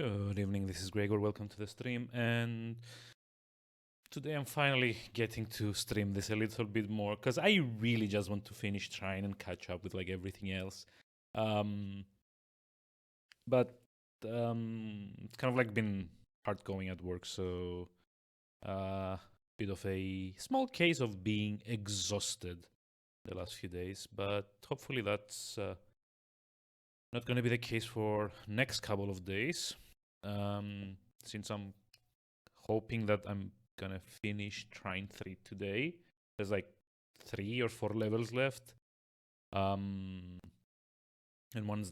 Good evening, this is Gregor, welcome to the stream, and today I'm finally getting to stream this a little bit more, because I really just want to finish Trine and catch up with like everything else. But it's kind of like been hard going at work, so bit of a small case of being exhausted the last few days, but hopefully that's not going to be the case for next couple of days. Since I'm hoping that I'm gonna finish Trine 3 today. There's like 3 or 4 levels left. And once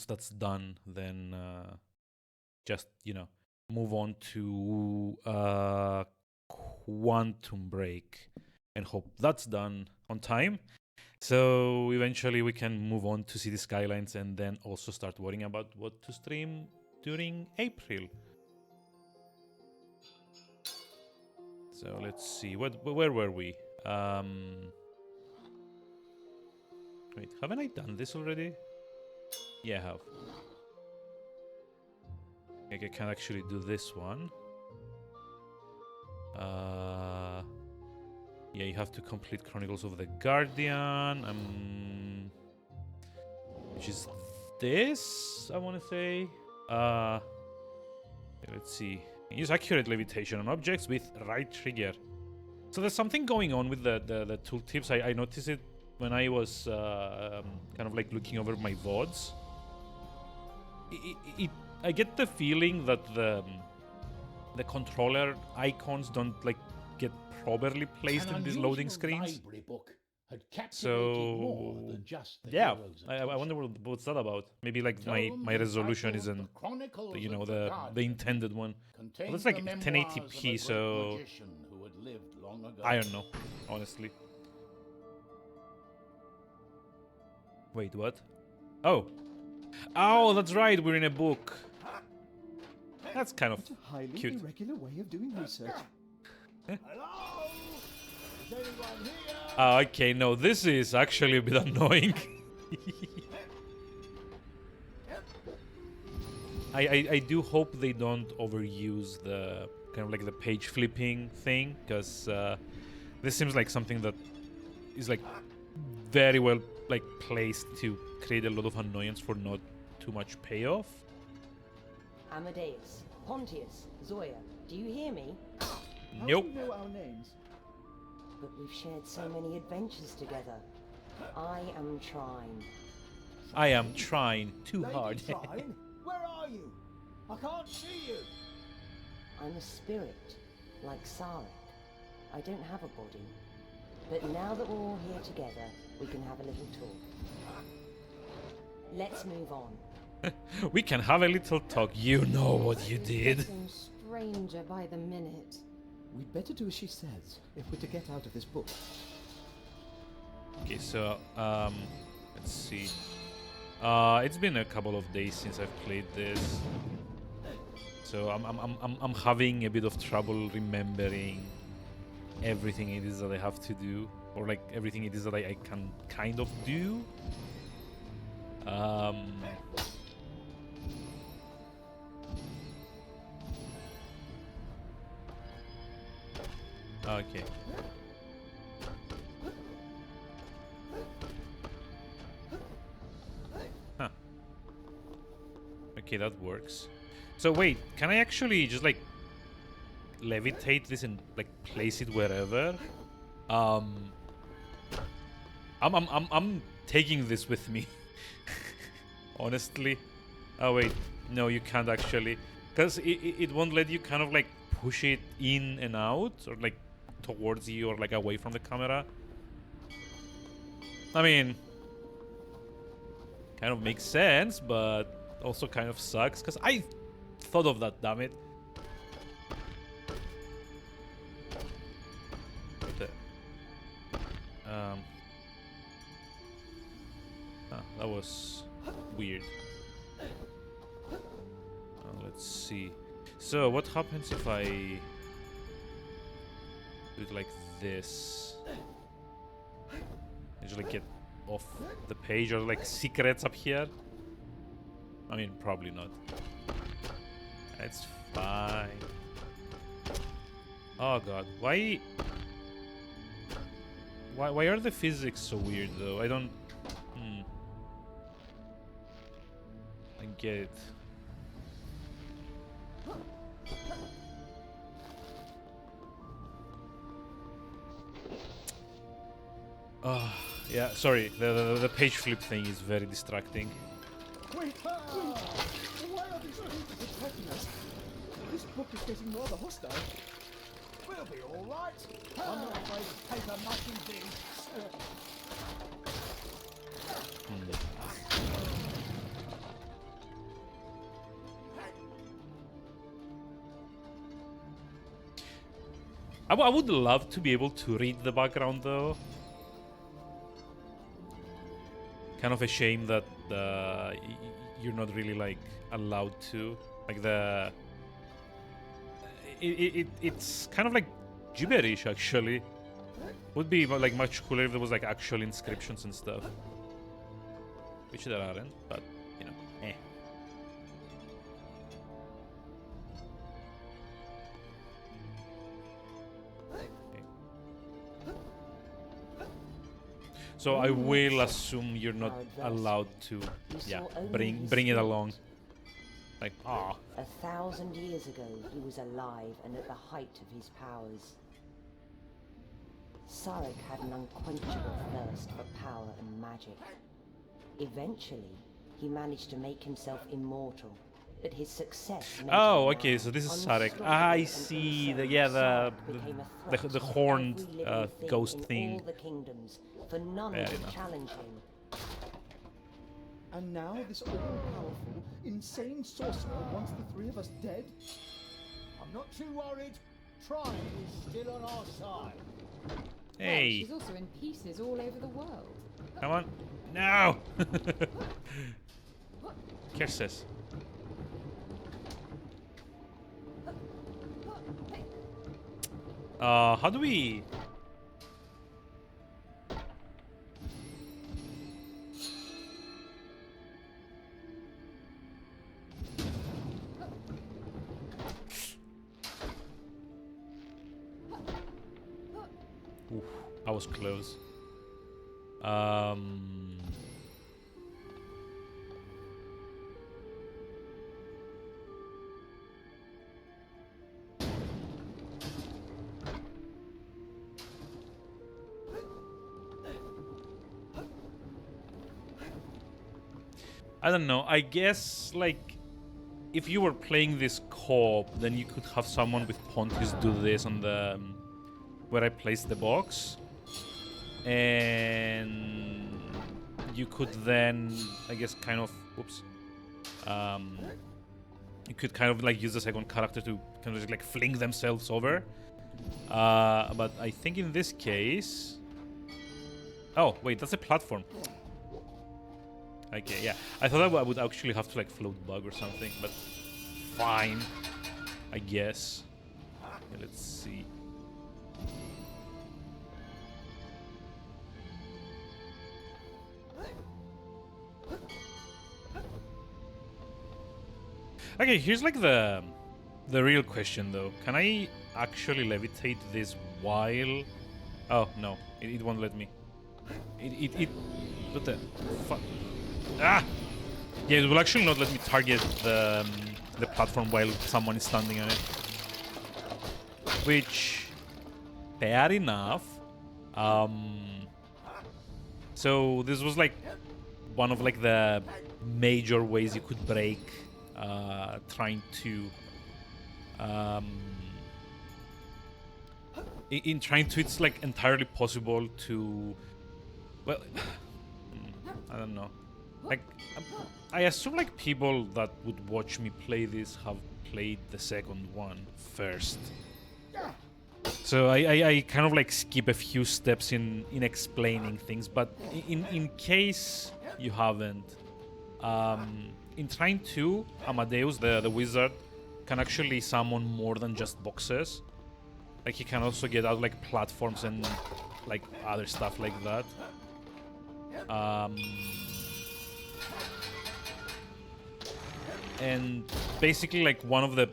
that's done, then just, move on to Quantum Break and hope that's done on time. So eventually we can move on to City Skylines and then also start worrying about what to stream during April. So let's see, where were we? Wait, haven't I done this already? Yeah, I have. Okay, I can actually do this one. Yeah, you have to complete Chronicles of the Guardian, which is this, I want to say. Let's see. Use accurate levitation on objects with right trigger. So there's something going on with the tooltips. I noticed it when I was kind of like looking over my VODs. I get the feeling that the controller icons don't like get properly placed in these loading screens. So yeah, I wonder what's that about. Maybe like my resolution isn't the intended one. Well, it's like 1080p, so I don't know, honestly. Wait, what? Oh, that's right. We're in a book. That's kind of highly cute. Irregular way of doing research. Hello? Is anyone here? Okay, no, this is actually a bit annoying. I do hope they don't overuse the kind of like the page flipping thing, because this seems like something that is like very well like placed to create a lot of annoyance for not too much payoff. Amadeus, Pontius, Zoya, do you hear me? Nope. How do you know our names? But we've shared so many adventures together. I am Trine. I am trying too hard. Lady Trine, where are you? I can't see you. I'm a spirit, like Sarek. I don't have a body. But now that we're all here together, we can have a little talk. Let's move on. We can have a little talk. You know what you did. Getting stranger by the minute. We'd better do as she says if we're to get out of this book. Okay, so let's see. It's been a couple of days since I've played this, so I'm having a bit of trouble remembering everything it is that I have to do, or like everything it is that I can kind of do. Okay. Huh. Okay, that works. So wait, can I actually just like levitate this and like place it wherever? I'm taking this with me. Honestly. Oh wait, no, you can't actually, because it won't let you kind of like push it in and out, or like towards you, or like away from the camera. I mean, kind of makes sense, but also kind of sucks, because I thought of that, damn it. That was weird. Let's see. So what happens if I do it like this? I just like get off the page, or like secrets up here? I mean, probably not. It's fine. Oh god, why are the physics so weird though? I don't I get it. Oh, yeah, sorry. The page flip thing is very distracting. Wait! Why are these creatures attacking us? This book is getting rather hostile. We'll be all right. I'm not afraid of paper mushing things. I would love to be able to read the background though. Kind of a shame that you're not really like allowed to. Like it's kind of like gibberish actually. Would be like much cooler if there was like actual inscriptions and stuff. Which there aren't, but you know, eh. So I will assume you're not allowed to, yeah, bring it along. Like, ah. 1,000 years ago, he was alive and at the height of his powers. Sarek had an unquenchable thirst for power and magic. Eventually, he managed to make himself immortal, but his success made Oh, him okay, mad. so this is Unstoppable Sarek. I and see. insane, The became a threat the to horned every living thing ghost in thing. all the kingdoms, for none Fair could enough. challenge him. And now this all-powerful, insane sorcerer wants the three of us dead? I'm not too worried. Trine is still on our side. Hey, She's also in pieces all over the world. come on. No! Curses. How do we... Oof, I was close. I don't know. I guess, like, if you were playing this co-op, then you could have someone with Pontius do this on the... where I placed the box. And you could then, I guess, kind of... Whoops. You could kind of, like, use the second character to kind of just, like, fling themselves over. But I think in this case... Oh, wait, that's a platform. Okay, yeah. I thought I would actually have to like float bug or something, but fine, I guess. Okay, let's see. Okay, here's like the real question though. Can I actually levitate this while? Oh no, it won't let me. What the fuck? Ah! Yeah, it will actually not let me target the platform while someone is standing on it. Which, fair enough. So this was like one of like the major ways you could break Trine 2. In Trine 2, it's like entirely possible to, well, I don't know. Like, I assume like people that would watch me play this have played the second one first. So I kind of like skip a few steps in explaining things, but in case you haven't, in Trine 2, Amadeus, the wizard, can actually summon more than just boxes. Like he can also get out like platforms and like other stuff like that. and basically like one of the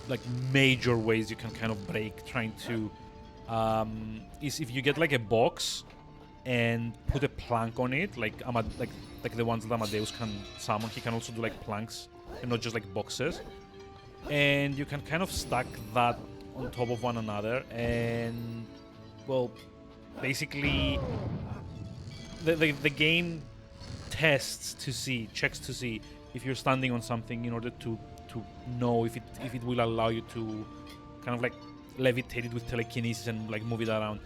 like major ways you can kind of break Trine 2 is if you get like a box and put a plank on it, like like the ones that Amadeus can summon. He can also do like planks and not just like boxes. And you can kind of stack that on top of one another, and well, basically the game checks to see if you're standing on something in order to know if it will allow you to kind of like levitate it with telekinesis and like move it around.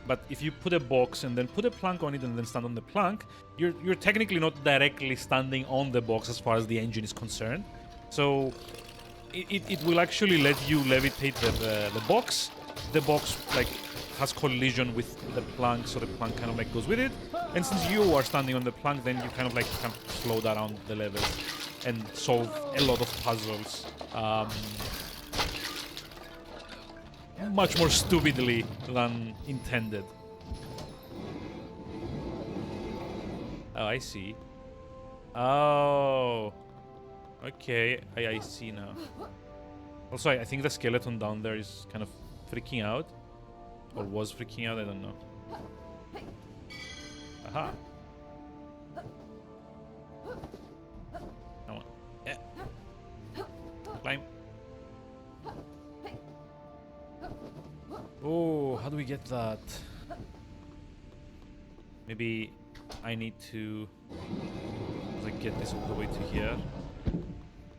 But if you put a box and then put a plank on it and then stand on the plank, you're technically not directly standing on the box as far as the engine is concerned. So it will actually let you levitate the box. The box like has collision with the plank, so the plank kind of like goes with it. And since you are standing on the plank, then you kind of like can float around the levels and solve a lot of puzzles. Much more stupidly than intended. Oh, I see. Oh. Okay, I see now. Also, I think the skeleton down there is kind of freaking out. Or was freaking out, I don't know. Aha. Come on. Yeah. Climb. Oh, how do we get that? Maybe I need to like get this all the way to here.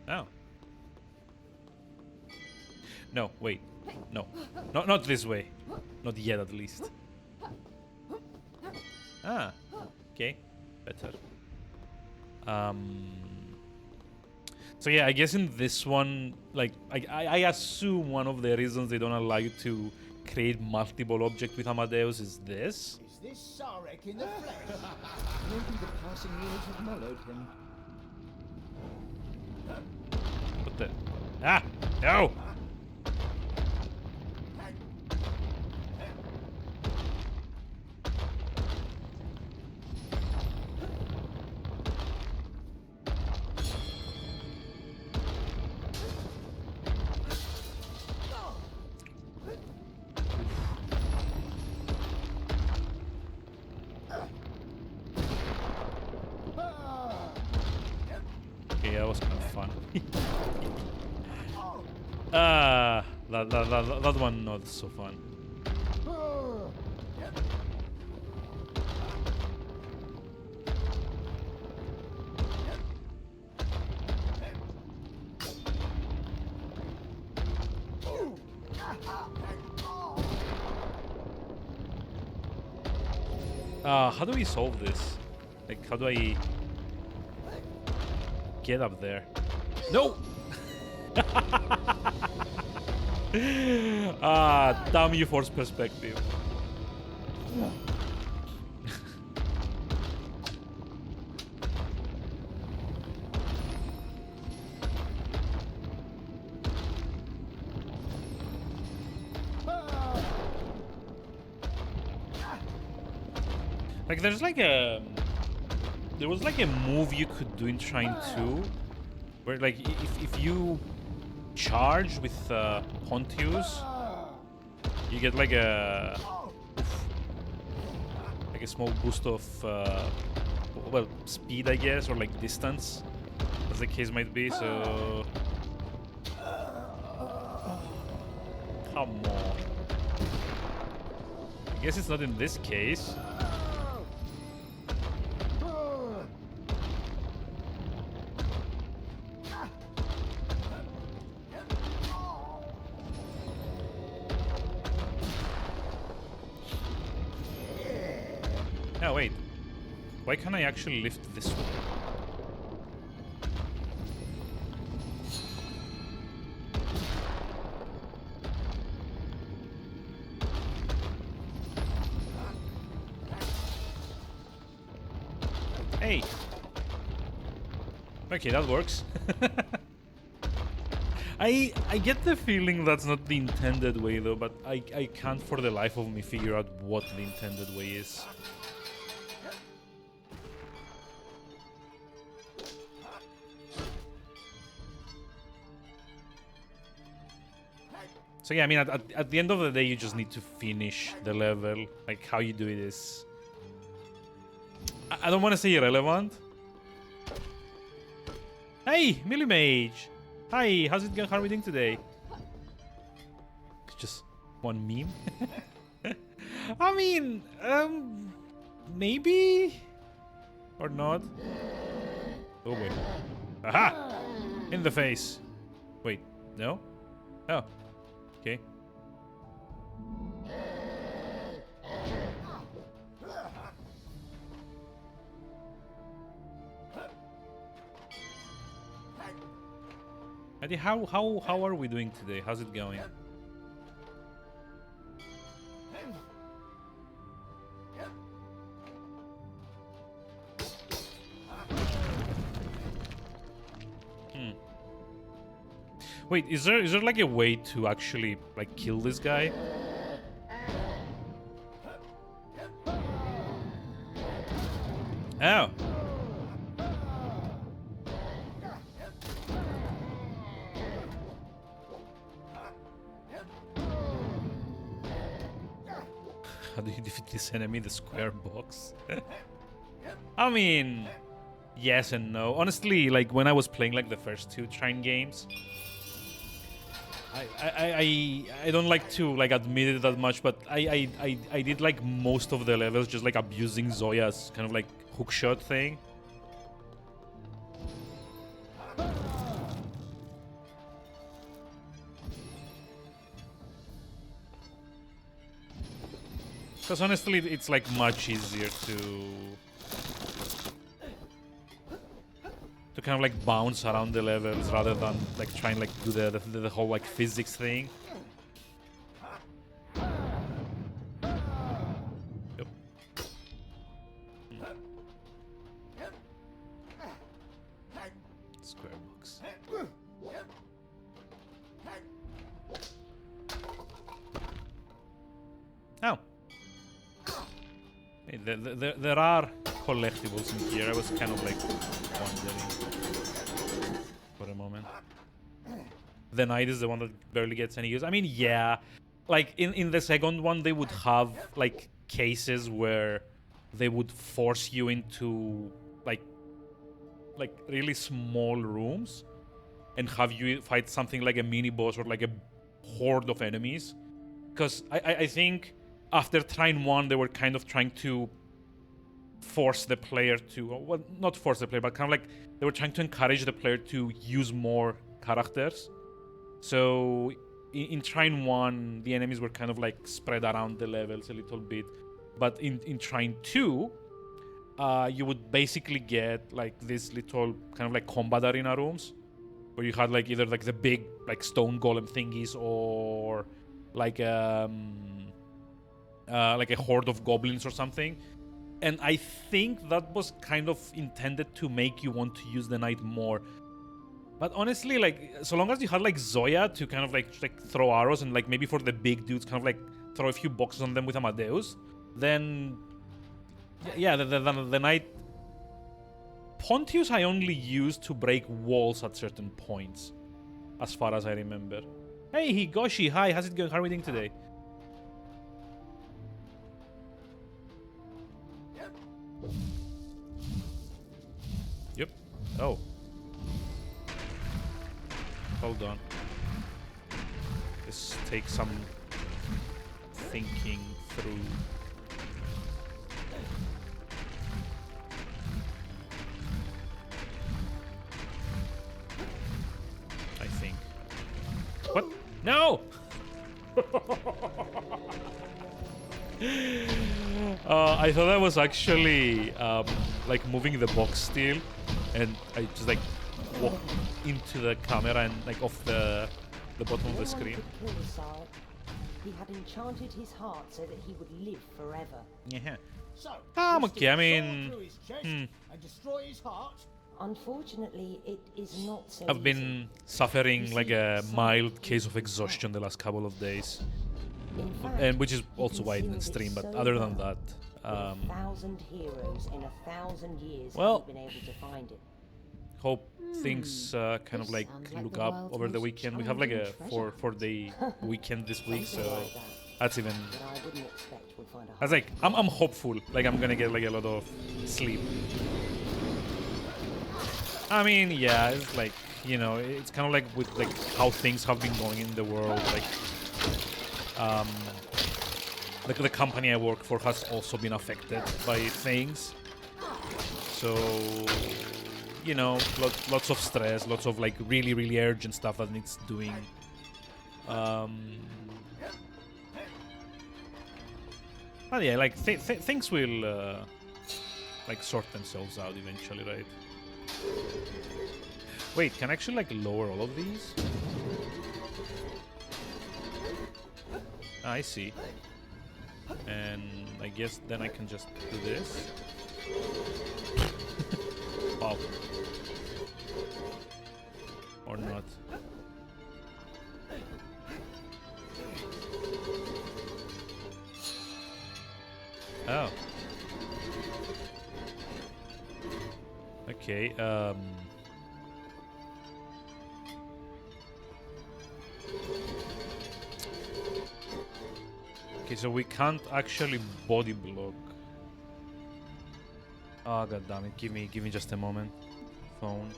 Oh. No, wait. No. Not this way. Not yet, at least. Ah. Okay. Better. So yeah, I guess in this one, like, I assume one of the reasons they don't allow you to create multiple objects with Amadeus is this. Is this Sarek in the flesh? Maybe the passing years have mellowed him. What the? Ah! No! Okay, that was kind of fun. That one not so fun. How do we solve this? Like, how do I get up there? No! Damn you, force perspective. Like, there's like a... There was like a move you could do in Trine 2, where like if you charge with Pontius, you get like a small boost of well, speed, I guess, or like distance, as the case might be. So come on. I guess it's not in this case. No, wait. Why can't I actually lift this one? Hey! Okay, that works. I get the feeling that's not the intended way though, but I can't for the life of me figure out what the intended way is. So yeah, I mean, at the end of the day, you just need to finish the level. Like, how you do it is... I don't want to say irrelevant. Hey, Millie Mage! Hi, how's it going? How are we doing today? It's just one meme. I mean, maybe? Or not? Oh, wait. Aha! In the face. Wait, no? Oh. Okay. Eddie, how are we doing today? How's it going? Wait, is there like a way to actually like kill this guy? Oh. How do you defeat this enemy? The square box. I mean, yes and no. Honestly, like when I was playing like the first two Trine games, I don't like to like admit it that much, but I did like most of the levels just like abusing Zoya's kind of like hookshot thing. Because honestly, it's like much easier to kind of like bounce around the levels rather than like trying like do the whole like physics thing. Yep. Square box. Oh. Hey, there are collectibles in here. I was kind of like wondering for a moment. The knight is the one that barely gets any use. I mean, yeah, like in the second one, they would have like cases where they would force you into like really small rooms and have you fight something like a mini boss or like a horde of enemies. Because I think after Trine 1, they were kind of trying to force the player to, well, not force the player, but kind of like they were trying to encourage the player to use more characters. So in Trine 1, the enemies were kind of like spread around the levels a little bit. But in Trine 2, you would basically get like these little kind of like combat arena rooms where you had like either like the big like stone golem thingies or like a horde of goblins or something. And I think that was kind of intended to make you want to use the knight more. But honestly, like, so long as you had like Zoya to kind of like throw arrows and like maybe for the big dudes kind of like throw a few boxes on them with Amadeus, then yeah, the knight Pontius I only used to break walls at certain points, as far as I remember. Hey Higoshi, hi, how's it going? How are we doing today? Yep. Oh. Hold on. This takes some thinking through. I think. What? No! I thought I was actually like moving the box still, and I just like walked into the camera and like off the bottom of the screen. He had enchanted his heart so that he would live forever. Yeah. So, I'm you okay. I stick a sword mean, through his chest and destroy his heart? Unfortunately, it is not so I've been suffering like a mild case of exhaustion the last couple of days, and which is also why I didn't stream. But other than that, 1,000 heroes in 1,000 years well, haven't been able to find it. hope things kind of this like sounds like look the up world's over the most weekend. We have like a challenging four treasure. 4-day weekend this week, Something so like that. that's even. But I wouldn't expect we'll find a I was like, I'm hopeful. Like I'm gonna get like a lot of sleep. I mean, yeah, it's like, you know, it's kind of like with like how things have been going in the world. Like the company I work for has also been affected by things. So, you know, lots of stress, lots of like really, really urgent stuff that needs doing. But yeah, like things will like sort themselves out eventually, right? Wait, can I actually like lower all of these? I see. And I guess then I can just do this. Wow. Or not. Oh. Okay, okay, so we can't actually body block. Oh, god damn it. Give me just a moment. Phone.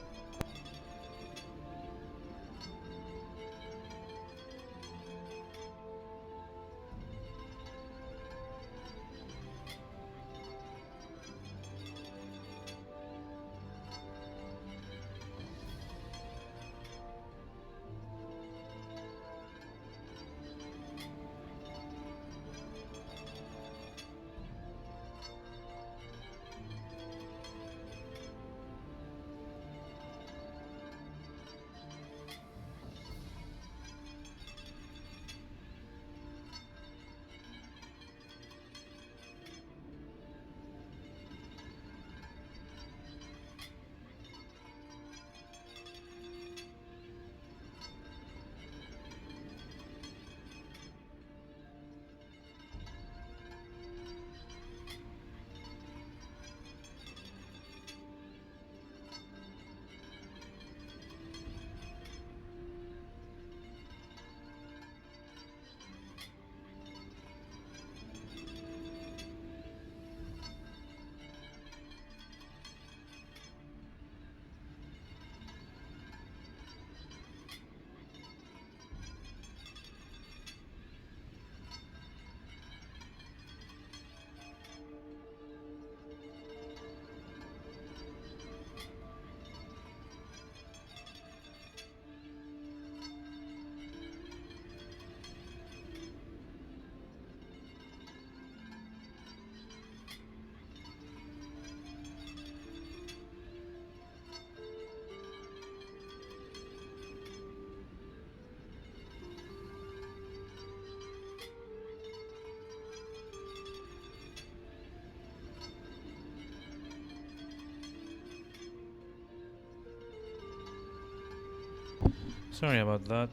Sorry about that.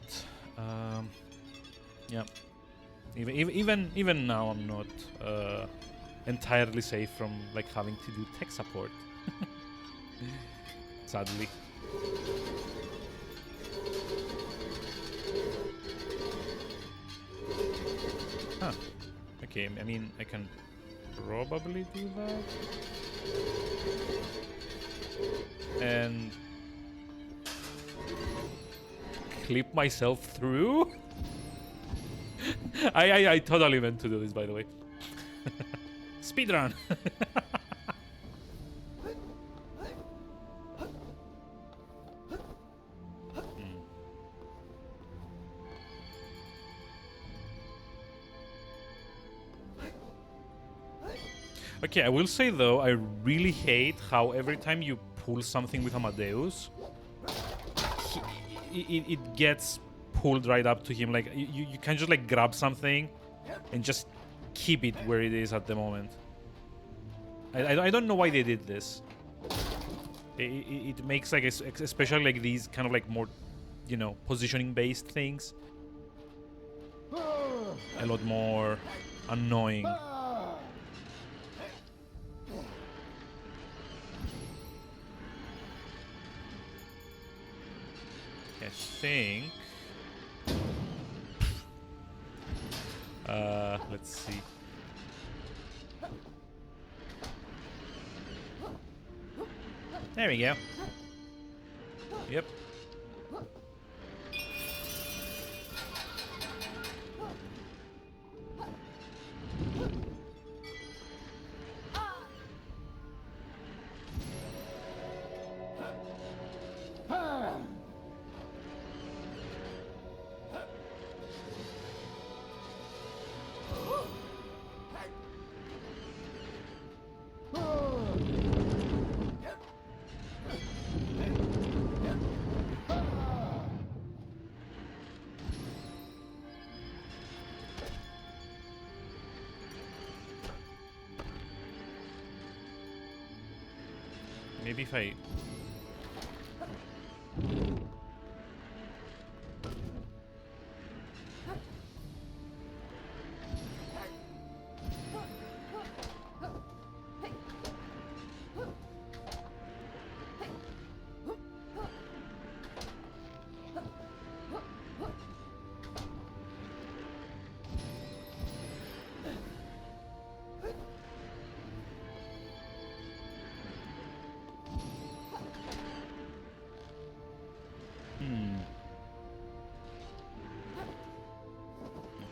Yeah. Even now, I'm not entirely safe from like having to do tech support. Sadly. Huh. Okay. I mean, I can probably do that. And clip myself through. I totally meant to do this, by the way. Speedrun. Okay, I will say though, I really hate how every time you pull something with Amadeus, it gets pulled right up to him. Like you can just like grab something and just keep it where it is at the moment. I don't know why they did this. It makes like especially like these kind of like more, you know, positioning based things a lot more annoying. think. Let's see. There we go. Yep. Maybe if I...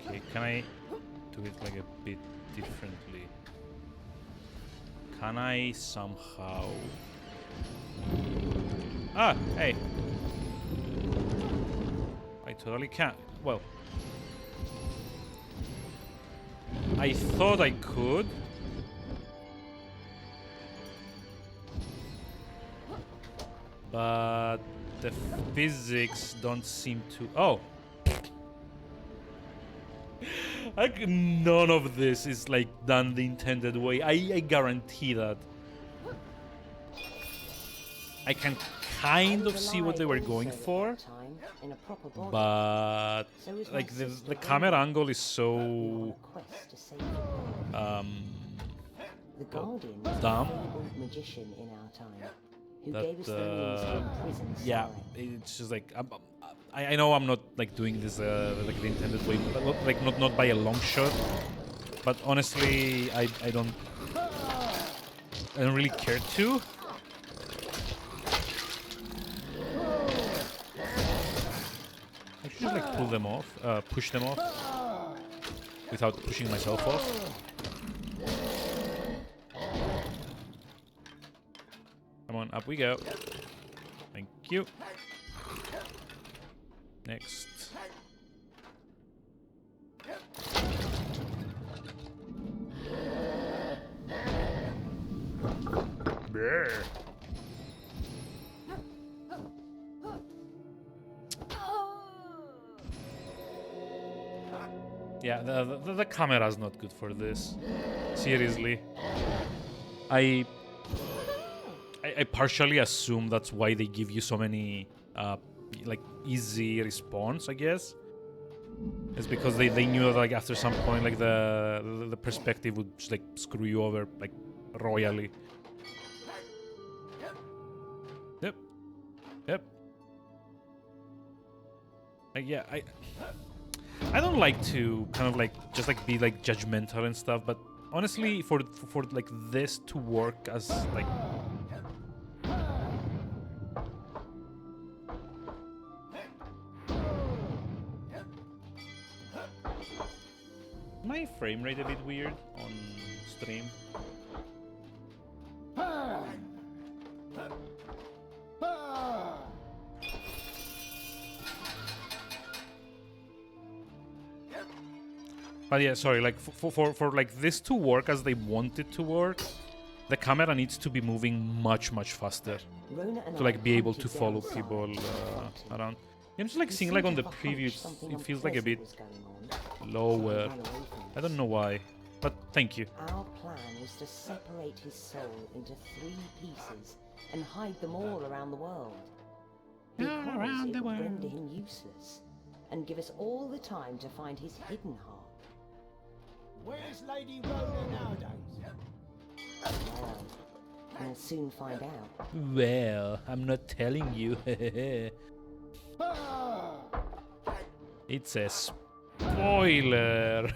Okay, can I do it like a bit differently? Can I somehow... Ah, hey. I totally can't. Well, I thought I could. But the physics don't seem to... Oh! Like, none of this is like done the intended way. I guarantee that. I can kind of see what they were going for, but like the camera angle is so the Guardian was a dumb fabled magician in our time who that gave us the means to imprison yeah, Sarek. it's just like I know I'm not like doing this like the intended way, but like not by a long shot. But honestly, I don't really care to. I should just like pull them off, push them off, without pushing myself off. Come on, up we go. Thank you. Next. Brr. Yeah, the camera's not good for this. Seriously. I partially assume that's why they give you so many like easy response, I guess. It's because they knew that like after some point like the perspective would just like screw you over like royally. Yep. Yep. Like yeah, I don't like to kind of like just like be like judgmental and stuff, but honestly for like this to work as like my frame rate a bit weird on stream. But yeah, sorry, like for like this to work as they want it to work, the camera needs to be moving much faster to like be able to follow people around. I'm just like seeing like on the preview, it feels like a bit lower. I don't know why, but thank you. Our plan was to separate his soul into 3 pieces and hide them all around the world. Because it would render him useless and give us all the time to find his hidden heart. Where's Lady Rhoda nowadays? Well, we'll soon find out. Well, I'm not telling you. Ah! It's a spoiler.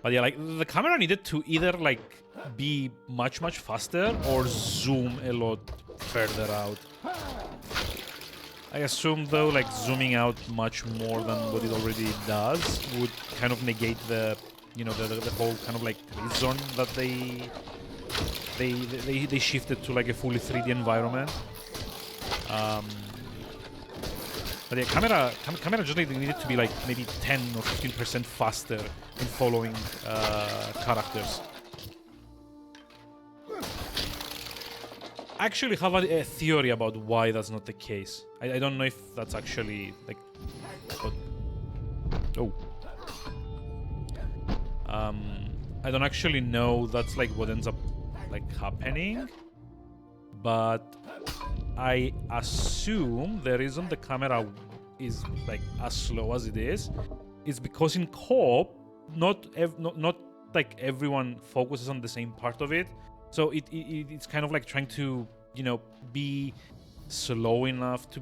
But yeah, like the camera needed to either like be much faster or zoom a lot further out. I assume though, like zooming out much more than what it already does would kind of negate the, you know, the whole kind of like reason that they shifted to like a fully 3D environment. But yeah, camera just needed to be like maybe 10 or 15% faster in following characters. I actually have a theory about why that's not the case. I don't know if that's actually like what, I don't actually know that's like what ends up like happening, but I assume the reason the camera is like as slow as it is because in co-op not like everyone focuses on the same part of it, so it's kind of like trying to, you know, be slow enough to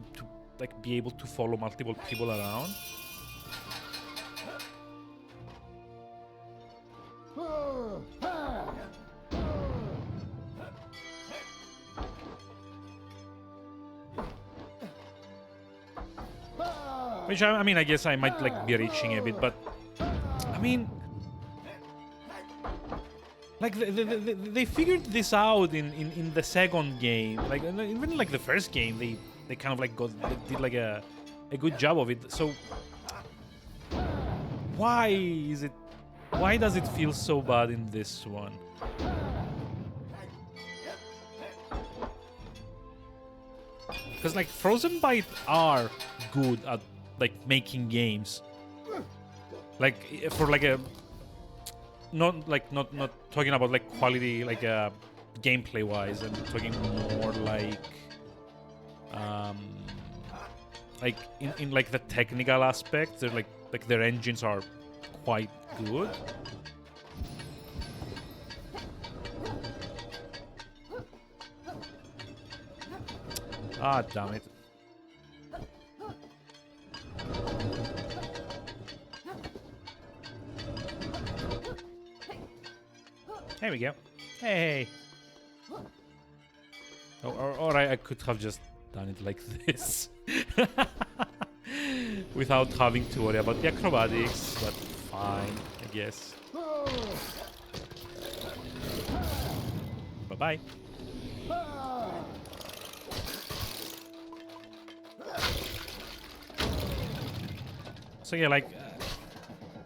like be able to follow multiple people around. Which I mean, I guess I might like be reaching a bit, but I mean, like they figured this out in the second game. Like even like the first game, they kind of like did like a good job of it. So why does it feel so bad in this one? Because like Frozen Byte are good at like making games, like for like a not talking about like quality, like gameplay wise, and talking more like in like the technical aspects. They're like their engines are quite good. Ah, damn it. There we go. Hey. Oh, or I could have just done it like this. Without having to worry about the acrobatics, but fine, I guess. Bye-bye. So yeah, like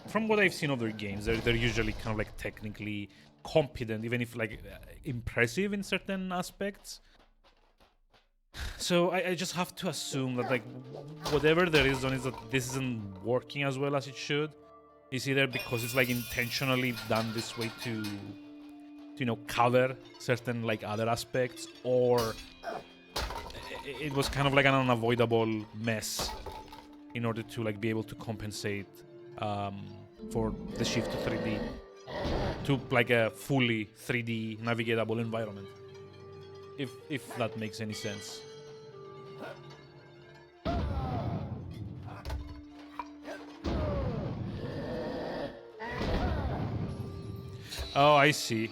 from what I've seen of their games, they're usually kind of like technically competent, even if like impressive in certain aspects. So I just have to assume that like whatever the reason is that this isn't working as well as it should, is either because it's like intentionally done this way to you know, cover certain like other aspects, or it was kind of like an unavoidable mess in order to like be able to compensate for the shift to 3D, to like a fully 3D navigatable environment, if that makes any sense. Oh, I see.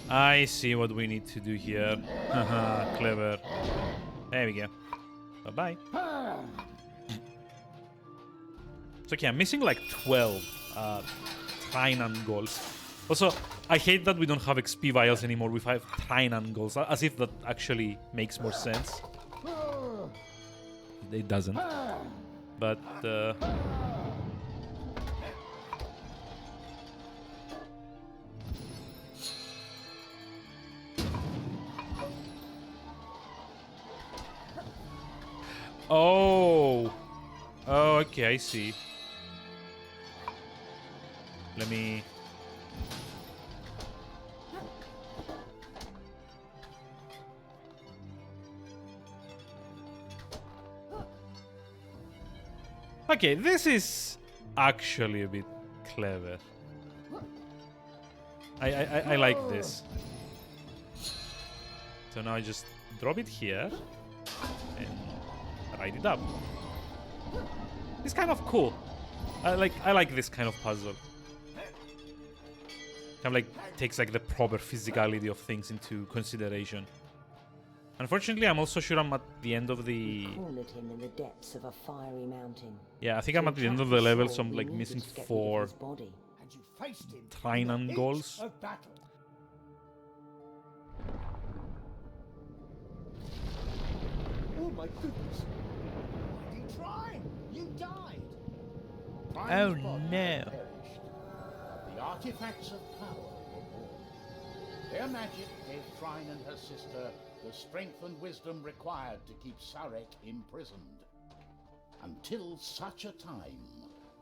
I see what we need to do here. Haha, clever. There we go. Bye-bye. It's okay, I'm missing like 12 Trine goals. Also, I hate that we don't have XP vials anymore. We have Trine goals, as if that actually makes more sense. It doesn't. But oh, okay, I see. Let me. Okay, this is actually a bit clever. I like this. So now I just drop it here and write it up. It's kind of cool. I like this kind of puzzle. Kind of like takes like the proper physicality of things into consideration. Unfortunately, I'm also sure I'm at the end of the... Cornered him in the depths of a fiery mountain. Yeah, I think I'm at the end of the level, so I'm like missing 4 And you faced him Trine in the goals. heat of battle. Oh my goodness! Mighty Trine, you died. Oh, Trine's body no. had perished, but the artifacts of power were born. Their magic gave Trine and her sister the strength and wisdom required to keep Sarek imprisoned. Until such a time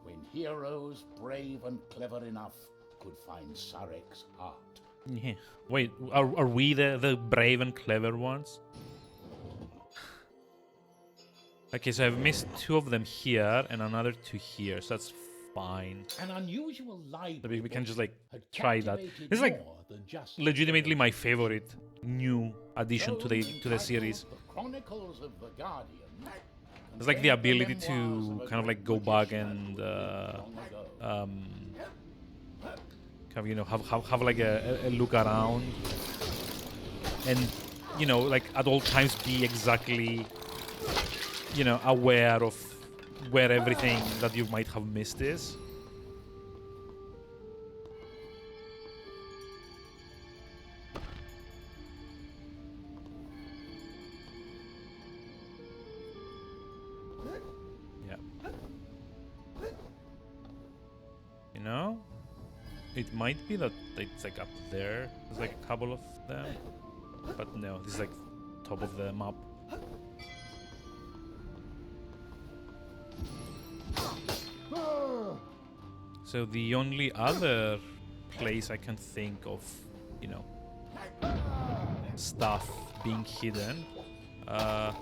when heroes brave and clever enough could find Sarek's heart. Yeah. Wait, are we the brave and clever ones? Okay, so I've missed 2 of them here and another 2 here, so that's fine. An unusual So library we can book just like had try that. captivated This is like more than just legitimately my favorite new addition to the entitled series. The Chronicles of the Guardian. It's like the contained ability to memoirs of a kind of like great go back magician and who lived long ago. kind of, you know, have like a look around and, you know, like at all times be exactly, you know, aware of where everything that you might have missed is. Yeah. You know, it might be that it's like up there. There's like a couple of them, but no, this is like top of the map. So the only other place I can think of, you know, stuff being hidden, like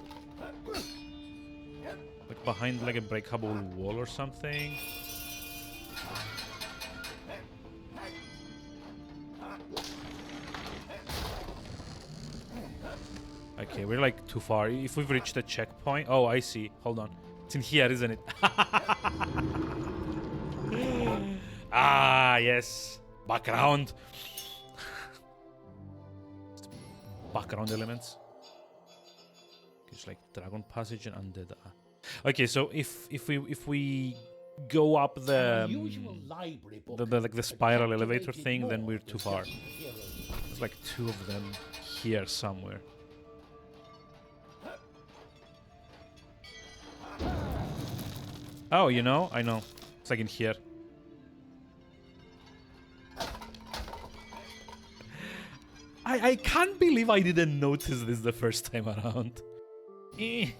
behind like a breakable wall or something. Okay, we're like too far. If we've reached the checkpoint... Oh, I see. Hold on. It's in here, isn't it? Ah, yes. Background. Background elements. It's like Dragon Passage and Undead. Okay, so if we go up the like the spiral elevator thing, then we're too far. There's like 2 of them here somewhere. Oh, you know, I know. It's like in here. I can't believe I didn't notice this the first time around. Okay,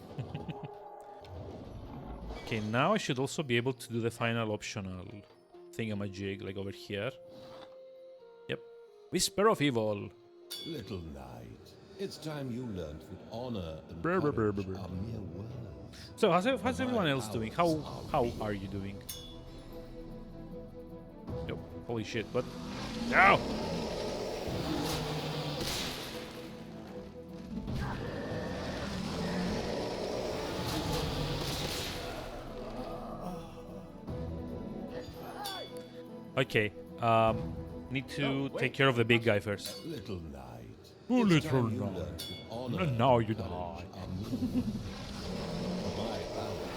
now I should also be able to do the final optional thingamajig, like over here. Yep. Whisper of Evil. Little knight, it's time you learned that honor and Brr, brr, brr, courage brr, brr. are mere words. So how's everyone else doing? How are you doing? Yo, holy shit, what? No! Okay, need to take care of the big guy first. Little knight, Oh, it's little time you knight. learned that honor And now you and die. courage are mere my powers.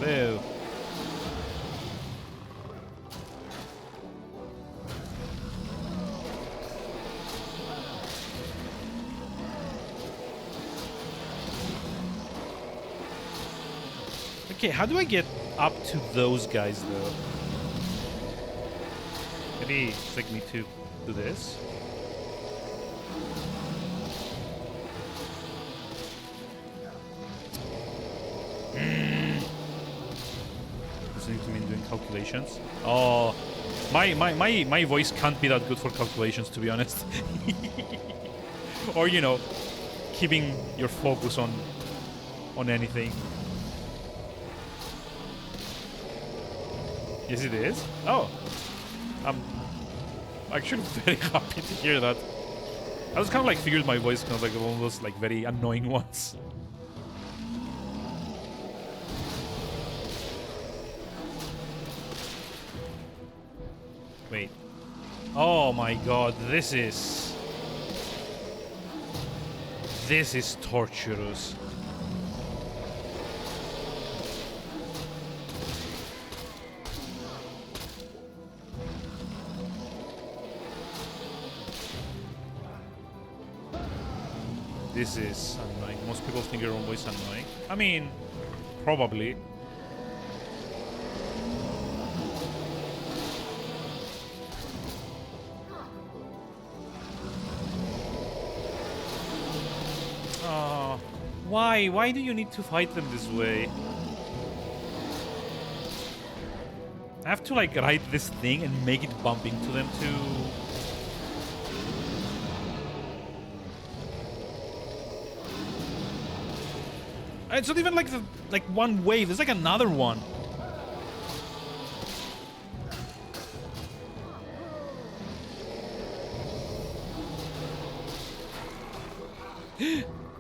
Boo. Okay, how do I get up to those guys though? Maybe it's like me to do this. Just need to mean doing calculations. Oh, my voice can't be that good for calculations, to be honest. Or, you know, keeping your focus on anything. Yes, it is. Oh, actually very happy to hear that. I was kind of like figured my voice kind of like one of those like very annoying ones. Wait. Oh my god, this is torturous. This is annoying. Most people think your own voice annoying. I mean, probably. Why? Why do you need to fight them this way? I have to like write this thing and make it bump into them too. It's not even like one wave. There's like another one.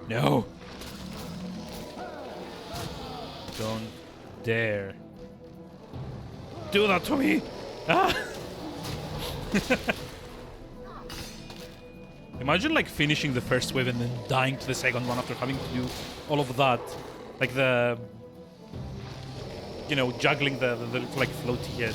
No. Don't dare do that to me. Ah. Imagine like finishing the first wave and then dying to the second one after having to do all of that. Like the, you know, juggling the like floaty head.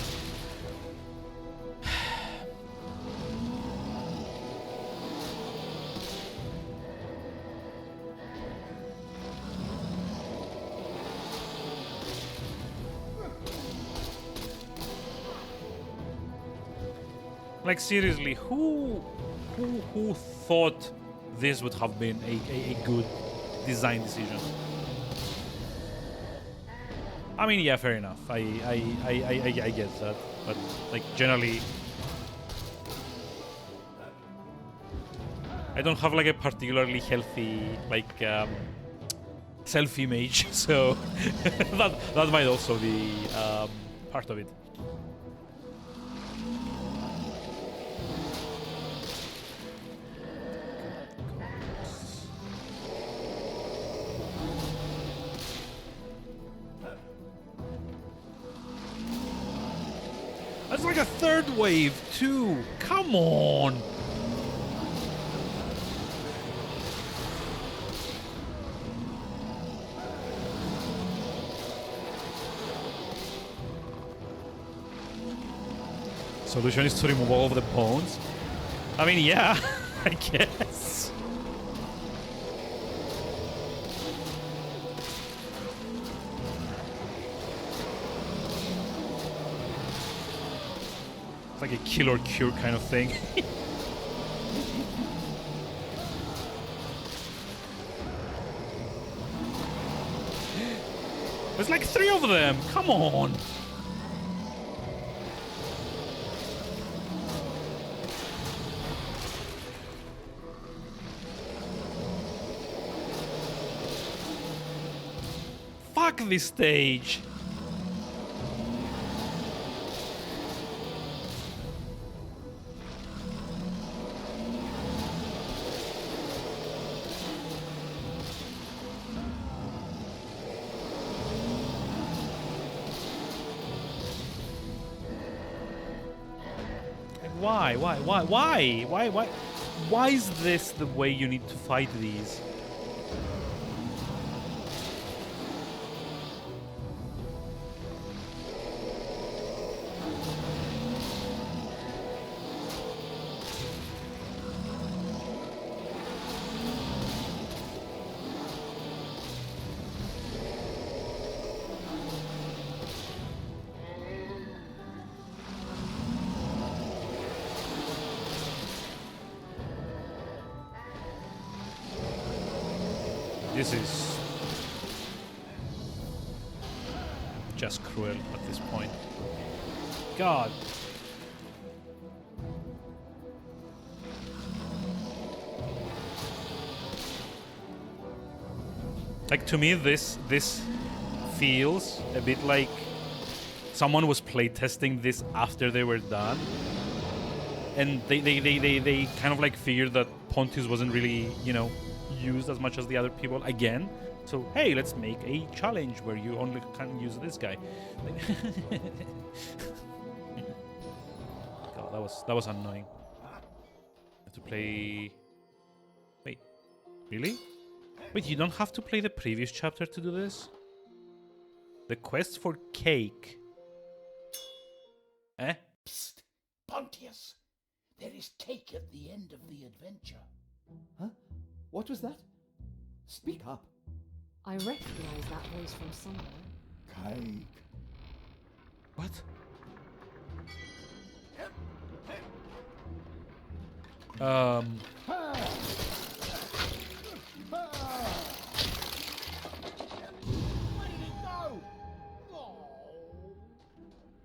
Like seriously, who thought this would have been a good design decision? I mean, yeah, fair enough. I get that, but like generally, I don't have like a particularly healthy like self-image, so that might also be part of it. That's like a third wave too. Come on. Solution is to remove all of the bones? I mean, yeah, I guess. It's like a kill or cure kind of thing. There's like 3 of them. Come on. Fuck this stage. Why is this the way you need to fight these? This is just cruel at this point. God. Like to me this feels a bit like someone was playtesting this after they were done. and they kind of like figured that Pontius wasn't really, you know, used as much as the other people again. So hey, let's make a challenge where you only can use this guy. God, that was annoying. I have to play. Wait, really? Wait, you don't have to play the previous chapter to do this? The quest for cake. Eh? Psst! Pontius! There is cake at the end of the adventure. Huh? What was that? Speak up. I recognise that voice from somewhere. Cake. What? Where did it go? Oh.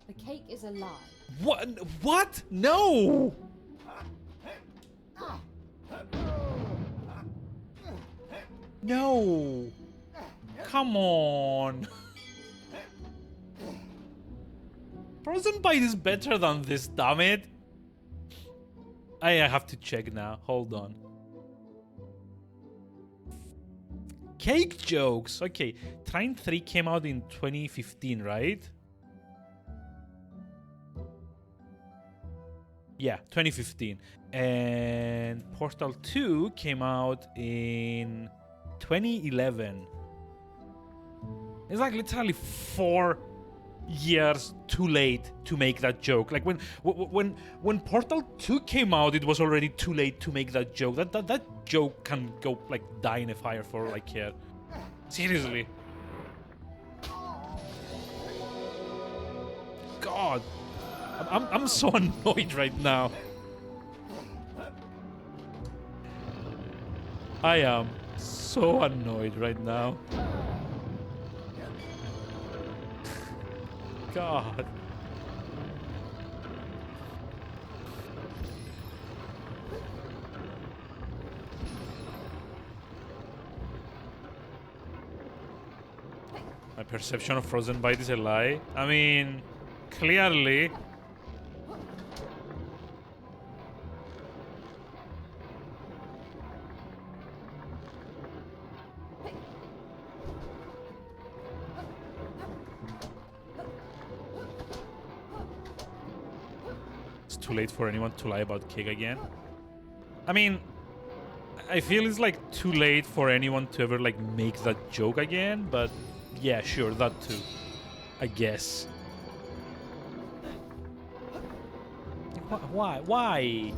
The cake is alive. What? What? No! No! Come on! Frozen Bite is better than this, damn it! I have to check now. Hold on. Cake jokes! Okay, Trine 3 came out in 2015, right? Yeah, 2015. And Portal 2 came out in 2011. It's like literally 4 years too late to make that joke. Like when Portal 2 came out, it was already too late to make that joke. That joke can go like die in a fire for all I care. Seriously. God. I'm so annoyed right now. I am so annoyed right now. God. My perception of Frozen Bite is a lie. I mean, clearly. It's too late for anyone to lie about cake again. I mean, I feel it's like too late for anyone to ever like make that joke again, but yeah, sure, that too. I guess. Why? Why?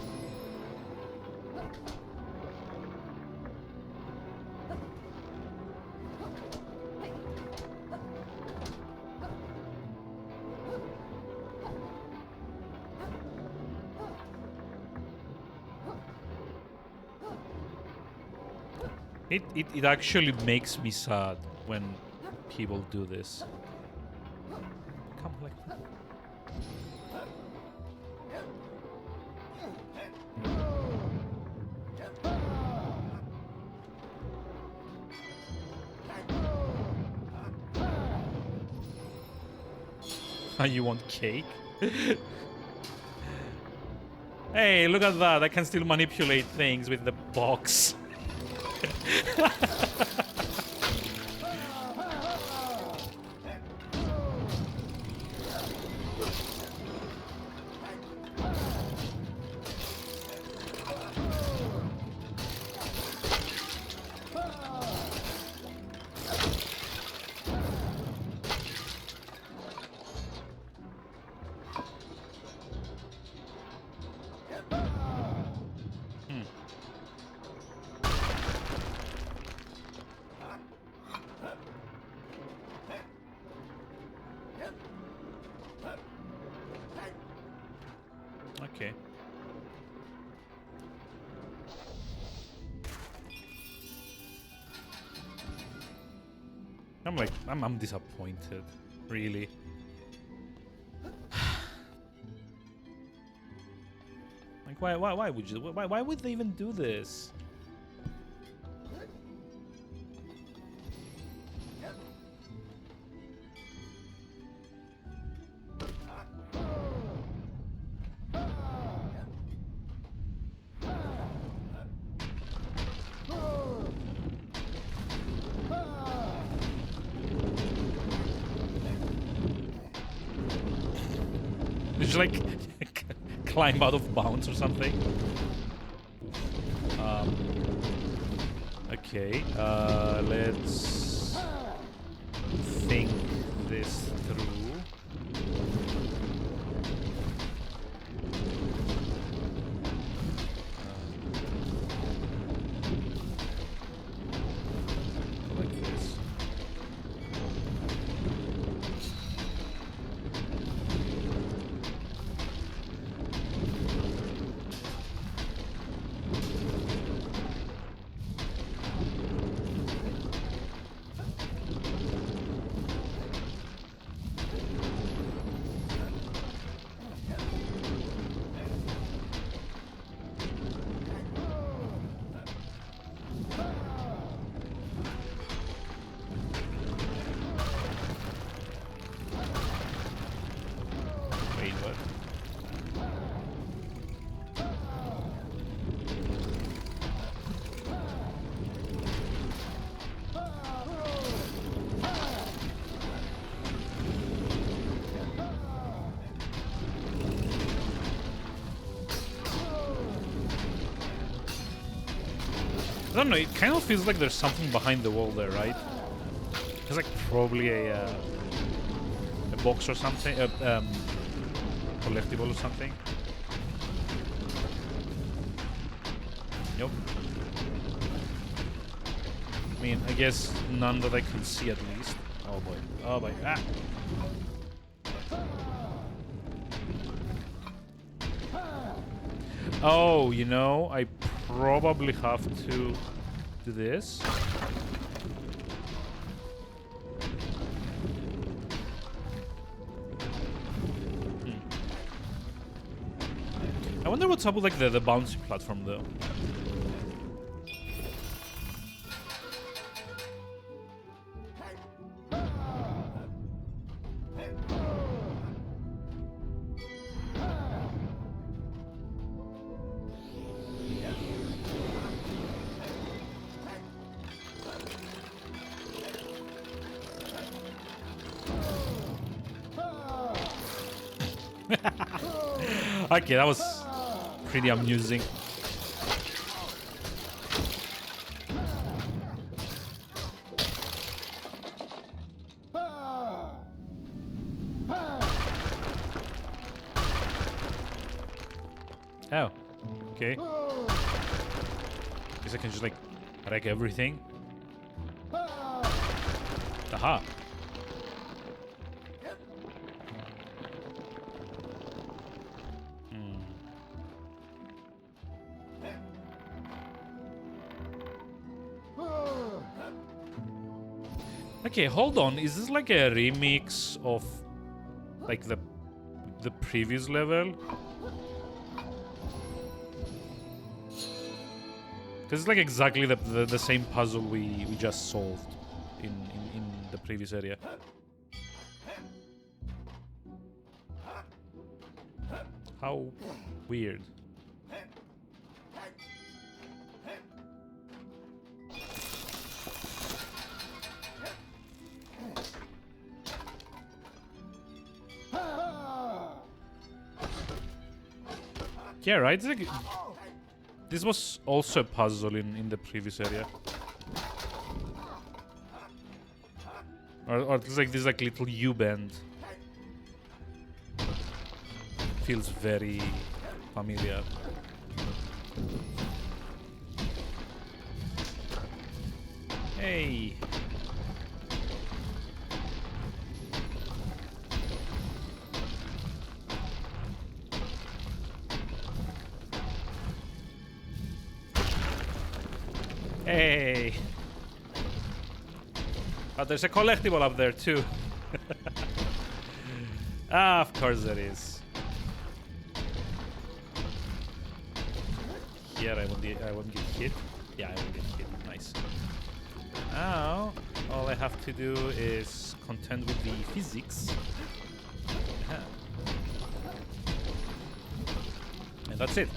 It actually makes me sad when people do this. Come like you want cake? Hey, look at that. I can still manipulate things with the box. Okay. I'm disappointed, really. Like why would you why would they even do this? just like climb out of bounds or something. Okay, let's think this through. Like this. Wait, what? I don't know, it kind of feels like there's something behind the wall there, right? It's like probably a box or something, collectible or something. Nope. I mean, I guess none that I can see at least. Oh boy. Oh boy. Ah! Oh, you know, I probably have to do this. I wonder what's up with like the bouncy platform though. Okay, that was pretty amusing. Oh, okay. Guess I can just like wreck everything. Aha. Okay, hold on. Is this like a remix of like the previous level? Because it's like exactly the same puzzle we just solved in the previous area. How weird. Yeah, right? It's like, this was also a puzzle in the previous area. Or it's like this like little U-bend. Feels very familiar. Hey. Hey! Oh, there's a collectible up there too. Ah, of course there is. Here I won't get hit. Yeah, I won't get hit. Nice. Now, all I have to do is contend with the physics. And that's it.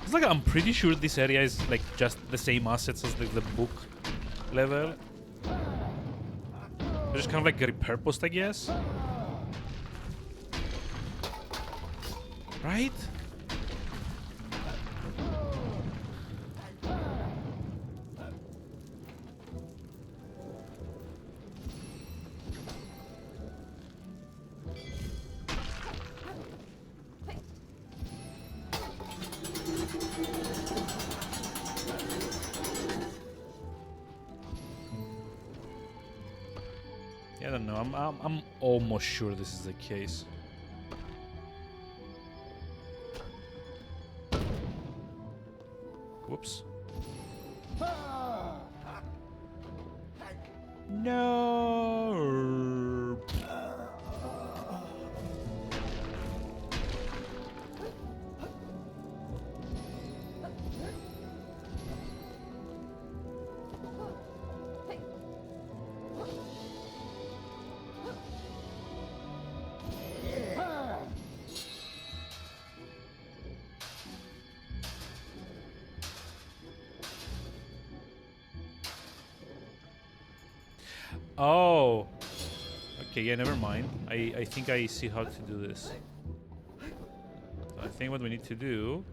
It's like I'm pretty sure this area is like just the same assets as the book level. They're just kind of like repurposed, I guess. Right? I don't know. I'm almost sure this is the case. Whoops. No. Oh. Okay, yeah, never mind. I think I see how to do this. So I think what we need to do...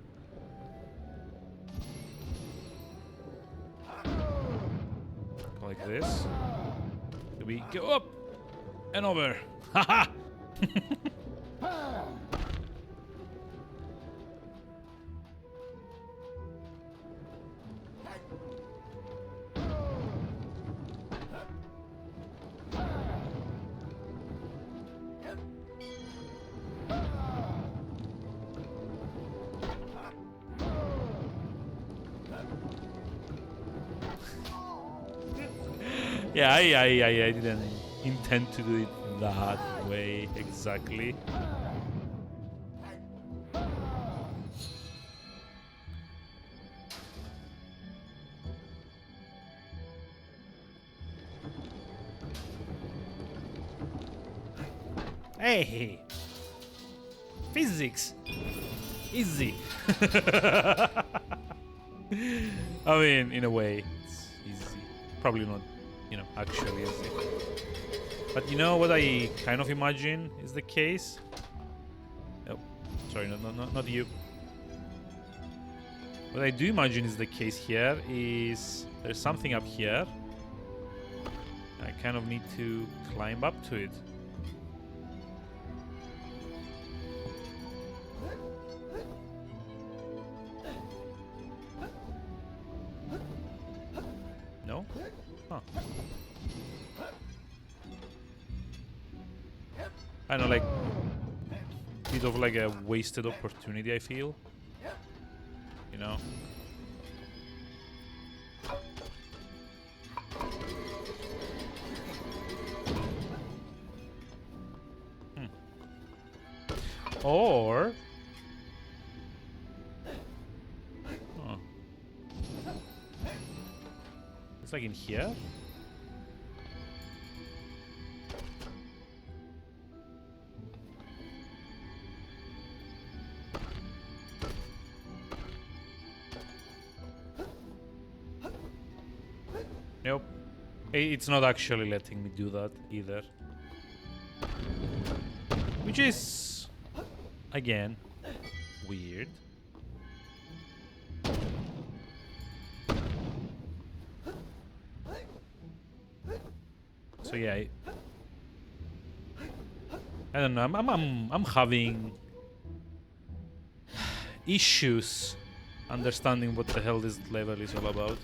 go like this. We go up and over. Haha! Yeah, I didn't intend to do it that way exactly. Hey! Physics! Easy! I mean, in a way, it's easy. Probably not, you know, actually easy. But you know what I kind of imagine is the case? Oh, sorry, not you. What I do imagine is the case here is there's something up here. I kind of need to climb up to it. No? Huh. I don't know, like, bit of like a wasted opportunity, I feel. You know? Or... oh. It's like in here? Nope. It's not actually letting me do that either. Which is, again, weird. So yeah, I don't know. I'm having issues understanding what the hell this level is all about.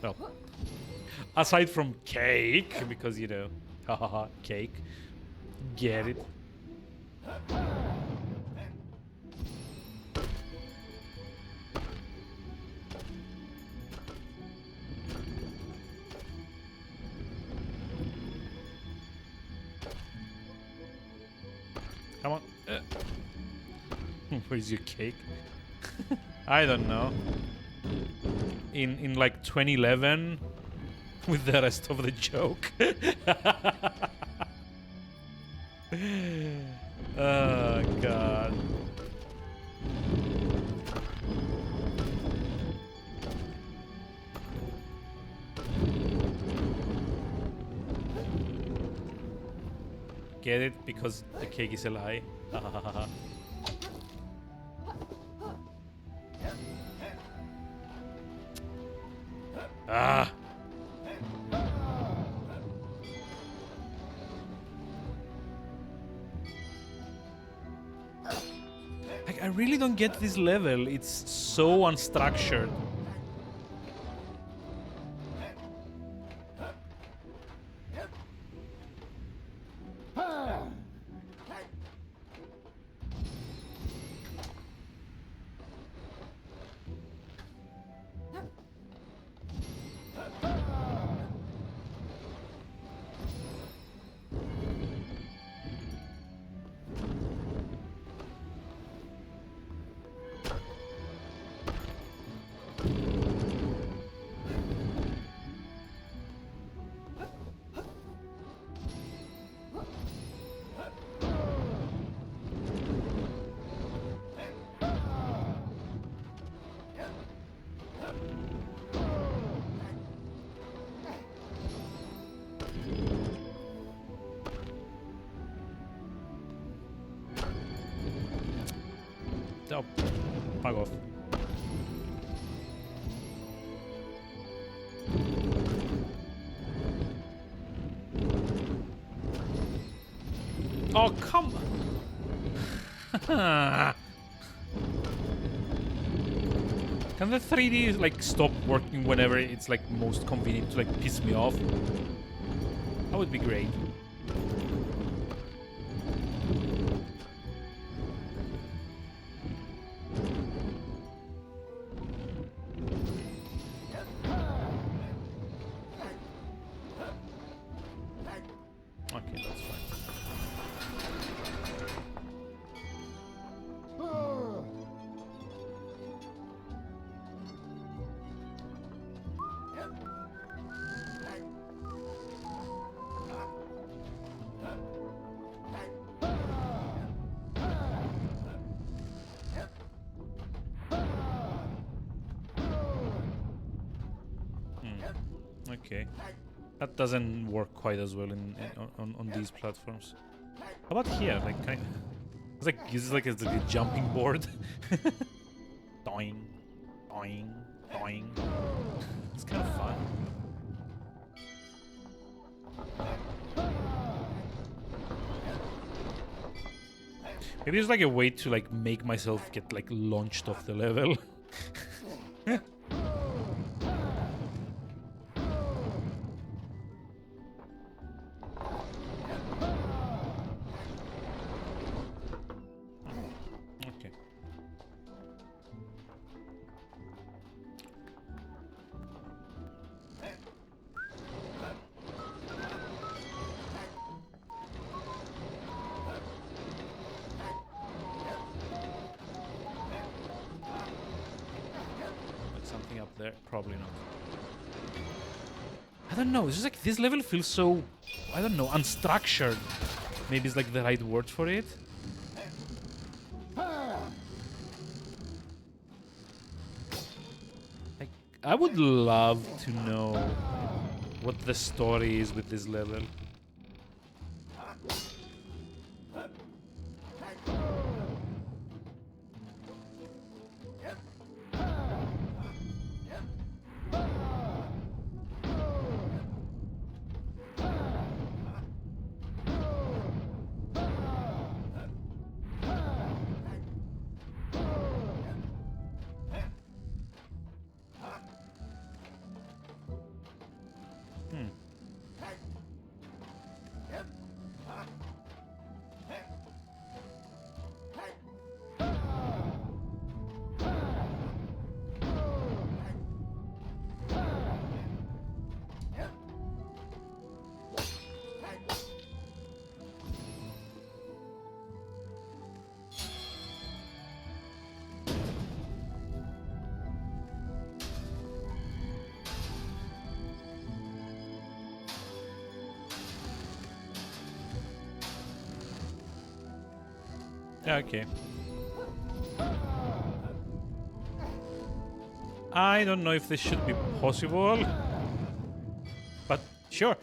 Well, aside from cake, because you know, haha, cake, get it. Come on. Where's your cake? I don't know. In like 2011 with the rest of the joke. Oh god. get it because the cake is a lie. Ah! Like, I really don't get this level. It's so unstructured. Oh, fuck off. Oh, come on. Can the 3D like stop working whenever it's like most convenient to like piss me off? That would be great. Okay, that's fine. Okay, that doesn't work quite as well on these platforms. How about here? Like, it's like this is like a jumping board. Doing, doing, doing. It's kind of fun. Maybe there's like a way to like make myself get like launched off the level. Okay. Something up there? Probably not. I don't know. It's just like this level feels so, I don't know, unstructured. Maybe it's like the right word for it. Like, I would love to know what the story is with this level. Yeah, okay. I don't know if this should be possible, but sure.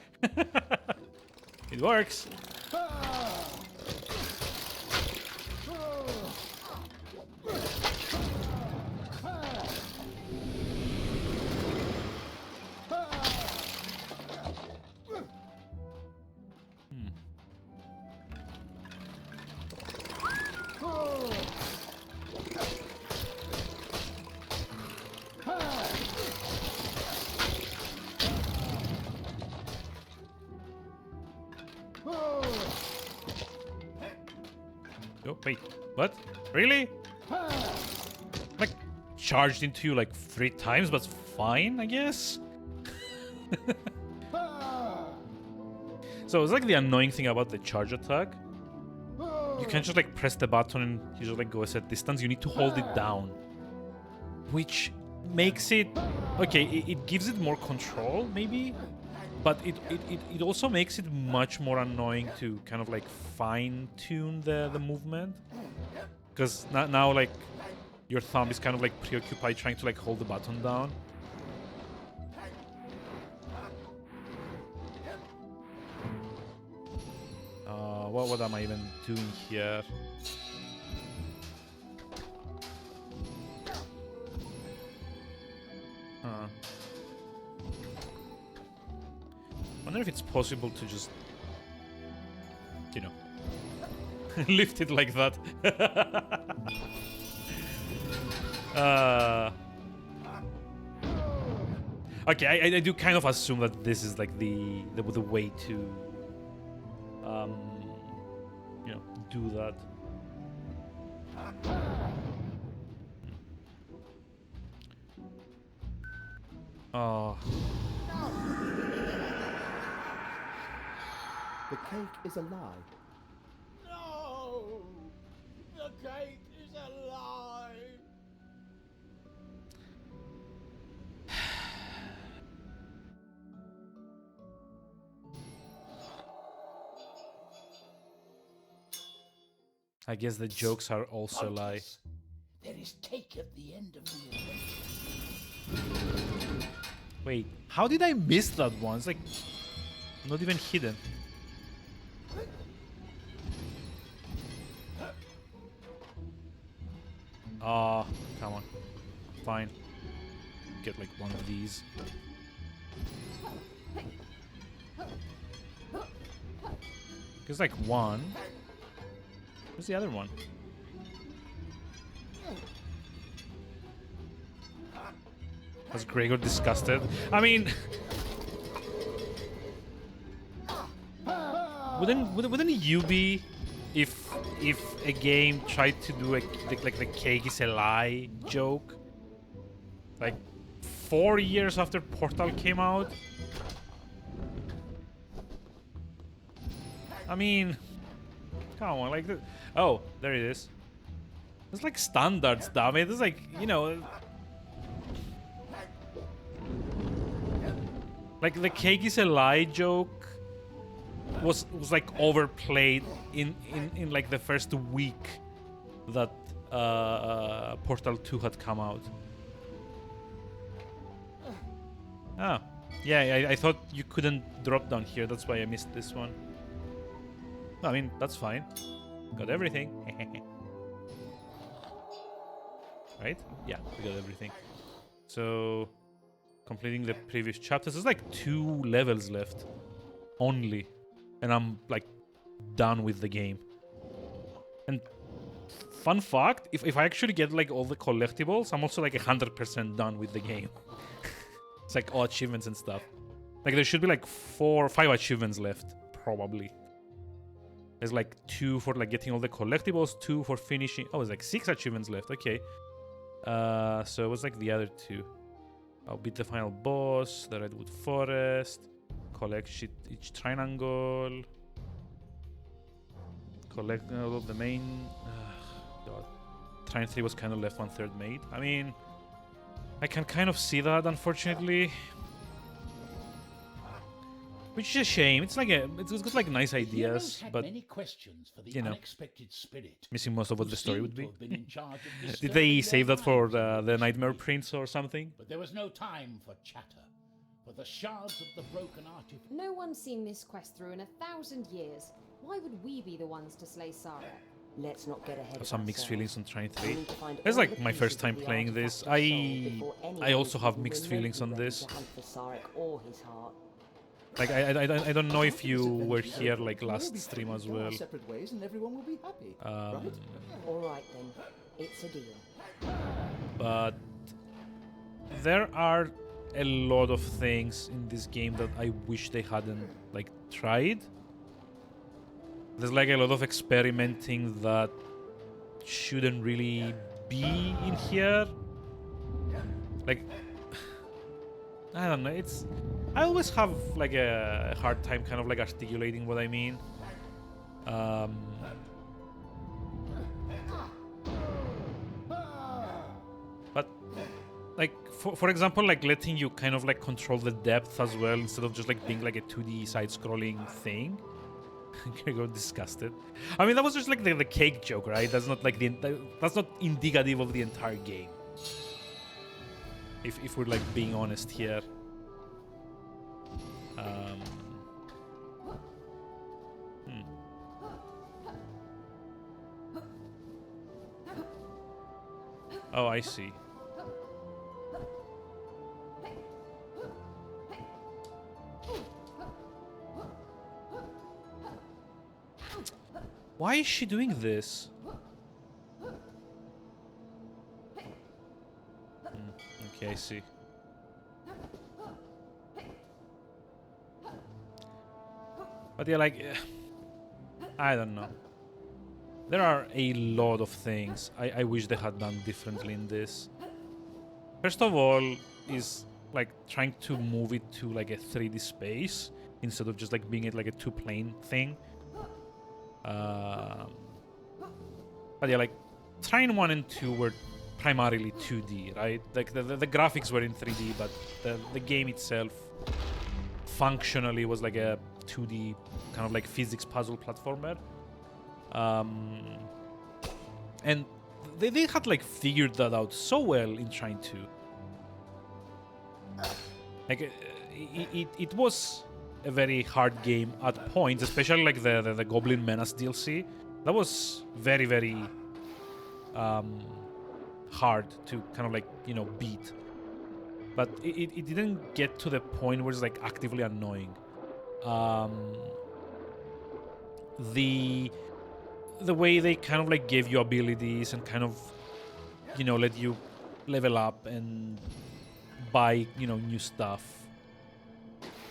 It works. Oh, wait. What? Really? Like, charged into you like 3 times, but fine, I guess? So it's like the annoying thing about the charge attack. You can't just like press the button and he just like goes at distance. You need to hold it down. Which makes it... Okay, it gives it more control, maybe? But it also makes it much more annoying to kind of like fine-tune the movement. Because now like your thumb is kind of like preoccupied trying to like hold the button down. What am I even doing here? Wonder if it's possible to just, you know, lift it like that. Okay, I do kind of assume that this is like the way to, you know, do that. Oh. The cake is a lie. No! The cake is a lie! I guess the jokes are also a lie. Pontus, there is cake at the end of the adventure. Wait, how did I miss that one? It's like not even hidden. Ah, come on. Fine. Get like one of these. There's like one. Where's the other one? Was Gregor disgusted? I mean, wouldn't you be if a game tried to do like the cake is a lie joke? Like 4 years after Portal came out? I mean, come on, like oh, there it is. It's like standards, damn it. It's like, you know, like the cake is a lie joke was like overplayed in like the first week that Portal 2 had come out. Oh, yeah, I thought you couldn't drop down here. That's why I missed this one. I mean, that's fine. Got everything. Right? Yeah, we got everything. So, completing the previous chapters. There's like 2 levels left. Only. And I'm like done with the game. And fun fact, if I actually get like all the collectibles, I'm also like 100% done with the game. It's like all achievements and stuff. Like there should be like 4 or 5 achievements left, probably. There's like 2 for like getting all the collectibles, 2 for finishing. Oh, it's like 6 achievements left. Okay. So what's like the other 2? I'll beat the final boss, the Redwood Forest, collect each triangle, collect all of the main. God. Trine 3 was kind of left 1/3 made. I mean, I can kind of see that, unfortunately. Which is a shame. It's like it's got like nice ideas, Had but many questions for the you know, unexpected spirit. missing most of what who the story seemed would to be. have been in charge of Did they disturbing save their that for minds in the recent Nightmare weeks. Prince or something? But there was no time for chatter, for the shards of the broken artifact. No one's seen this quest through in 1,000 years. Why would we be the ones to slay Sarek? Let's not get ahead of Some mixed ourselves. feelings on Trine We 3. need to find It's all like the my first pieces time of the playing this. artifact of soul before I anyone also have even mixed feelings on remotely this. ready to hunt for Sarek or his heart. Like I don't know if This you were adventure here over, like we'll all last be stream free as to go our well. separate ways and everyone will be happy, right? All right then, it's a deal. But there are a lot of things in this game that I wish they hadn't like tried. There's like a lot of experimenting that shouldn't really be in here. Like, I don't know. I always have like a hard time kind of like articulating what I mean. But like for example, like letting you kind of like control the depth as well instead of just like being like a 2D side-scrolling thing. I got disgusted. I mean, that was just like the cake joke, right? That's not like that's not indicative of the entire game. If we're like being honest here. Oh, I see. Why is she doing this? Okay, I see. But yeah, like, I don't know. There are a lot of things I wish they had done differently in this. First of all, is like trying to move it to like a 3D space instead of just like being it like a two-plane thing. But yeah, like Trine 1 and 2 were primarily 2D, right? Like the graphics were in 3D, but the game itself functionally was like a 2D kind of like physics puzzle platformer. And they had like figured that out so well in Trine 2. Like it was a very hard game at points, especially like the Goblin Menace DLC. That was very, very hard to kind of like, you know, beat. But it didn't get to the point where it's like actively annoying. The way they kind of like gave you abilities and kind of, you know, let you level up and buy, you know, new stuff.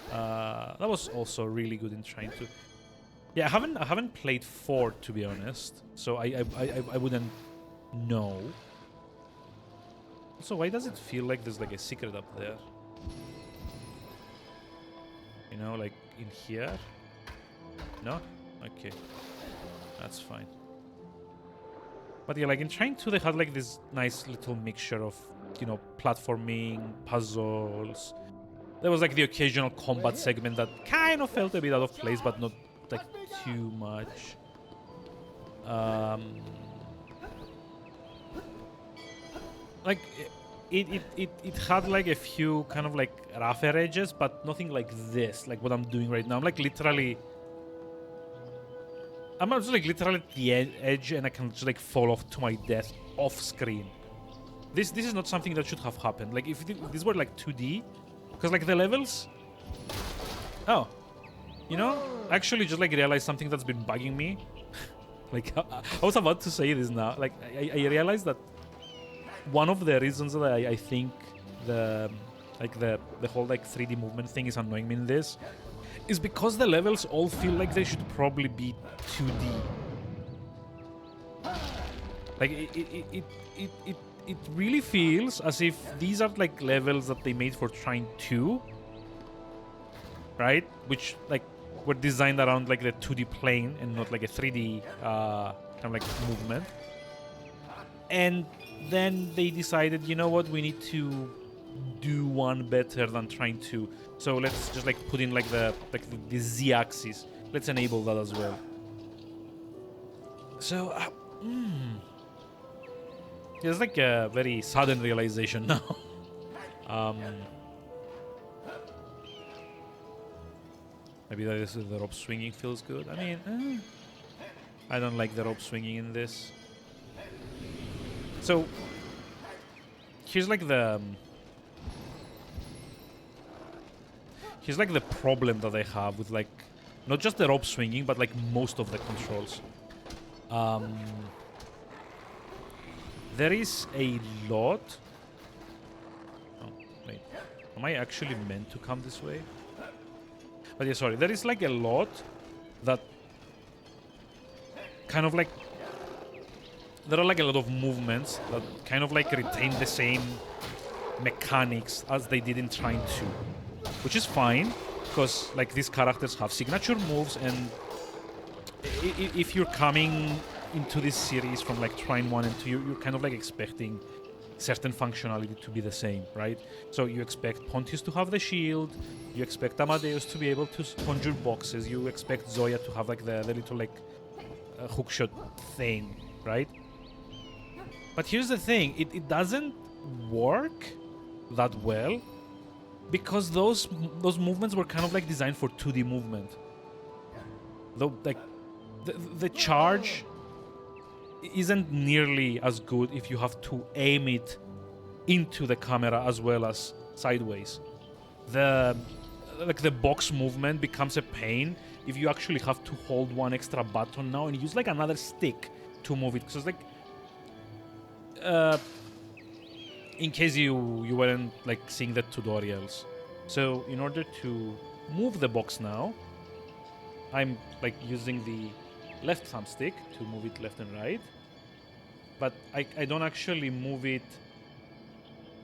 That was also really good in Trine 2. Yeah, I haven't played 4 to be honest, so I wouldn't know. So why does it feel like there's like a secret up there? You know, like in here? No? Okay. That's fine. But yeah, like in Trine 2 they had like this nice little mixture of, you know, platforming, puzzles. There was like the occasional combat segment that kind of felt a bit out of place, but not like too much. Like it had like a few kind of like rougher edges, but nothing like this, like what I'm doing right now. I'm like literally, I'm just like literally at the edge, and I can just like fall off to my death off screen. This is not something that should have happened. Like if this were like 2D, because like the levels. Oh, you know, actually just like realized something that's been bugging me. Like I was about to say this now. Like I realized that one of the reasons that I think the whole like 3D movement thing is annoying me in this is because the levels all feel like they should probably be 2D. Like it really feels as if these are like levels that they made for Trine 2, right? Which like were designed around like the 2D plane and not like a 3D kind of like movement. And then they decided, you know what, we need to do one better than Trine 2. So let's just like put in like the Z-axis. Let's enable that as well. So it's like a very sudden realization now. Maybe that is the rope swinging feels good. I mean, I don't like the rope swinging in this. So here's like the problem that I have with like not just the rope swinging, but like most of the controls. There is a lot. Oh wait, am I actually meant to come this way? But yeah, sorry. There is like a lot that kind of like there are like a lot of movements that kind of like retain the same mechanics as they did in Trine 2, which is fine because like these characters have signature moves, and if you're coming into this series from like Trine 1 and 2, you're kind of like expecting certain functionality to be the same, right? So you expect Pontius to have the shield, you expect Amadeus to be able to conjure boxes, you expect Zoya to have like the little like hookshot thing, right? But here's the thing, it doesn't work that well because those movements were kind of like designed for 2D movement. Though like the charge isn't nearly as good if you have to aim it into the camera as well as sideways. The box movement becomes a pain if you actually have to hold one extra button now and use like another stick to move it. Because like in case you weren't like seeing the tutorials, so in order to move the box now, I'm like using the left thumbstick to move it left and right, but I don't actually move it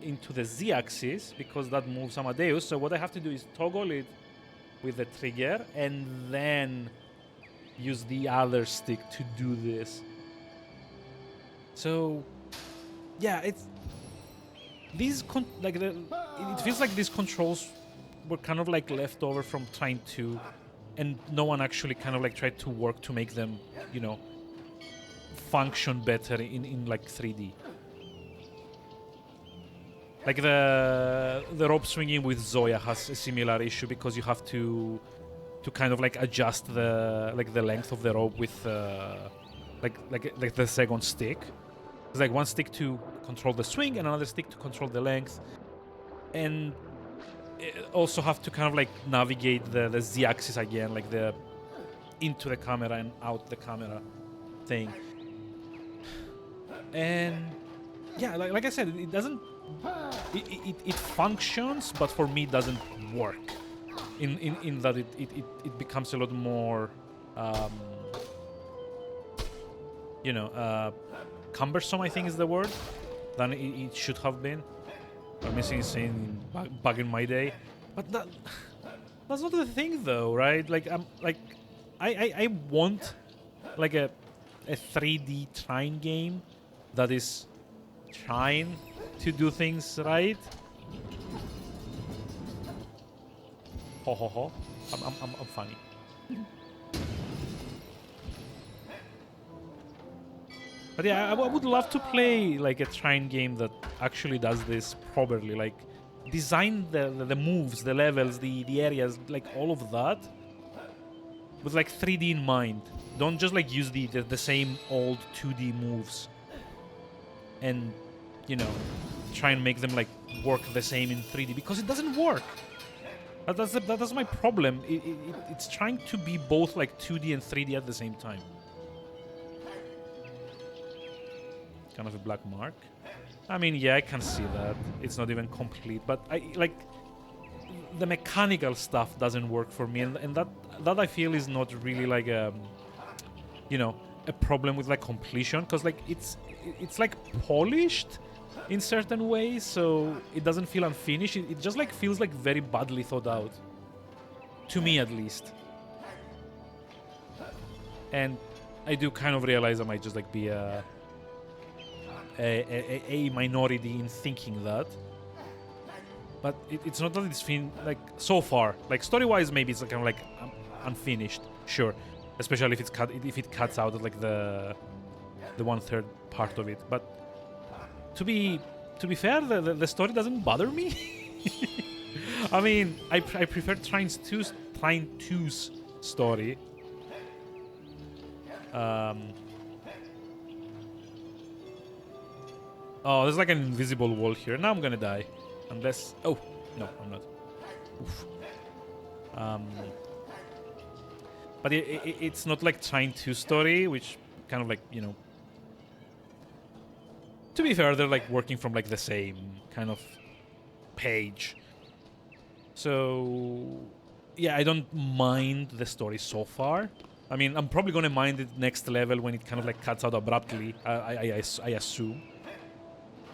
into the Z-axis because that moves Amadeus. So what I have to do is toggle it with the trigger and then use the other stick to do this. So yeah, it's these it feels like these controls were kind of like left over from Trine 2, and no one actually kind of like tried to work to make them, you know, function better in like 3D. Like the rope swinging with Zoya has a similar issue because you have to kind of like adjust the length of the rope with like the second stick. It's like one stick to control the swing and another stick to control the length, and also have to kind of like navigate the Z-axis again, like the into the camera and out the camera thing. And yeah, like I said, it doesn't. It functions, but for me, it doesn't work. In that it becomes a lot more, cumbersome, I think is the word, than it should have been. I'm missing saying back in my day, but that's not the thing though, right? Like I want like a 3D Trine game that is trying to do things right. Ho ho ho! I'm funny. But yeah, I would love to play like a Trine game that actually does this properly, like design the moves, the levels, the areas, like all of that with like 3D in mind. Don't just like use the same old 2D moves and, you know, try and make them like work the same in 3D, because it doesn't work. That's my problem. It's trying to be both like 2D and 3D at the same time. Kind of a black mark. I mean, yeah, I can see that. It's not even complete, but I like the mechanical stuff doesn't work for me, and that I feel is not really like a problem with like completion, because like it's like polished in certain ways, so it doesn't feel unfinished. It just like feels like very badly thought out, to me at least. And I do kind of realize I might just like be a minority in thinking that, but it's not that it's like so far. Like story-wise, maybe it's like kind of like unfinished, sure, especially if it cuts out like the 1/3 part of it. But to be fair, the story doesn't bother me. I mean, I prefer Trine 2's story. Oh, there's like an invisible wall here. Now I'm gonna die. Unless... Oh, no, I'm not. Oof. But it's not like Trine 2 story, which kind of like, you know... To be fair, they're like working from like the same kind of page. So... Yeah, I don't mind the story so far. I mean, I'm probably gonna mind it next level when it kind of like cuts out abruptly. I assume.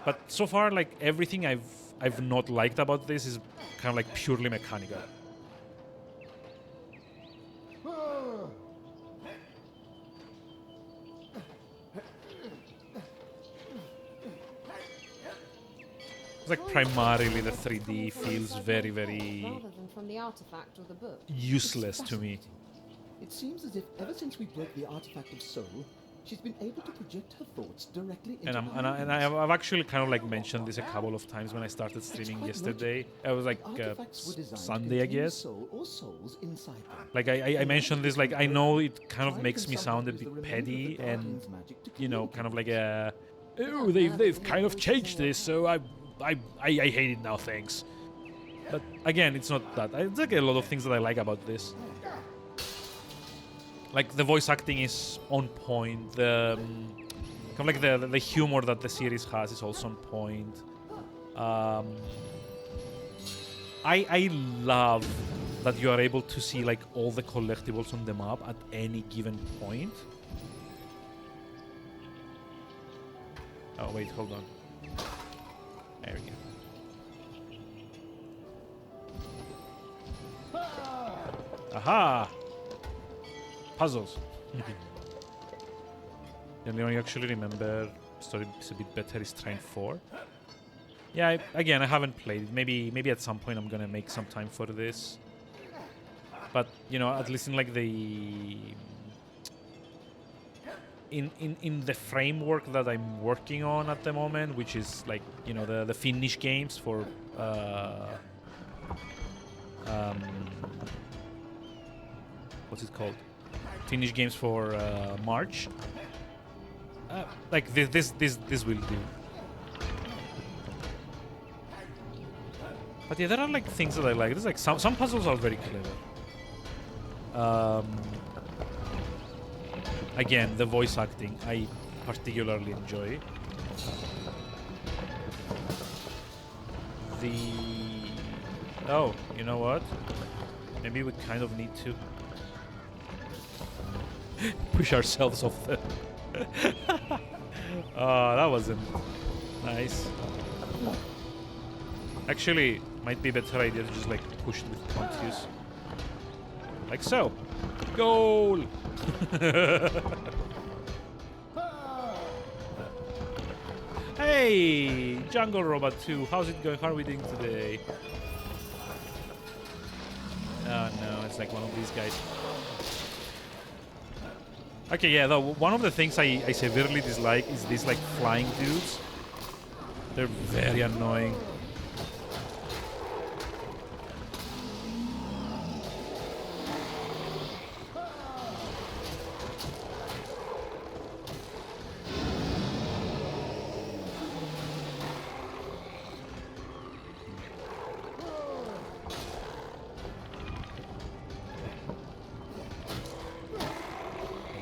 But so far, like everything I've not liked about this is kind of like purely mechanical. It's like primarily the 3D feels very, very Rather than from the artifact or the book. useless to me. It seems as if ever since we broke the artifact of soul, she's been able to project her thoughts directly into And I've actually kind of like mentioned this a couple of times when I started streaming yesterday. It was like artifacts were designed Sunday, to I contain guess. soul or souls inside them. Like I mentioned this, like I know it kind of Trine makes can me somehow sound a use the bit remainder of petty the and, Guardian's magic to you know, kind of like communicate. oh, they've kind of changed this, so I hate it now, thanks. But again, it's not that. It's like a lot of things that I like about this. Like the voice acting is on point. The kind of like the humor that the series has is also on point. I love that you are able to see like all the collectibles on the map at any given point. Oh wait, hold on. There we go. Aha! Puzzles. The only one you actually remember story is a bit better is Trine 4. Yeah, again, I haven't played it. Maybe at some point I'm gonna make some time for this. But you know, at least in like the in the framework that I'm working on at the moment, which is like, you know, the Finnish games for what's it called? Finnish games for March. Like this will do. But yeah, there are like things that I like. There's like some puzzles are very clever. Again, the voice acting I particularly enjoy. Oh, you know what? Maybe we kind of need to push ourselves off the... Oh, that wasn't nice. Actually, might be a better idea to just like push it with Pontius. Like so. Goal! Hey! Jungle Robot 2, how's it going? How are we doing today? Oh no, it's like one of these guys. Okay, yeah, though, one of the things I severely dislike is these like flying dudes. They're very annoying.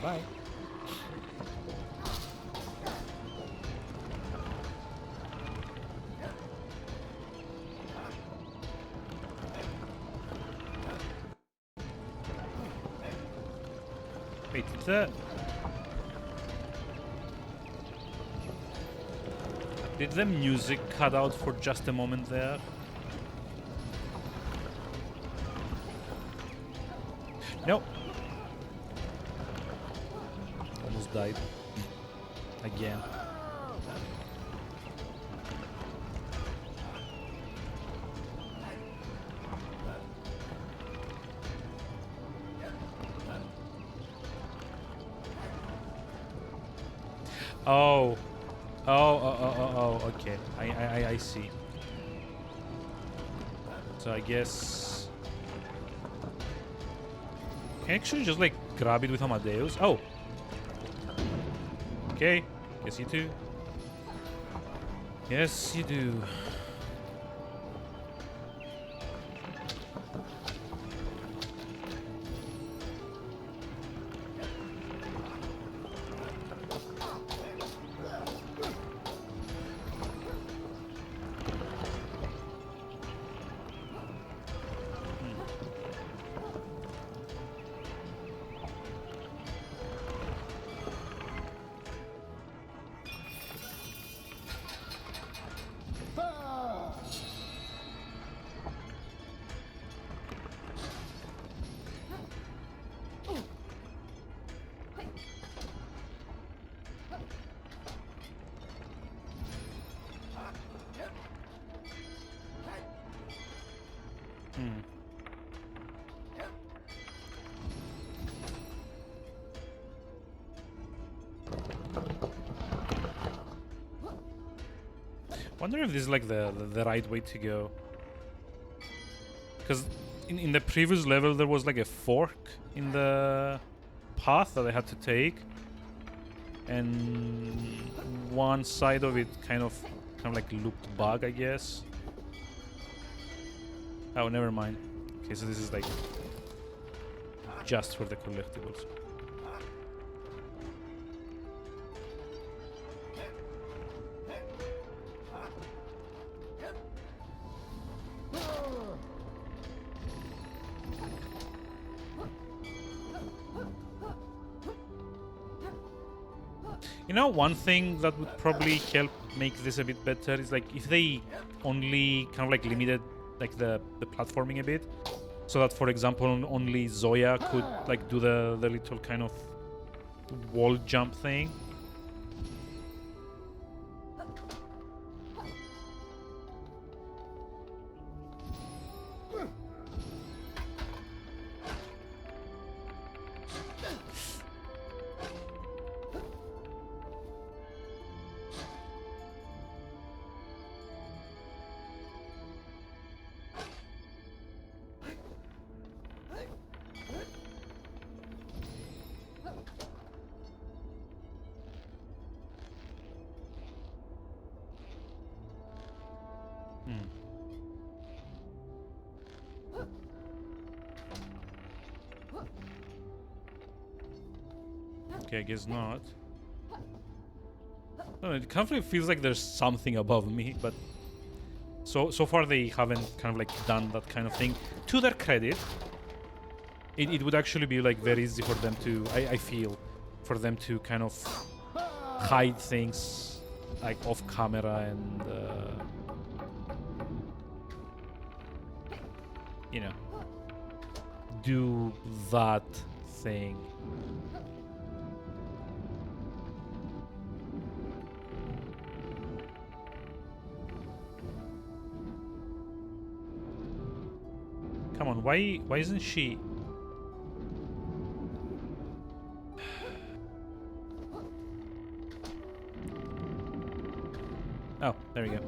Bye. Wait, did the music cut out for just a moment there? Nope. Almost died. Again. Oh. Oh, okay. I see. So I guess... Can I actually just like grab it with Amadeus? Oh. Okay. Yes, you do. Yes, you do. Wonder if this is like the right way to go. Because in the previous level there was like a fork in the path that I had to take, and one side of it kind of like looped back, I guess. Oh, never mind. Okay, so this is like just for the collectibles. You know, one thing that would probably help make this a bit better is like if they only kind of like limited like the platforming a bit, so that for example only Zoya could like do the little kind of wall jump thing. Okay, I guess not. No, it kind of feels like there's something above me, but so far they haven't kind of like done that kind of thing. To their credit, it would actually be like very easy for them to, I feel, for them to kind of hide things like off camera and you know, do that thing. Come on, why isn't she? Oh, there we go.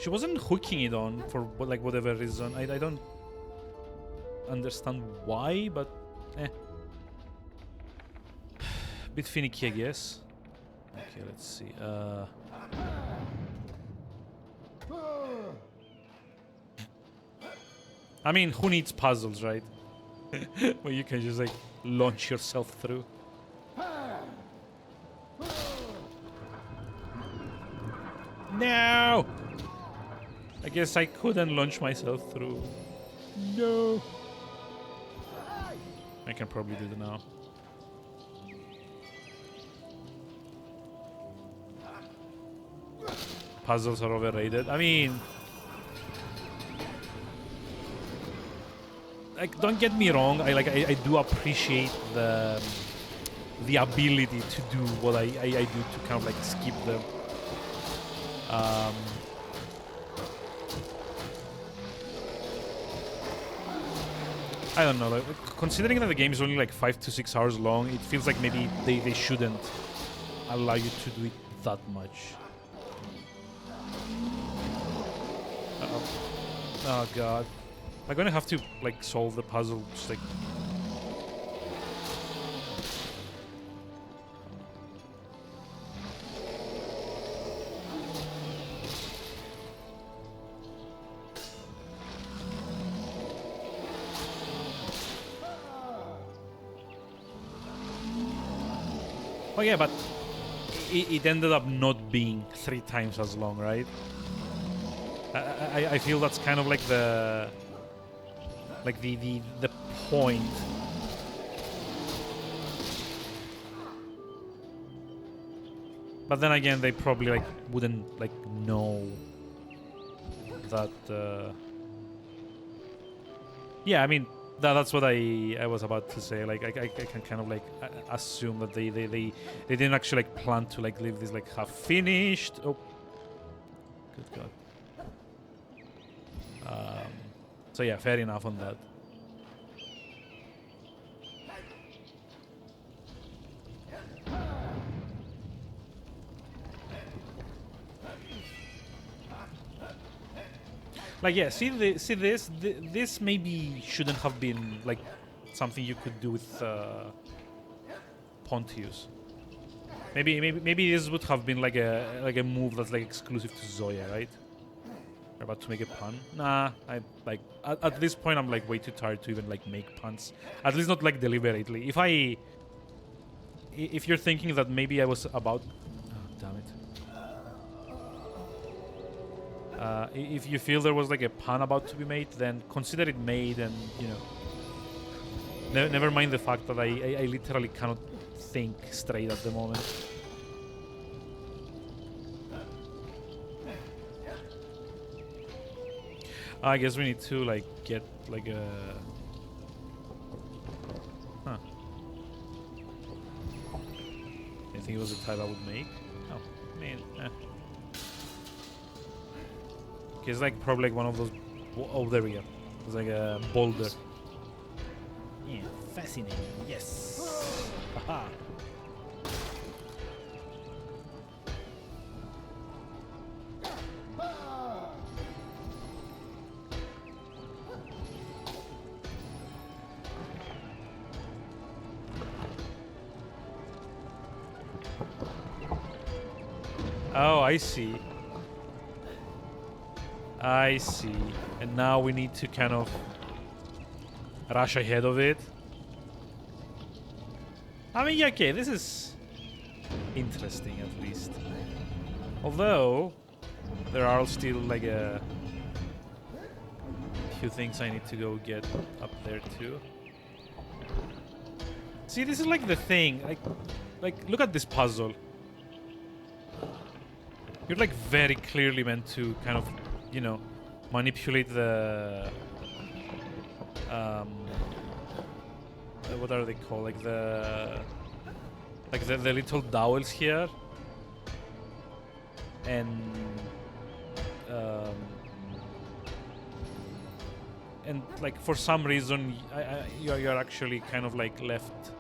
She wasn't hooking it on for like whatever reason. I don't understand why, but bit finicky, I guess. Okay, let's see. I mean, who needs puzzles, right? Where you can just like launch yourself through. No! I guess I couldn't launch myself through. No! I can probably do it now. Puzzles are overrated. I mean, like, don't get me wrong. I do appreciate the ability to do what I do to kind of like skip them. I don't know. Like, considering that the game is only like 5 to 6 hours long, it feels like maybe they shouldn't allow you to do it that much. Uh-oh. Oh god. I'm gonna have to like solve the puzzle just like oh yeah, but it ended up not being 3 times as long, right? I feel that's kind of like the point. But then again, they probably like wouldn't like know that. Yeah, I mean, That's what I was about to say. Like I can kind of like assume that they didn't actually like plan to like leave this like half finished. Oh, good God. So yeah, fair enough on that. Like yeah, this maybe shouldn't have been like something you could do with Pontius. Maybe this would have been like a move that's like exclusive to Zoya, right? We're about to make a pun. Nah, I like at this point I'm like way too tired to even like make puns. At least not like deliberately. If you're thinking that maybe I was about, oh, damn it. If you feel there was like a pun about to be made, then consider it made, and you know, never mind the fact that I literally cannot think straight at the moment. I guess we need to like get like a. Huh. I think it was the type I would make. Oh man. It's like probably like one of those. Oh, there we go. It's like a boulder. Yeah, fascinating. Yes. Haha. Oh, I see. I see. And now we need to kind of rush ahead of it. I mean, yeah, okay, this is interesting at least. Although, there are still like a few things I need to go get up there too. See, this is like the thing. Like look at this puzzle. You're like very clearly meant to kind of, you know, manipulate the what are they called? Like the little dowels here, and like for some reason you're actually kind of like left,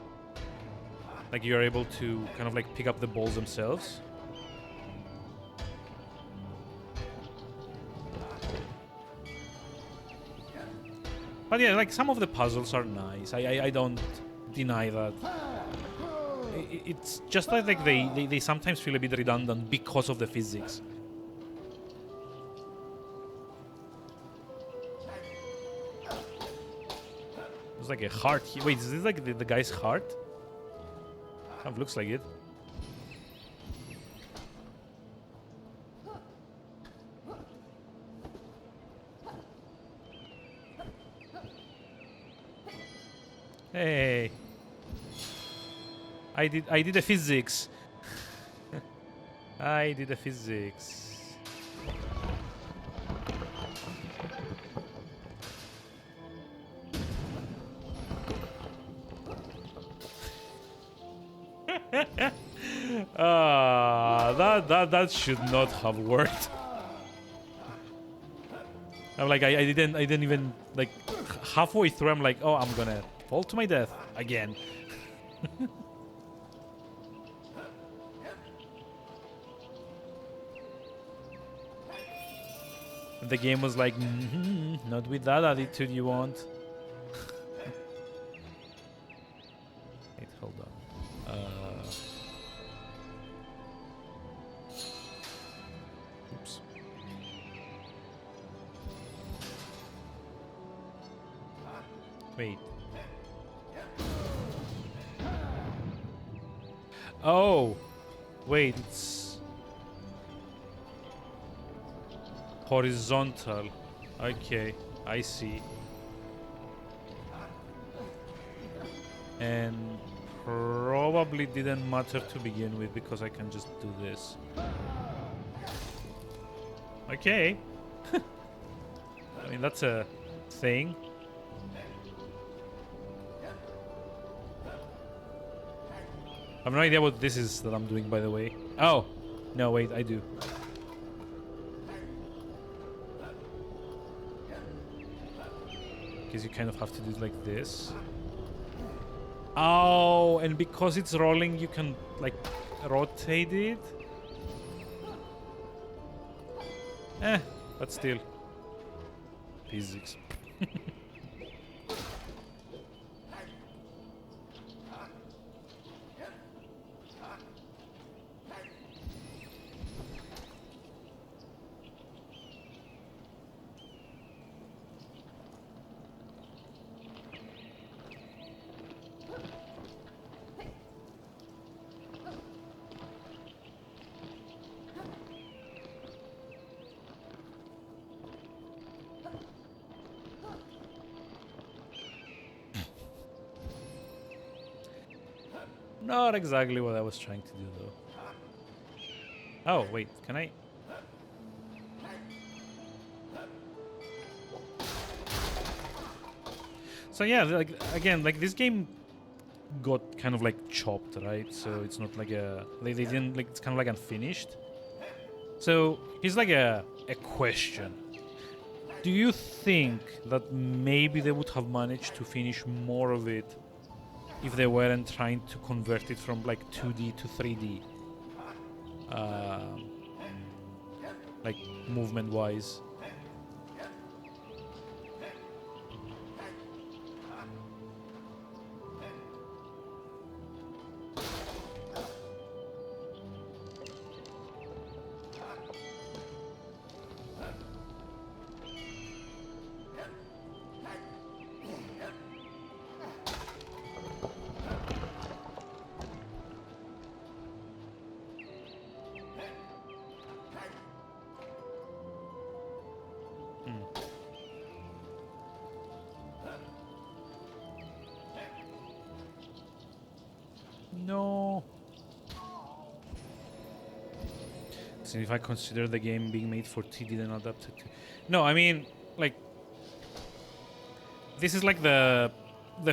like you're able to kind of like pick up the balls themselves. But yeah, like some of the puzzles are nice. I don't deny that. It's just that like they sometimes feel a bit redundant because of the physics. There's like a heart here. Wait, is this like the guy's heart? Kind of looks like it. Hey, I did a physics. I did a physics. That should not have worked. I'm like I didn't even like halfway through. I'm like, oh, I'm gonna fall to my death again. The game was like, not with that attitude you want. Wait, hold on. Oops. Wait. Oh, wait, it's horizontal. Okay, I see. And probably didn't matter to begin with because I can just do this. Okay. I mean, that's a thing. have no idea what this is that I'm doing, by the way. Oh! No, wait, I do. Because you kind of have to do it like this. Oh, and because it's rolling, you can, like, rotate it? But still. Physics. Not exactly what I was trying to do, though. Oh, wait, can I? So yeah, like, again, like, this game got kind of, like, chopped, right? So it's not like a... They didn't, like, it's kind of, like, unfinished. So here's, like, a question. Do you think that maybe they would have managed to finish more of it if they weren't trying to convert it from like 2D to 3D, like movement wise? No. So if I consider the game being made for TD then adapted to... No, I mean, like... This is like the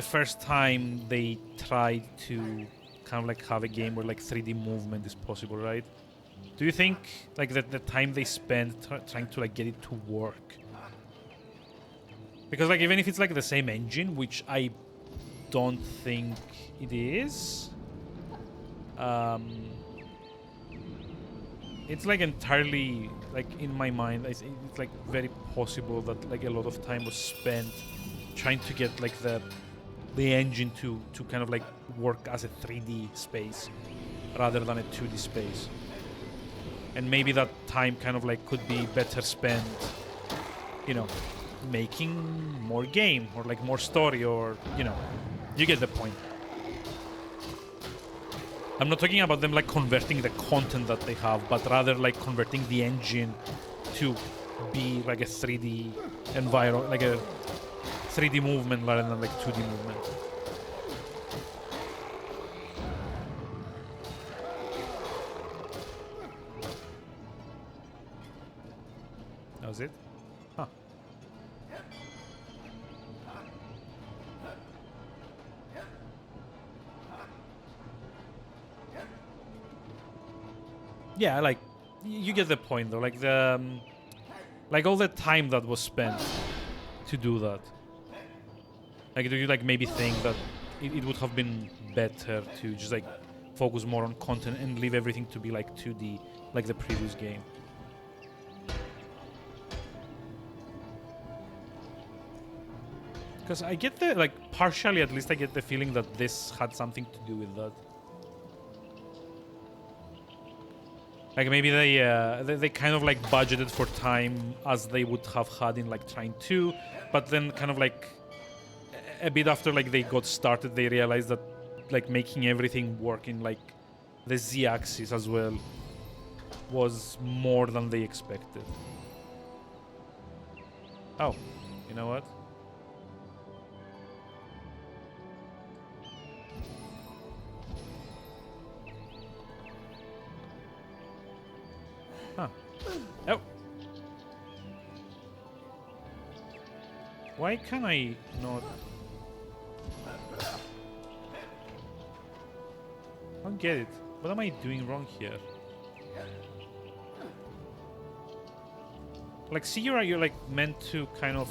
first time they tried to kind of like have a game where like 3D movement is possible, right? Do you think like that the time they spent trying to like get it to work? Because like even if it's like the same engine, which I don't think it is, it's like entirely like in my mind. I think it's like very possible that like a lot of time was spent trying to get like the engine to kind of like work as a 3D space rather than a 2D space. And maybe that time kind of like could be better spent, you know, making more game or like more story, or, you know, you get the point. I'm not talking about them like converting the content that they have, but rather like converting the engine to be like a 3D environment, like a 3D movement rather than like 2D movement. That was it? Huh. Yeah, like, you get the point though. Like like all the time that was spent to do that. Like, do you like maybe think that it would have been better to just like focus more on content and leave everything to be like 2D, like the previous game? Because I get the, like, partially at least I get the feeling that this had something to do with that. Like maybe they kind of like budgeted for time as they would have had in like Trine 2, but then kind of like a bit after like they got started, they realized that like making everything work in like the Z-axis as well was more than they expected. Oh, you know what? Huh. Oh. Why can I not... don't get it. What am I doing wrong here? Like, see, you're like meant to kind of...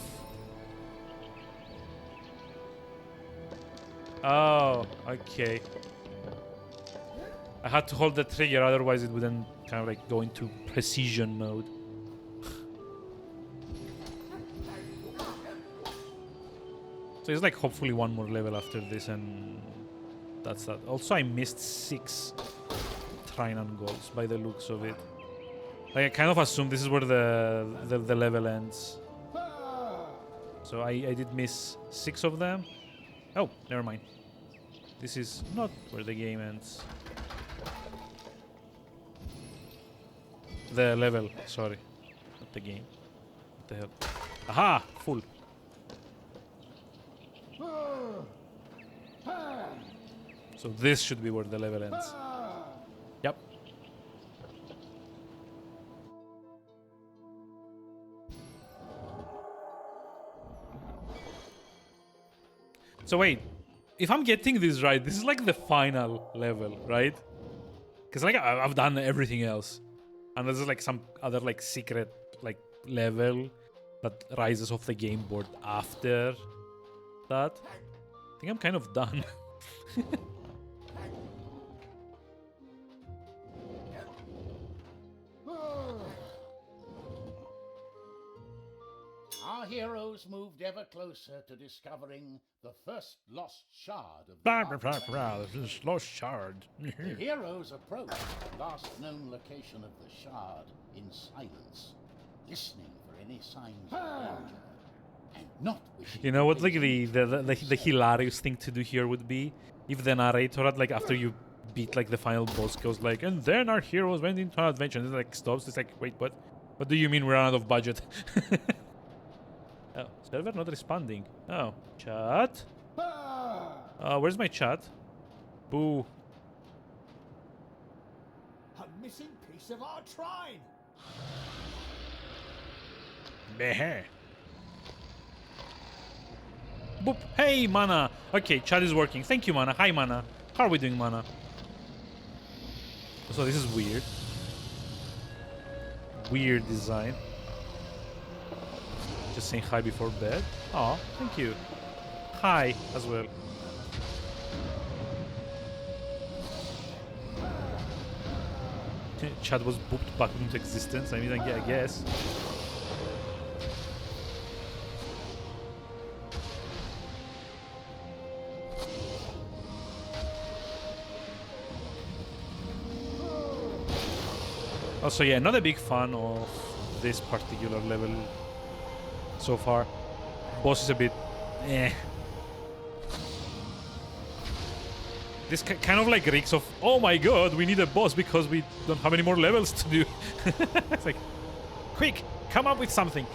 Oh, okay. I had to hold the trigger, otherwise it wouldn't kind of like go into precision mode. So it's like hopefully one more level after this, and that's that. Also, I missed 6 Trine goals by the looks of it. Like, I kind of assume this is where the level ends. So I did miss 6 of them. Oh, never mind. This is not where the game ends. The level, sorry. Not the game. What the hell? Aha! Full. So this should be where the level ends. Yep. So wait, if I'm getting this right, this is like the final level, right? Because like I've done everything else, and there's like some other like secret like level that rises off the game board after that. I think I'm kind of done. Our heroes moved ever closer to discovering the first lost shard of the artifact. This is lost shard. The heroes approached the last known location of the shard in silence, listening for any signs of danger, and not wishing. You know what, like the hilarious thing to do here would be if the narrator had like after you beat like the final boss goes like, and then our heroes went into an adventure, and it like stops. It's like, wait, what? What do you mean we're out of budget? Oh, server not responding. Oh, chat. Where's my chat? Boo. A missing piece of our Trine! Meh. Boop. Hey, Mana. Okay, chat is working. Thank you, Mana. Hi, Mana. How are we doing, Mana? So this is weird. Weird design. Just saying hi before bed. Oh, thank you. Hi as well. Chat was booped back into existence. I mean, I guess. Also, yeah, not a big fan of this particular level so far. Boss is a bit eh. This kind of like reeks of, oh my god, we need a boss because we don't have any more levels to do. It's like, quick, come up with something.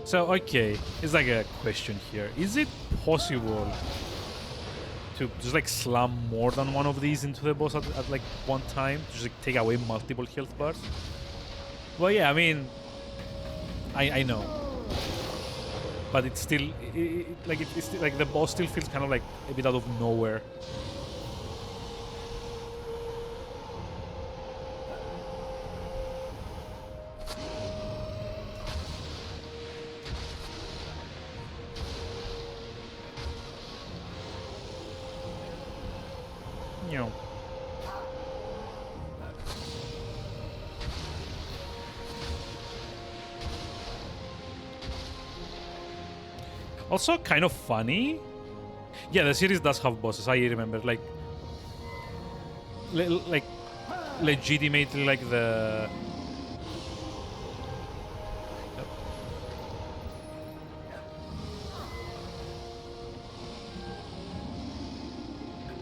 So, okay, it's like a question here. Is it possible to just like slam more than one of these into the boss at like one time? Just like take away multiple health bars? Well, yeah, I mean, I know. But it's still, it's still, like the boss still feels kind of like a bit out of nowhere. Also, kind of funny. Yeah, the series does have bosses. I remember, like legitimately, like the.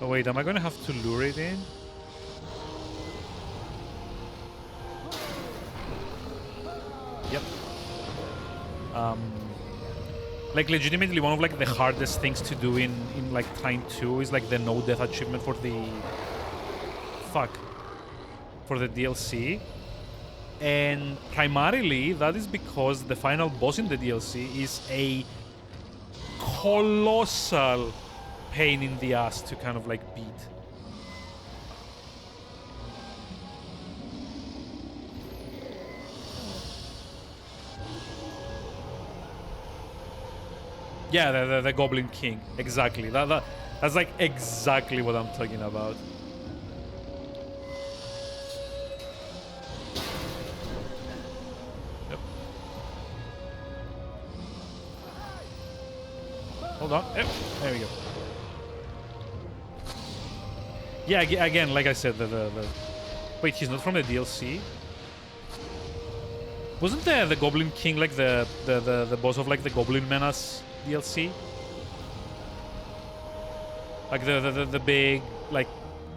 Oh wait, am I gonna have to lure it in? Yep. Like legitimately one of like the hardest things to do in like Trine 2 is like the no death achievement for the for the DLC. And primarily, that is because the final boss in the DLC is a colossal pain in the ass to kind of like beat. Yeah, the Goblin King. Exactly. That's like exactly what I'm talking about. Yep. Hold on. Yep. There we go. Yeah, again, like I said, the wait, he's not from the DLC? Wasn't the Goblin King like the boss of like the Goblin Menace DLC? Like the big like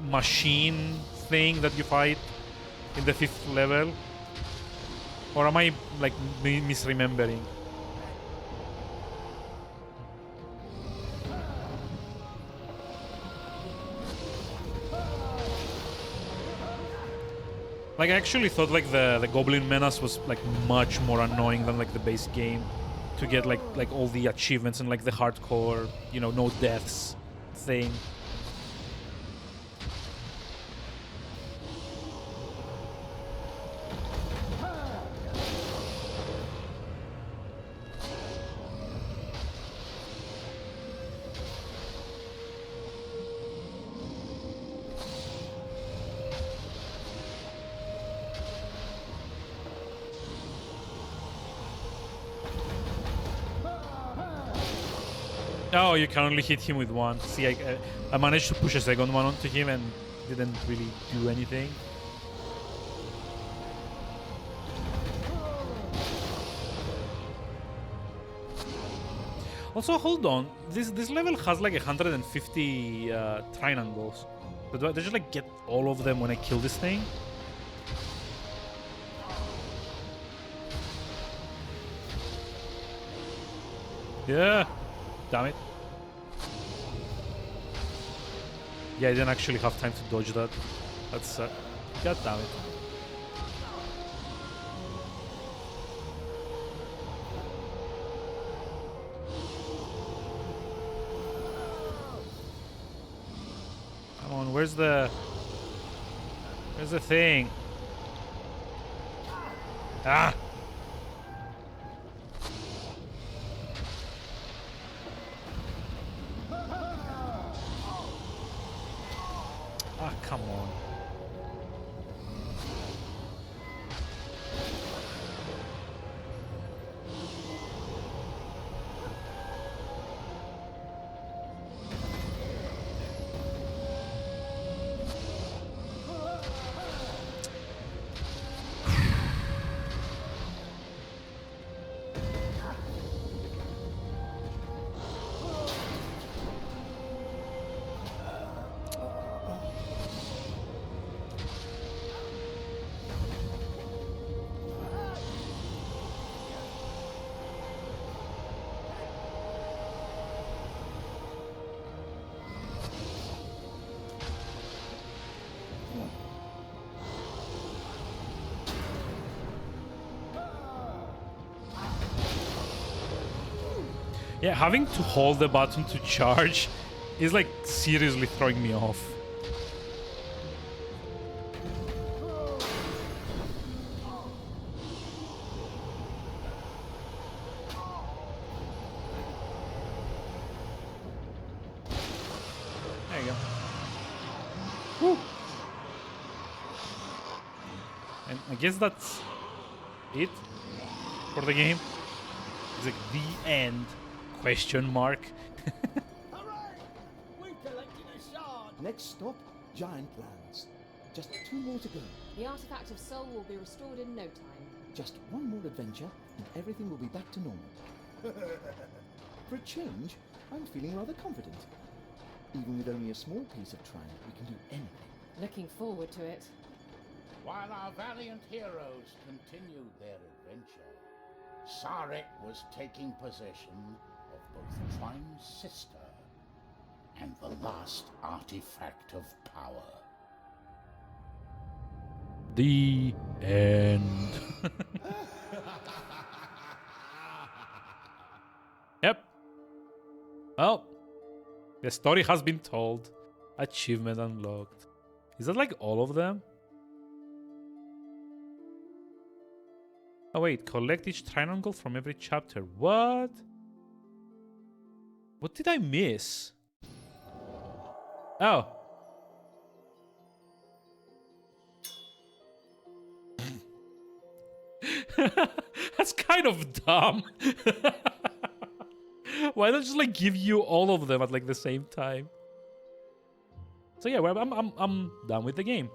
machine thing that you fight in the 5th level? Or am I like misremembering? Like I actually thought like the Goblin Menace was like much more annoying than like the base game to get like all the achievements and like the hardcore, you know, no deaths thing. Oh, you can only hit him with one. See, I managed to push a second one onto him and didn't really do anything. Also, hold on. This level has like 150 triangles. But do I just like get all of them when I kill this thing? Yeah. Damn it. Yeah, I didn't actually have time to dodge that. That's god damn it. Come on, where's the thing? Ah! Ah, come on. Yeah, having to hold the button to charge is like seriously throwing me off. There you go. Woo. And I guess that's it for the game. It's like the end. Question mark. Next stop, Giant Lands. Just 2 more to go. The artifact of soul will be restored in no time. Just 1 more adventure, and everything will be back to normal. For a change, I'm feeling rather confident. Even with only a small piece of Trine, we can do anything. Looking forward to it. While our valiant heroes continued their adventure, Sarek was taking possession of both Trine's sister and the last artifact of power. The end. Yep. Well, the story has been told. Achievement unlocked. Is that like all of them? Oh wait, collect each Trine gold from every chapter. What? What did I miss? Oh. That's kind of dumb. Why not just like give you all of them at like the same time? So yeah, well, I'm done with the game.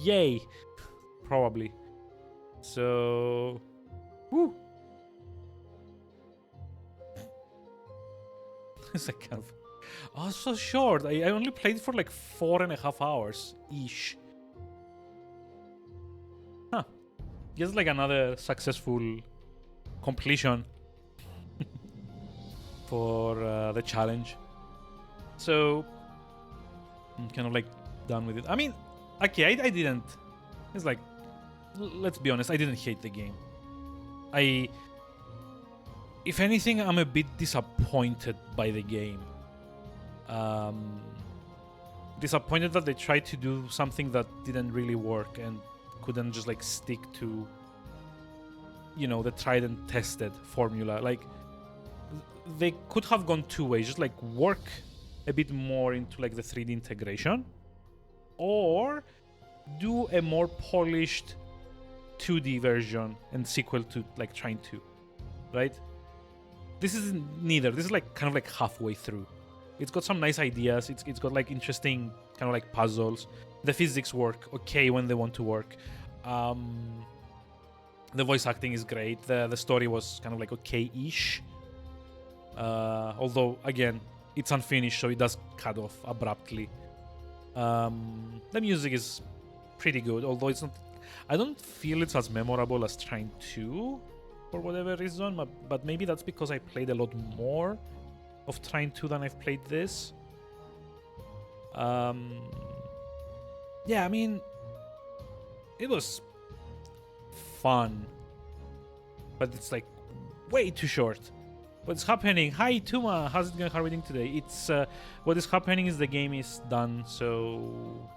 Yay. Probably. So, woo. It's like kind of, oh, so short. I only played for like 4.5 hours ish. Huh. Just like another successful completion for the challenge. So I'm kind of like done with it. I mean, okay, I didn't. It's like, let's be honest, I didn't hate the game. If anything, I'm a bit disappointed by the game. Disappointed that they tried to do something that didn't really work and couldn't just like stick to, you know, the tried and tested formula. Like, they could have gone two ways, just like work a bit more into like the 3D integration, or do a more polished 2D version and sequel to like Trine 2, right? This is neither. This is like kind of like halfway through. It's got some nice ideas. It's got like interesting kind of like puzzles. The physics work okay when they want to work. The voice acting is great. The story was kind of like okay-ish. Although again, it's unfinished, so it does cut off abruptly. The music is pretty good, although it's not. I don't feel it's as memorable as Trine 2 for whatever reason, but maybe that's because I played a lot more of Trine 2 than I've played this. Yeah, I mean, it was fun, but it's like way too short. What's happening? Hi, Tuma. How's it going? How are we doing today? It's what is happening is the game is done, so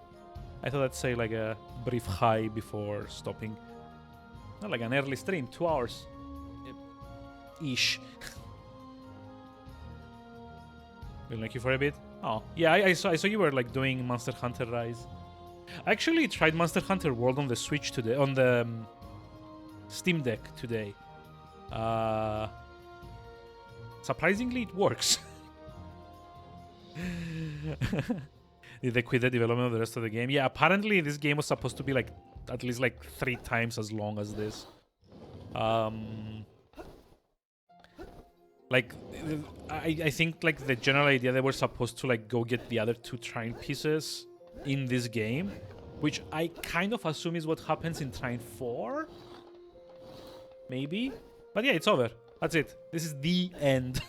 I thought I'd say like a brief hi before stopping. Not like an early stream, 2 hours ish. Been like you for a bit. Oh yeah, I saw you were like doing Monster Hunter Rise. I actually tried Monster Hunter World on the Switch today, on the Steam Deck today. Surprisingly, it works. Did they quit the development of the rest of the game? Yeah, apparently this game was supposed to be like at least like 3 times as long as this. Like, I think like the general idea they were supposed to like go get the other 2 Trine pieces in this game, which I kind of assume is what happens in Trine 4. Maybe? But yeah, it's over. That's it. This is the end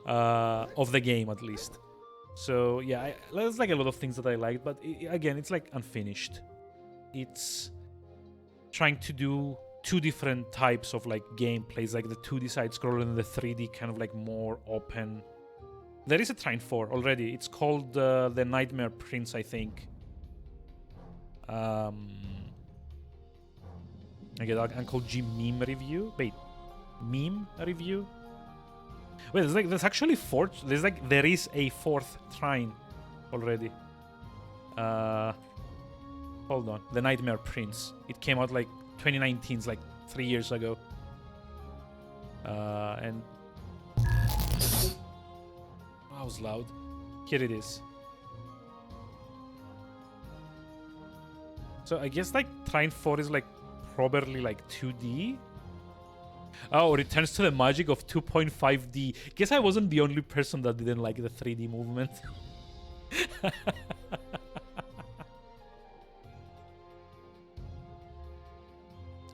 of the game, at least. So yeah, there's like a lot of things that I liked, but again, it's like unfinished. It's trying to do 2 different types of like gameplays, like the 2D side scroller and the 3D kind of like more open. There is a Trine 4 already. It's called the Nightmare Prince, I think. I get Uncle G meme review. Wait, meme review. Wait, there's actually 4. There is a 4th Trine already. Hold on, the Nightmare Prince. It came out like 2019, like 3 years ago. And that was loud. Here it is. So I guess like Trine 4 is like probably like 2D. Oh, returns to the magic of 2.5D. Guess I wasn't the only person that didn't like the 3D movement.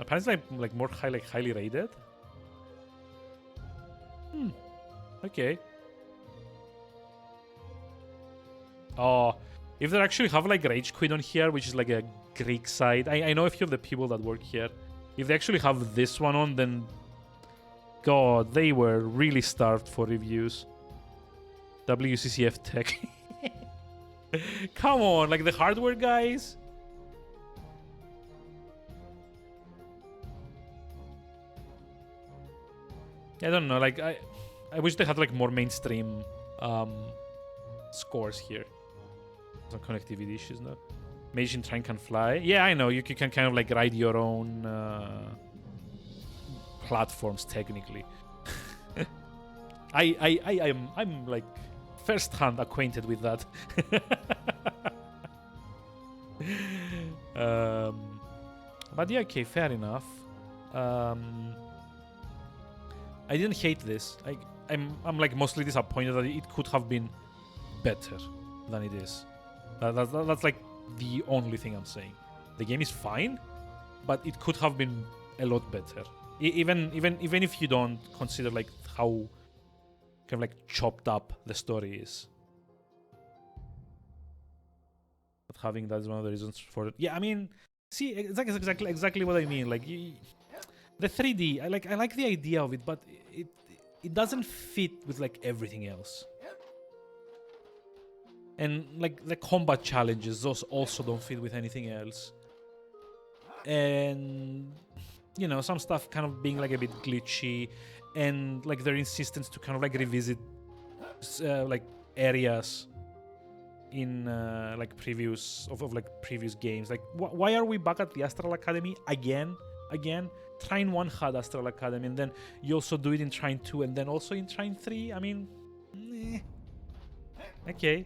Apparently I'm like more highly rated. Okay. Oh, If they actually have like Rage Quit on here, which is like a Greek site, I know a few of the people that work here. If they actually have this one on, then God, they were really starved for reviews. WCCF Tech. Come on, like the hardware guys. I don't know, like I wish they had like more mainstream scores here. Some connectivity issues, no? Mage in Trine can fly. Yeah, I know. You can kind of like ride your own platforms technically. I'm like first-hand acquainted with that. But yeah, okay, fair enough. I didn't hate this. I'm like mostly disappointed that it could have been better than it is. That's like the only thing I'm saying. The game is fine, but it could have been a lot better. Even if you don't consider like how kind of like chopped up the story is. But having that is one of the reasons for it. Yeah, I mean, see, exactly what I mean. Like the 3D, I like the idea of it, but it doesn't fit with like everything else. And like the combat challenges, those also don't fit with anything else. And you know, some stuff kind of being like a bit glitchy, and like their insistence to kind of like revisit like areas in like previous games. Like why are we back at the Astral Academy again? Trine 1 had Astral Academy, and then you also do it in Trine 2, and then also in Trine 3. I mean, okay.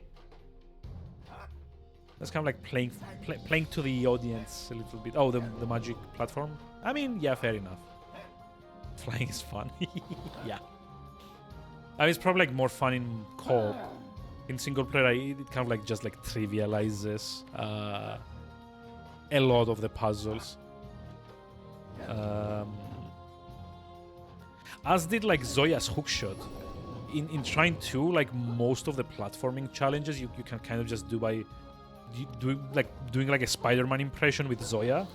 That's kind of like playing to the audience a little bit. Oh, the magic platform. I mean, yeah, fair enough. Flying is fun. Yeah. I mean, it's probably like more fun in co-op. In single player, it kind of like just like trivializes a lot of the puzzles. As did like Zoya's hookshot. In Trine 2, like most of the platforming challenges you can kind of just do by doing like a Spider-Man impression with Zoya.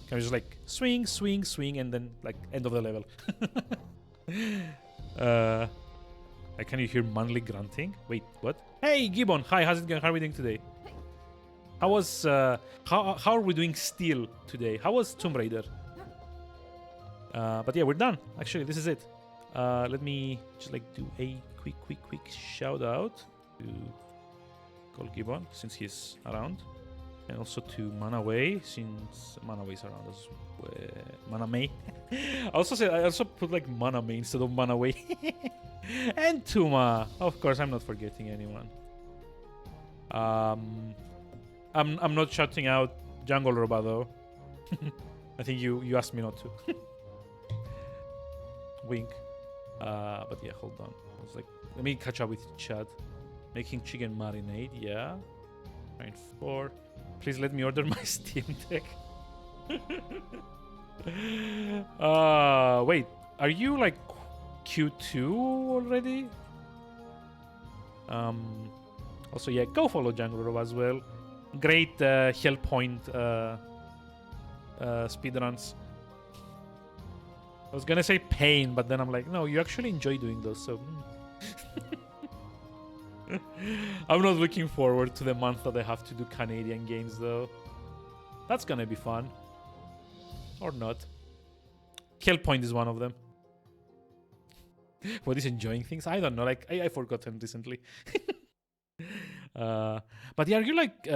Kind of just like swing, swing, swing, and then like end of the level. Like, can you hear manly grunting? Wait, what? Hey, Gibbon! Hi, how's it going? How are we doing today? How was how are we doing still today? How was Tomb Raider? But yeah, we're done. Actually, this is it. Let me just like do a quick shout out to Cole Gibbon since he's around, and also to Manaway since Manaway is around as well. Manamay. I also put like Manamay instead of Manaway. And Tuma. Of course, I'm not forgetting anyone. I'm not shouting out Jungle Roba though. I think you asked me not to. Wink. But yeah, hold on. I was like, let me catch up with chat. Making chicken marinade, yeah. 9-4. Please let me order my Steam Deck. Wait, are you like Q2 already? Also, yeah, go follow Django Rob as well. Great Hellpoint speedruns. I was gonna say pain, but then I'm like, no, you actually enjoy doing those, so... I'm not looking forward to the month that I have to do Canadian games, though. That's gonna be fun. Or not. Hellpoint is one of them. What is enjoying things? I don't know. Like, I forgotten recently. But yeah, are you like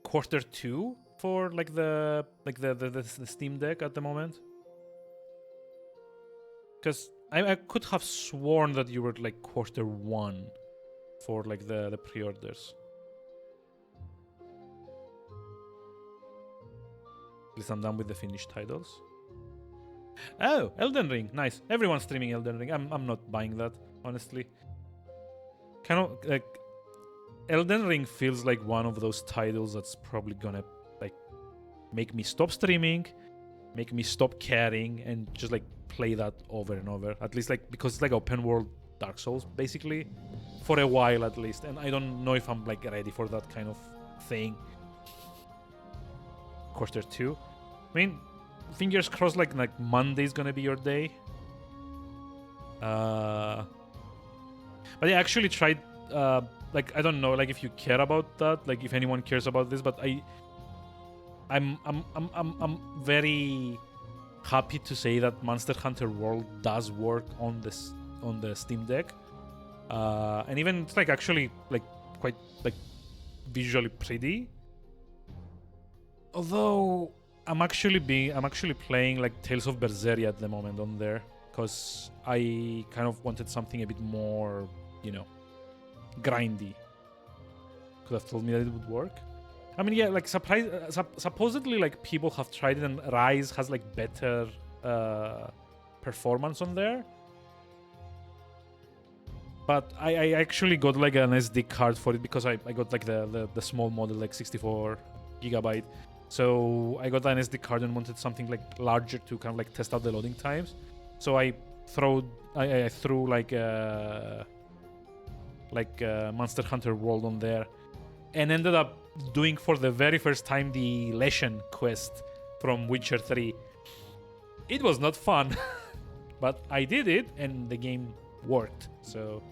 quarter 2 for like the Steam Deck at the moment? Because I could have sworn that you were like quarter 1 for like the pre-orders. At least I'm done with the finished titles. Oh, Elden Ring, nice. Everyone's streaming Elden Ring. I'm not buying that, honestly. Kind of like Elden Ring feels like one of those titles that's probably gonna like make me stop streaming, make me stop caring, and just like play that over and over. At least like because it's like open world Dark Souls, basically, for a while at least. And I don't know if I'm like ready for that kind of thing. Quarter 2. I mean, fingers crossed, like Monday's gonna be your day. But I actually tried. Like I don't know, like if you care about that, like if anyone cares about this, but I'm very happy to say that Monster Hunter World does work on the Steam Deck, and even it's like actually like quite like visually pretty. Although I'm actually playing like Tales of Berseria at the moment on there because I kind of wanted something a bit more, you know, grindy. Could have told me that it would work. I mean, yeah, like supposedly like people have tried it and Rise has like better performance on there. But I actually got like an SD card for it because I got like the small model, like 64 gigabyte. So I got an SD card and wanted something like larger to kind of like test out the loading times. So I threw like Monster Hunter World on there, and ended up doing for the very first time the Leshen quest from Witcher 3. It was not fun, but I did it and the game worked. So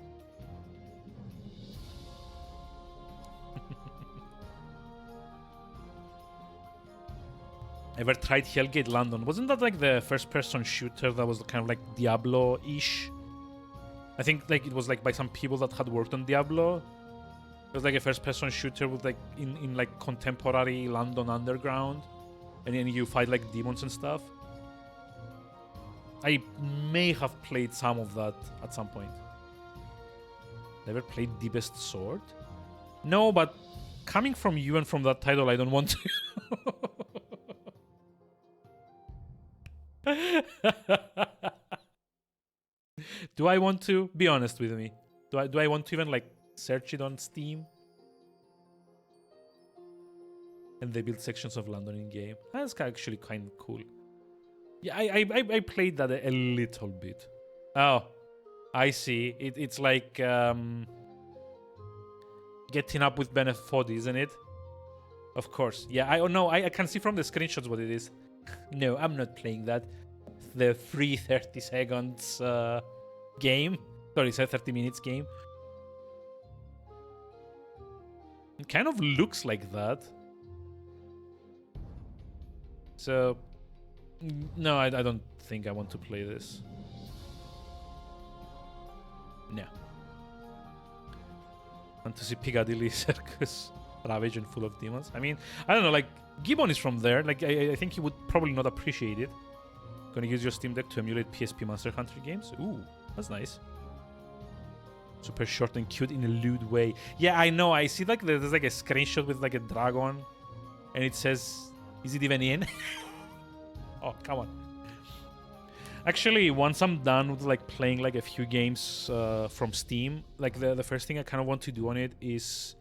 ever tried Hellgate London? Wasn't that like the first-person shooter that was kind of like Diablo-ish? I think like it was like by some people that had worked on Diablo. It was like a first-person shooter with like in like contemporary London underground, and then you fight like demons and stuff. I may have played some of that at some point. Never played Deepest Sword? No, but coming from you and from that title, I don't want to. Do I want to? Be honest with me. Do I want to even like search it on Steam? And they build sections of London in game. That's actually kind of cool. Yeah, I played that a little bit. Oh, I see. It's like getting up with Benefodi, isn't it? Of course. Yeah, I can see from the screenshots what it is. No, I'm not playing that. The free 30 seconds game. Sorry, it's a 30 minutes game. It kind of looks like that. So, no, I don't think I want to play this. No. Want to see Piccadilly Circus ravage and full of demons? I mean, I don't know, like, Gibbon is from there. Like, I think he would probably not appreciate it. Gonna use your Steam Deck to emulate PSP Monster Hunter games? Ooh, that's nice. Super short and cute in a lewd way. Yeah, I know. I see like there's like a screenshot with like a dragon, and it says, "Is it even in?" Oh, come on. Actually, once I'm done with like playing like a few games from Steam, like the first thing I kind of want to do on it is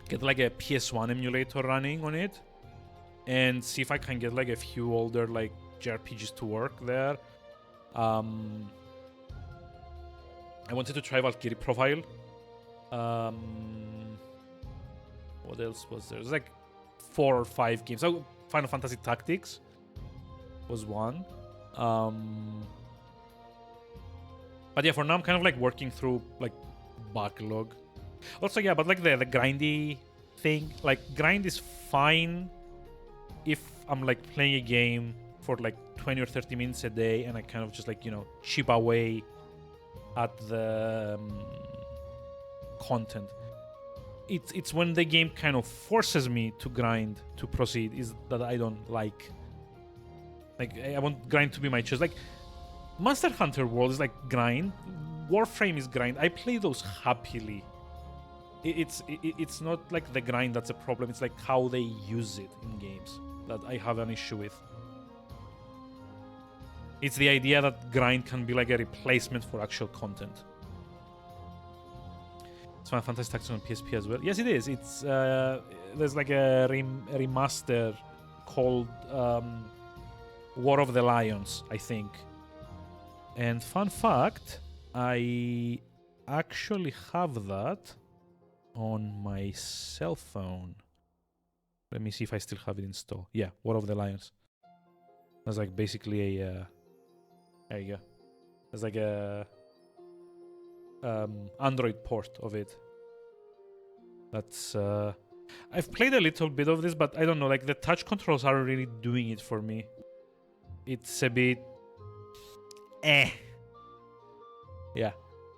get like a PS1 emulator running on it, and see if I can get like a few older like JRPGs to work there. I wanted to try Valkyrie Profile. What else was there? There's like 4 or 5 games. Oh, Final Fantasy Tactics was one. But yeah, for now I'm kind of like working through like backlog. Also, yeah, but like the grindy thing, like grind is fine if I'm like playing a game for like 20 or 30 minutes a day and I kind of just like, you know, chip away at the content. It's when the game kind of forces me to grind to proceed is that I don't like. Like, I want grind to be my choice. Like, Monster Hunter World is like grind. Warframe is grind. I play those happily. It's not like the grind that's a problem. It's like how they use it in games that I have an issue with. It's the idea that grind can be like a replacement for actual content. It's Final Fantasy Tactics on PSP as well. Yes, it is. It's there's like a remaster called War of the Lions, I think. And fun fact, I actually have that on my cell phone. Let me see if I still have it installed. Yeah, War of the Lions. That's like basically a... there you go. It's like a Android port of it. That's... I've played a little bit of this, but I don't know, like the touch controls aren't really doing it for me. It's a bit... Yeah.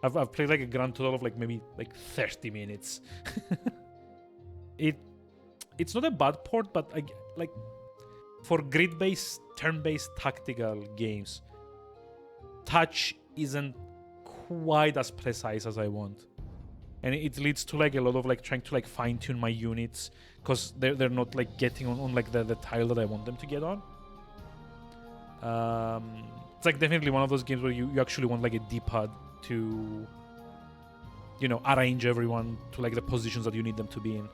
I've played like a grand total of like maybe like 30 minutes. It's not a bad port, but like for grid-based, turn-based tactical games, touch isn't quite as precise as I want. And it leads to like a lot of like trying to like fine-tune my units because they're not like getting on like the tile that I want them to get on. It's like definitely one of those games where you actually want like a D-pad to, you know, arrange everyone to like the positions that you need them to be in.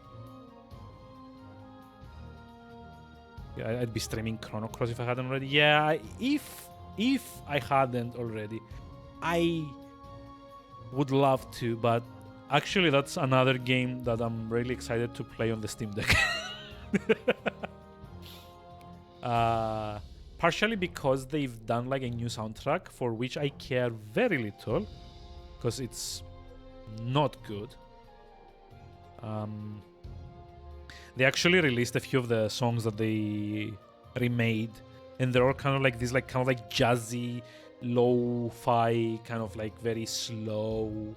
Yeah, I'd be streaming Chrono Cross if I hadn't already. Yeah, if I hadn't already, I would love to, but actually that's another game that I'm really excited to play on the Steam Deck. Partially because they've done like a new soundtrack for which I care very little, because it's not good. They actually released a few of the songs that they remade, and they're all kind of like this, like kind of like jazzy, lo-fi, kind of like very slow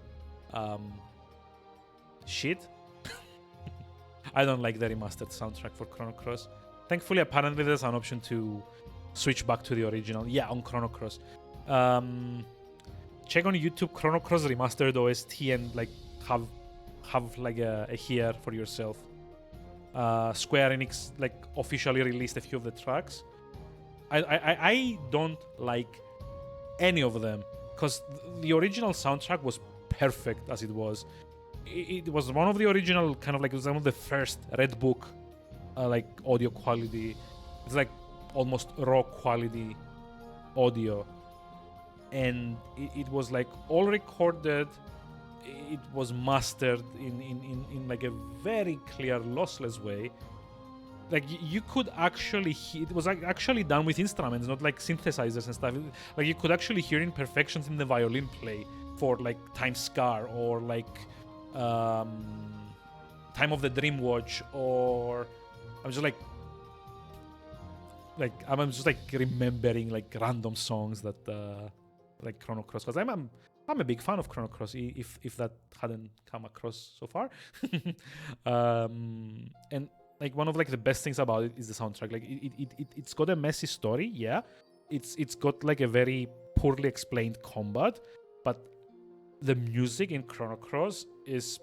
shit. I don't like the remastered soundtrack for Chrono Cross. Thankfully, apparently there's an option to switch back to the original. Yeah, on Chrono Cross. Check on YouTube Chrono Cross remastered OST and like have like a hear for yourself. Square Enix like officially released a few of the tracks. I don't like any of them because the original soundtrack was perfect as it was. It was one of the original kind of like, it was one of the first Red Book like audio quality. It's like almost raw quality audio, and it was like all recorded. It was mastered in like a very clear, lossless way. Like you could actually it was actually done with instruments, not like synthesizers and stuff. Like you could actually hear imperfections in the violin play for like Time Scar or like Time of the Dream Watch, or I'm just like I'm just like remembering like random songs that like Chrono Cross, because I'm a big fan of Chrono Cross, if that hadn't come across so far. And like one of like the best things about it is the soundtrack. Like it's got a messy story, yeah. It's got like a very poorly explained combat, but the music in Chrono Cross is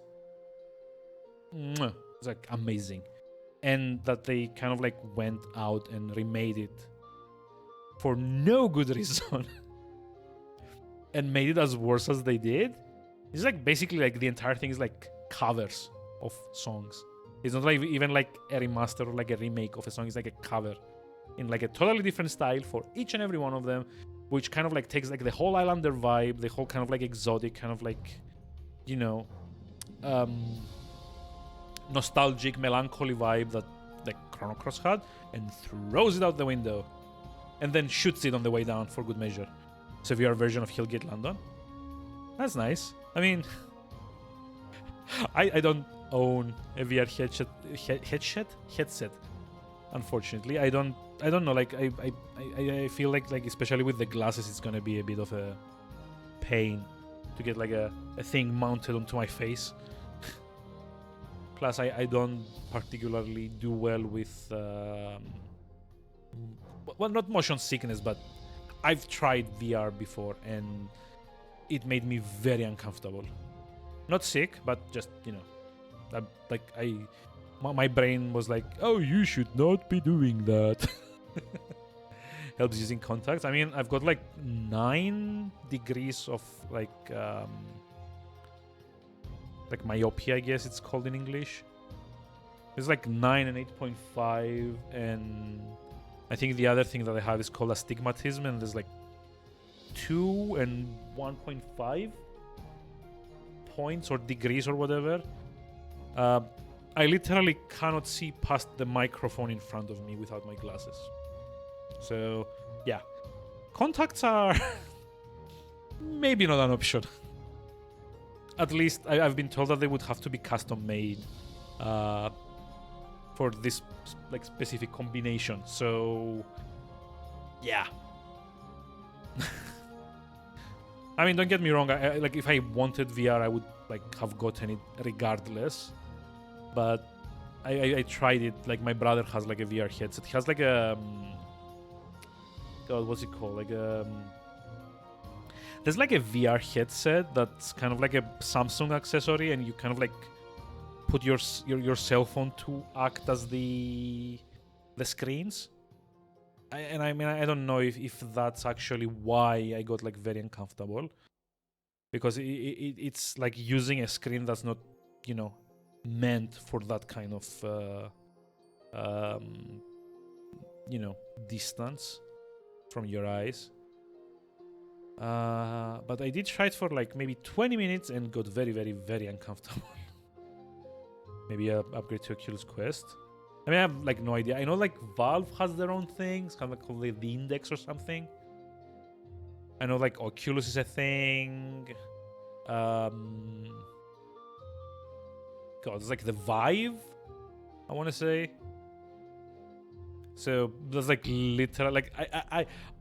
it's like amazing. And that they kind of like went out and remade it for no good reason. And made it as worse as they did. It's like basically like the entire thing is like covers of songs. It's not like even like a remaster or like a remake of a song. It's like a cover in like a totally different style for each and every one of them, which kind of like takes like the whole Islander vibe, the whole kind of like exotic kind of like, you know, nostalgic melancholy vibe that like Chrono Cross had, and throws it out the window and then shoots it on the way down for good measure. So VR version of Hillgate London. That's nice. I mean, I don't own a VR headset. Unfortunately, I don't know. Like I feel like especially with the glasses, it's gonna be a bit of a pain to get like a thing mounted onto my face. Plus, I don't particularly do well with well, not motion sickness, but I've tried VR before and it made me very uncomfortable. Not sick, but just, you know, my brain was like, oh, you should not be doing that. Helps using contacts. I mean, I've got like 9 degrees of like myopia, I guess it's called in English. It's like 9 and 8.5, and I think the other thing that I have is called astigmatism, and there's like 2 and 1.5 points or degrees or whatever. I literally cannot see past the microphone in front of me without my glasses. So, yeah. Contacts are maybe not an option. At least I've been told that they would have to be custom made for this like specific combination. So, yeah. I mean, don't get me wrong. Like if I wanted VR, I would like have gotten it regardless. But I tried it. Like my brother has like a VR headset. He has like a God, what's it called? Like there's like a VR headset that's kind of like a Samsung accessory, and you kind of like put your cell phone to act as the screens. I mean, I don't know if that's actually why I got like very uncomfortable, because it's like using a screen that's not, you know, meant for that kind of you know, distance from your eyes. But I did try it for like maybe 20 minutes and got very, very, very uncomfortable. Maybe upgrade to Oculus Quest. I mean, I have like no idea. I know like Valve has their own things, kind of like called the Index or something. I know like Oculus is a thing. God, it's like the Vive, I want to say. So there's like literal, like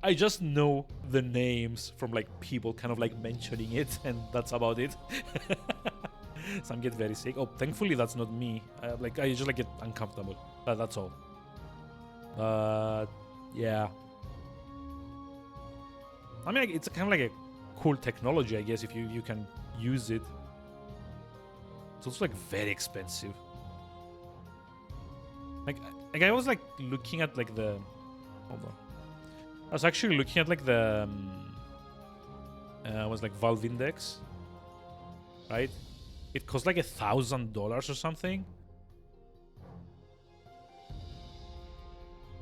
I just know the names from like people kind of like mentioning it, and that's about it. Some get very sick. Oh, thankfully that's not me. Like I just like get uncomfortable. That's all. But yeah, I mean, like, it's kind of like a cool technology, I guess, if you can use it. It's also like very expensive. Like I was like looking at like the, hold on. I was actually looking at like the was like Valve Index, right? It cost like $1,000 or something.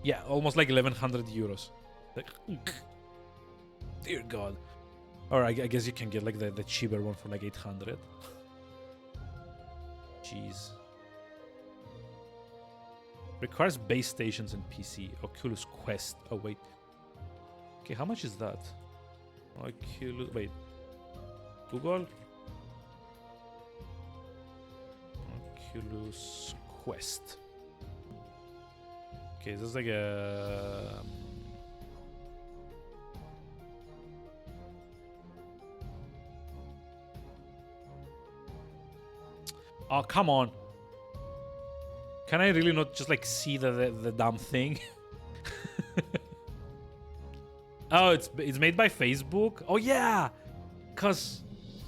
Yeah, almost like 1,100 euros. Like, dear God. Or I guess you can get like the cheaper one for like 800. Jeez. Requires base stations and PC. Oculus Quest. Oh, wait. Okay, how much is that? Oculus... Wait. Google? Oculus Quest. Okay, this is like a... Oh, come on. Can I really not just like see the damn thing? Oh, it's made by Facebook? Oh yeah! Cause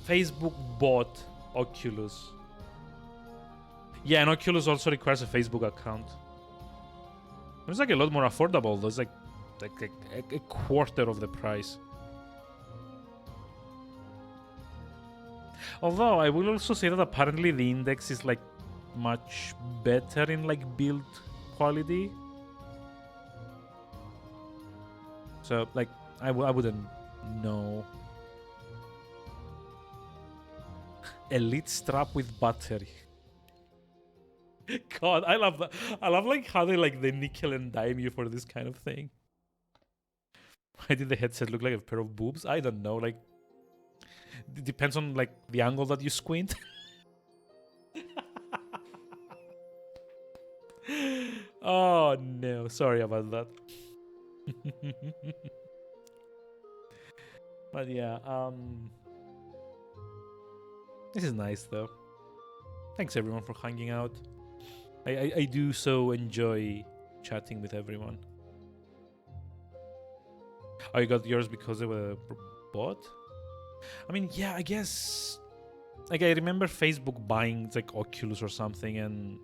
Facebook bought Oculus. Yeah, and Oculus also requires a Facebook account. It's like a lot more affordable. There's like a quarter of the price. Although I will also say that apparently the Index is like much better in like build quality. So like I wouldn't know. Elite strap with battery. God, I love that. I love like how they like the nickel and dime you for this kind of thing. Why did the headset look like a pair of boobs? I don't know. Like, it depends on like the angle that you squint. Oh no, sorry about that. But yeah, this is nice though. Thanks everyone for hanging out. I do so enjoy chatting with everyone. Oh, you got yours because they were bought? I mean, yeah, I guess. Like, I remember Facebook buying like Oculus or something, and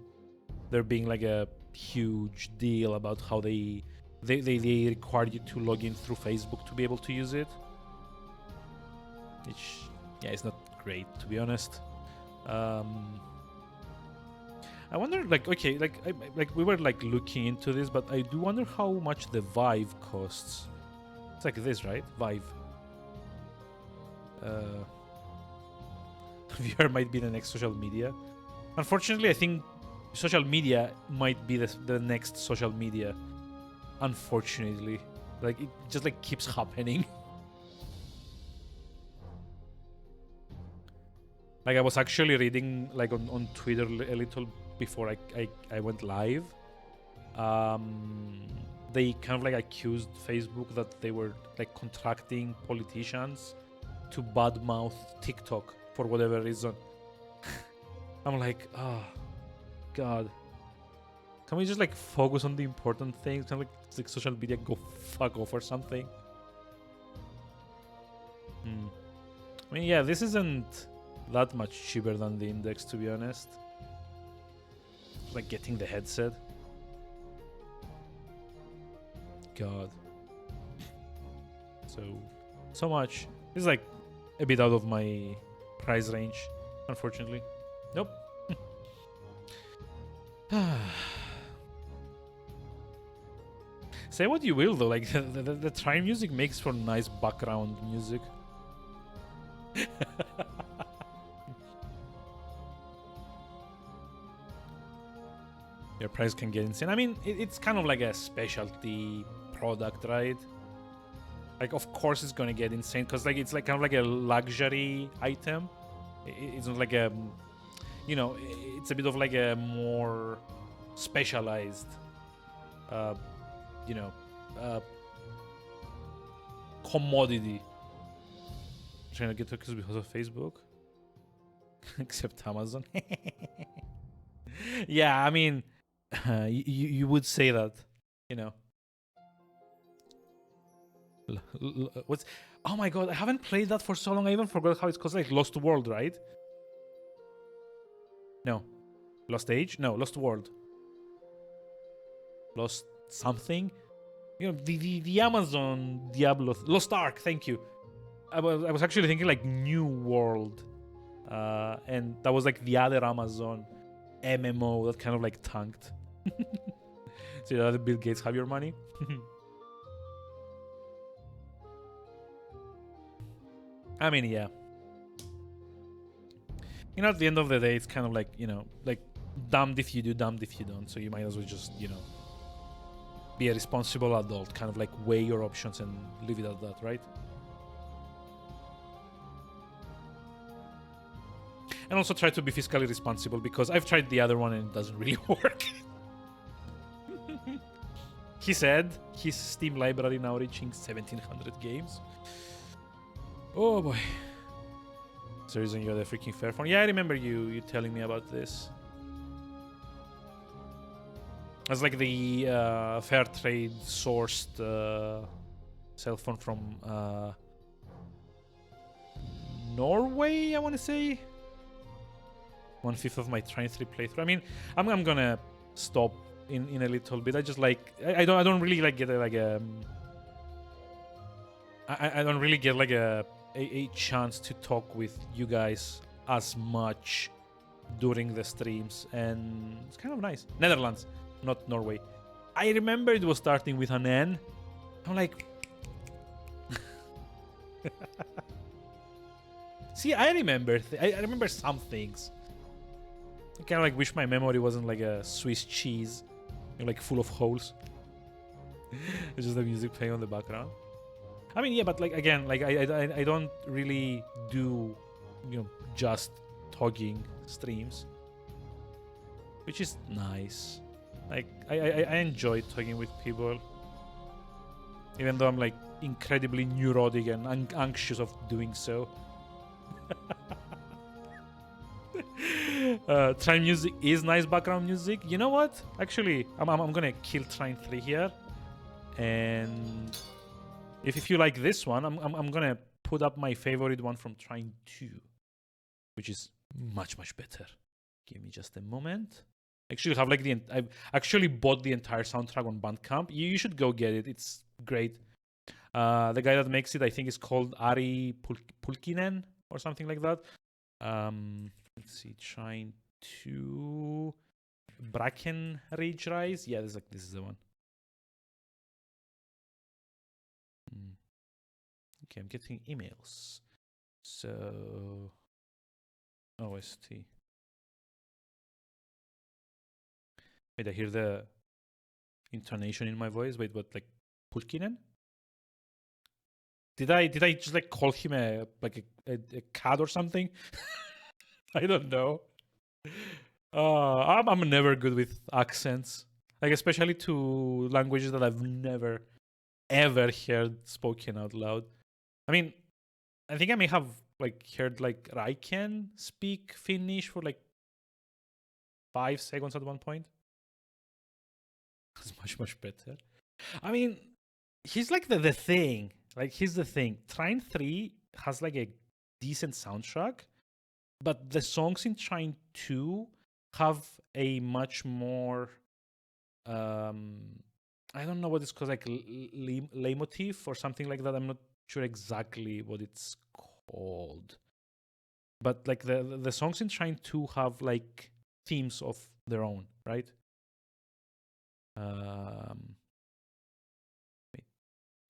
there being like a huge deal about how they required you to log in through Facebook to be able to use it. Which, yeah, it's not great, to be honest. I wonder, like, okay, like we were like looking into this, but I do wonder how much the Vive costs. It's like this, right? Vive. VR might be the next social media. Unfortunately, I think social media might be the next social media. Unfortunately, like it just like keeps happening. Like I was actually reading like on Twitter a little before I went live. They kind of like accused Facebook that they were like contracting politicians to badmouth TikTok for whatever reason. I'm like, oh god. Can we just like focus on the important things? Can like social media go fuck off or something? I mean, yeah, this isn't that much cheaper than the Index, to be honest. Like getting the headset. God. So much. This is like a bit out of my price range, unfortunately. Nope. Say what you will though, like the Trine music makes for nice background music. Your price can get insane. I mean, it's kind of like a specialty product, right? Like, of course it's gonna get insane because like it's like kind of like a luxury item. It's not like a, you know, it's a bit of like a more specialized, you know, commodity. I'm trying to get focused because of Facebook, except Amazon. Yeah, I mean, you would say that, you know. What's? Oh my god, I haven't played that for so long. I even forgot how it's called. Like Lost World, right? No, Lost Age. No, Lost World. Lost something. You know, the Amazon Diablo Lost Ark. Thank you. I was actually thinking like New World, and that was like the other Amazon MMO that kind of like tanked. So you know, the Bill Gates have your money. I mean, yeah. You know, at the end of the day, it's kind of like, you know, like damned if you do, damned if you don't. So you might as well just, you know, be a responsible adult, kind of like weigh your options and leave it at that, right? And also try to be fiscally responsible because I've tried the other one and it doesn't really work. He said his Steam library now reaching 1,700 games. Oh boy. That's the reason you're the freaking fair phone. Yeah, I remember you telling me about this. It's like the fair trade sourced cell phone from Norway, I want to say. 1/5 of my Trine 3 playthrough. I mean, I'm gonna stop in a little bit. I just like I don't really like get like I don't really get like a chance to talk with you guys as much during the streams, and it's kind of nice. Netherlands, not Norway. I remember it was starting with an N. I'm like, see, I remember I remember some things. I kind of like wish my memory wasn't like a Swiss cheese, you know, like full of holes. It's just the music playing on the background. I mean, yeah, but like again, like I don't really do, you know, just talking streams, which is nice. Like I enjoy talking with people, even though I'm like incredibly neurotic and anxious of doing so. Trine music is nice background music. You know what? Actually, I'm gonna kill Trine 3 here, and if you like this one, I'm gonna put up my favorite one from Trine 2, which is much better. Give me just a moment. Actually, have like I've actually bought the entire soundtrack on Bandcamp. You should go get it. It's great. The guy that makes it, I think, is called Ari Pulkinen or something like that. Let's see, Trine 2 Bracken Rage Rise. Yeah, this is the one. Okay, I'm getting emails. So OST. Wait, I hear the intonation in my voice. Wait, what? Like Pulkinen? Did I just like call him a cat or something? I don't know. I'm never good with accents, like especially to languages that I've never ever heard spoken out loud. I mean, I think I may have like heard like Raiken speak Finnish for like 5 seconds at one point. It's much better. I mean, he's like the thing. Like he's the thing. Trine 3 has like a decent soundtrack, but the songs in Trine 2 have a much more I don't know what it's called, like leitmotif or something like that. I'm not sure exactly what it's called. But like the songs in Trine 2 have like themes of their own, right? Wait,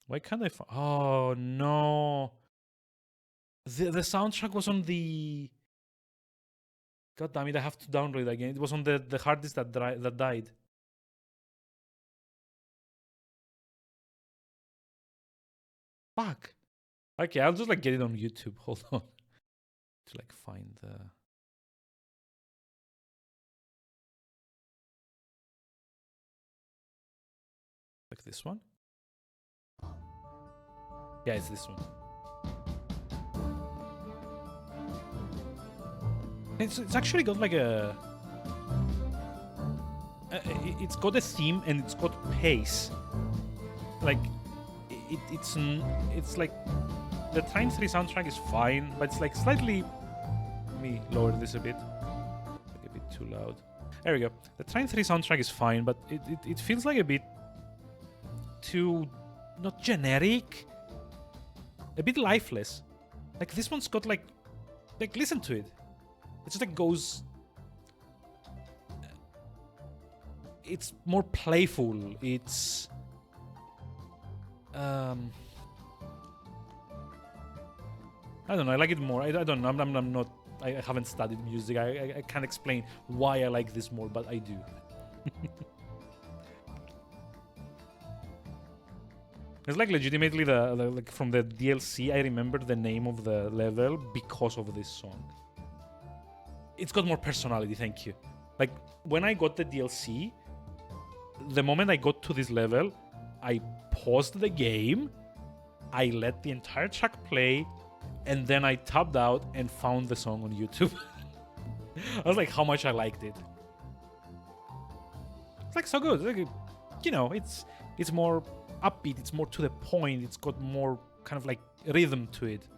why can't I find? Oh no, the soundtrack was on the. God damn it! I have to download it again. It was on the hard disk that died. Fuck. Okay, I'll just like get it on YouTube. Hold on, to like find the. Like this one. Yeah, it's this one. It's actually got like a. It's got a theme and it's got pace. Like it's like the Trine 3 soundtrack is fine, but it's like slightly. Let me lower this a bit. Like a bit too loud. There we go. The Trine 3 soundtrack is fine, but it feels like a bit too not generic, a bit lifeless. Like this one's got like listen to it. It just like goes. It's more playful. It's I don't know. I like it more. I don't know. I'm not. I haven't studied music. I can't explain why I like this more, but I do. It's like legitimately the like from the DLC. I remember the name of the level because of this song. It's got more personality. Thank you. Like when I got the DLC, the moment I got to this level, I paused the game, I let the entire track play, and then I tapped out and found the song on YouTube. I was like, how much I liked it. It's like so good. Like, you know, it's more upbeat. It's more to the point. It's got more kind of like rhythm to it.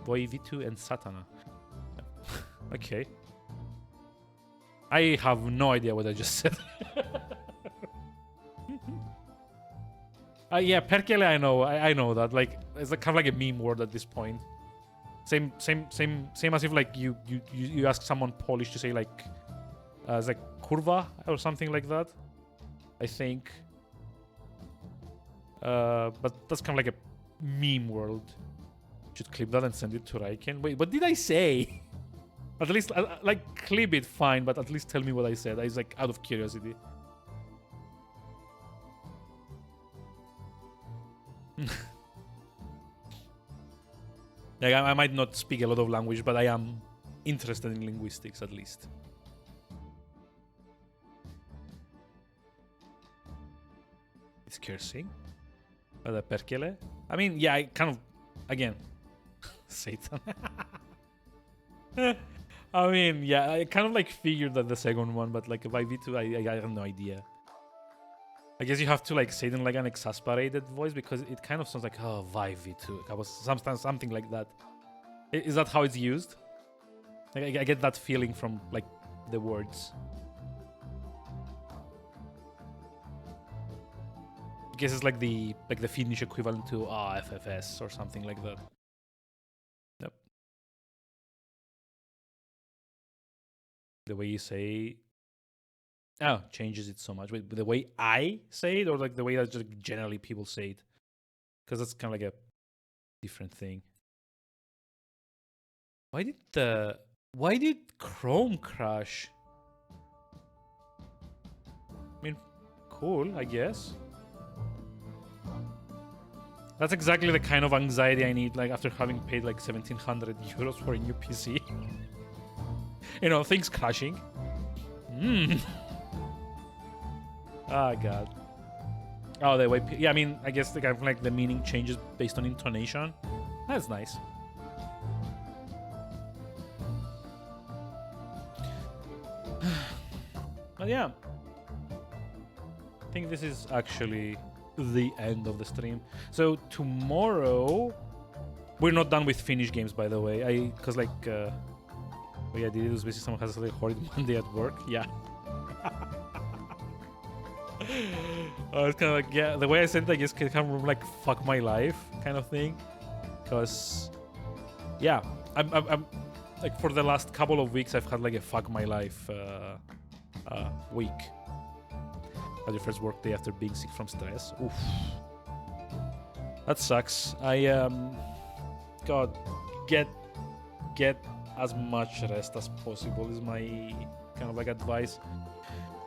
Boy V2 and Satana. Okay. I have no idea what I just said. Yeah, Perkele, I know. I know that. Like, it's like kind of like a meme word at this point. Same as if like you ask someone Polish to say like, it's like kurwa or something like that. I think. But that's kind of like a meme world. Should clip that and send it to Raiken. Wait, what did I say? At least, like, clip it, fine, but at least tell me what I said. I was like, out of curiosity. Like, I might not speak a lot of language, but I am interested in linguistics, at least. It's cursing. But Perkele? I mean, yeah, I kind of, again, Satan. I mean, yeah, I kind of like figured that the second one, but like by V2, I have no idea. I guess you have to like say it in like an exasperated voice because it kind of sounds like, oh, Vive V2. I was something like that. Is that how it's used? Like, I get that feeling from like the words. I guess it's like the Finnish equivalent to FFS or something like that. Yep. The way you say, changes it so much. Wait, the way I say it, or like the way that just generally people say it. because that's kind of like a different thing. Why did Chrome crash? I mean, cool, I guess. That's exactly the kind of anxiety I need, like after having paid like 1,700 euros for a new PC. You know, things crashing. Ah, God. Oh, the way. Yeah, I mean, I guess the kind of like the meaning changes based on intonation. That's nice. But yeah, I think this is actually the end of the stream. So tomorrow, we're not done with Finnish games, by the way. Because like, oh yeah, did it was basically someone has a like, horrid Monday at work. Yeah. It's kind of like, yeah, the way I said it, I guess, kind of like fuck my life kind of thing. Because, yeah, I'm like for the last couple of weeks, I've had like a fuck my life week. As your first work day after being sick from stress. Oof. That sucks. God, get as much rest as possible is my kind of like advice.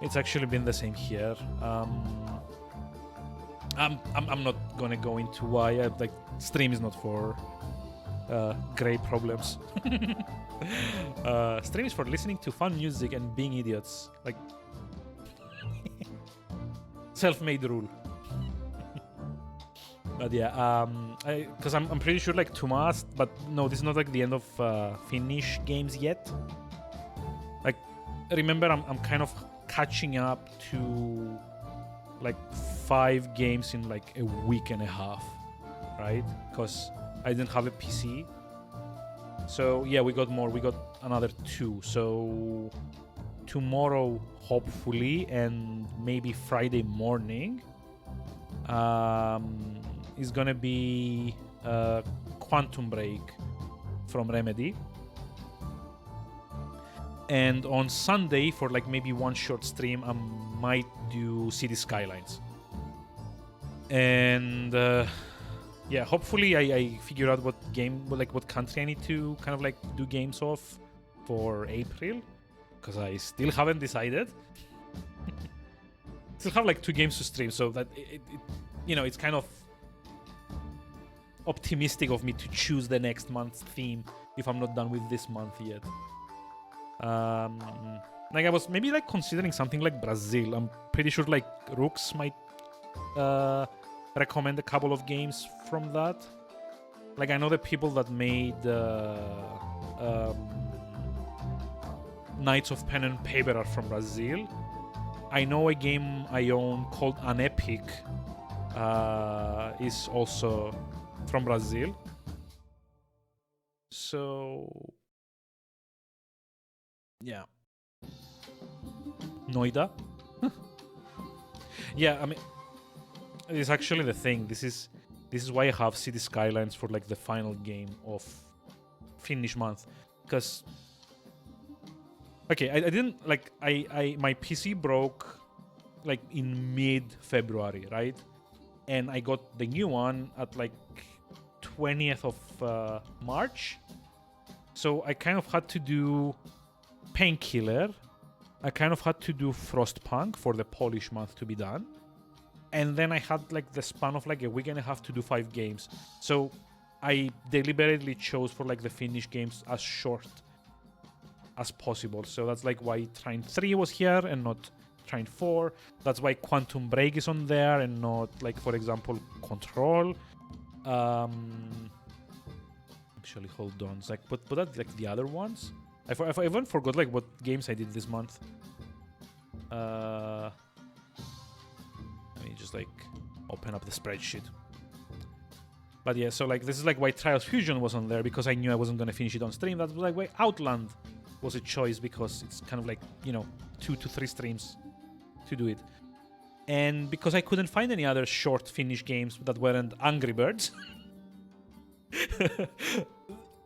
It's actually been the same here. I'm not gonna go into why. Like, stream is not for grey problems. Stream is for listening to fun music and being idiots. Like, self-made rule. But yeah, because I'm pretty sure like Tomas, but no, this is not like the end of Finnish games yet. Like, remember, I'm kind of catching up to like 5 games in like a week and a half, right? Because I didn't have a PC. So yeah, we got more. We got another 2. So tomorrow, hopefully, and maybe Friday morning, is gonna be Quantum Break from Remedy. And on Sunday, for like maybe one short stream, I might do City Skylines. And yeah, hopefully I figure out what game, like what country I need to kind of like do games of for April, because I still haven't decided. Still have like 2 games to stream, so that it you know, it's kind of optimistic of me to choose the next month's theme if I'm not done with this month yet. Like I was maybe like considering something like Brazil. I'm pretty sure like Rooks might recommend a couple of games from that. Like I know the people that made Knights of Pen and Paper are from Brazil. I know a game I own called An Epic is also from Brazil. So yeah. Noida? Yeah, I mean, it's actually the thing. This is why I have City Skylines for like the final game of Finnish month. Because okay, I didn't like my PC broke like in mid-February, right? And I got the new one at like 20th of March. So I kind of had to do Painkiller. I kind of had to do Frostpunk for the Polish month to be done. And then I had like the span of like a week and a half to do 5 games. So I deliberately chose for like the Finnish games as short as possible. So that's like why Trine 3 was here and not Trine 4. That's why Quantum Break is on there and not like, for example, Control. Actually, hold on. It's like, but that's like the other ones. I even forgot like what games I did this month. Let me just like open up the spreadsheet. But yeah, so like this is like why Trials Fusion was on there, because I knew I wasn't gonna finish it on stream. That's like why Outland was a choice, because it's kind of like, you know, 2 to 3 streams to do it. And because I couldn't find any other short Finnish games that weren't Angry Birds.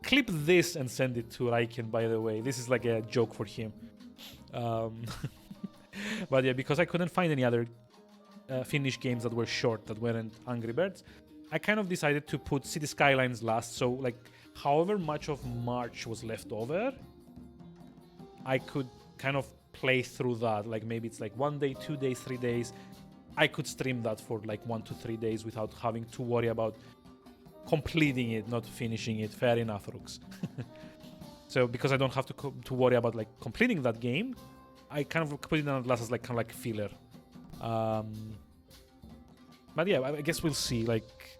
Clip this and send it to Raiken, by the way. This is like a joke for him. But yeah, because I couldn't find any other Finnish games that were short that weren't Angry Birds, I kind of decided to put City Skylines last, so like however much of March was left over, I could kind of play through that. Like maybe it's like 1 day, 2 days, 3 days. I could stream that for like 1 to 3 days without having to worry about completing it, not finishing it. Fair enough, Rooks. So because I don't have to worry about like completing that game, I kind of put it on last as like kind of like filler. But yeah, I guess we'll see. Like,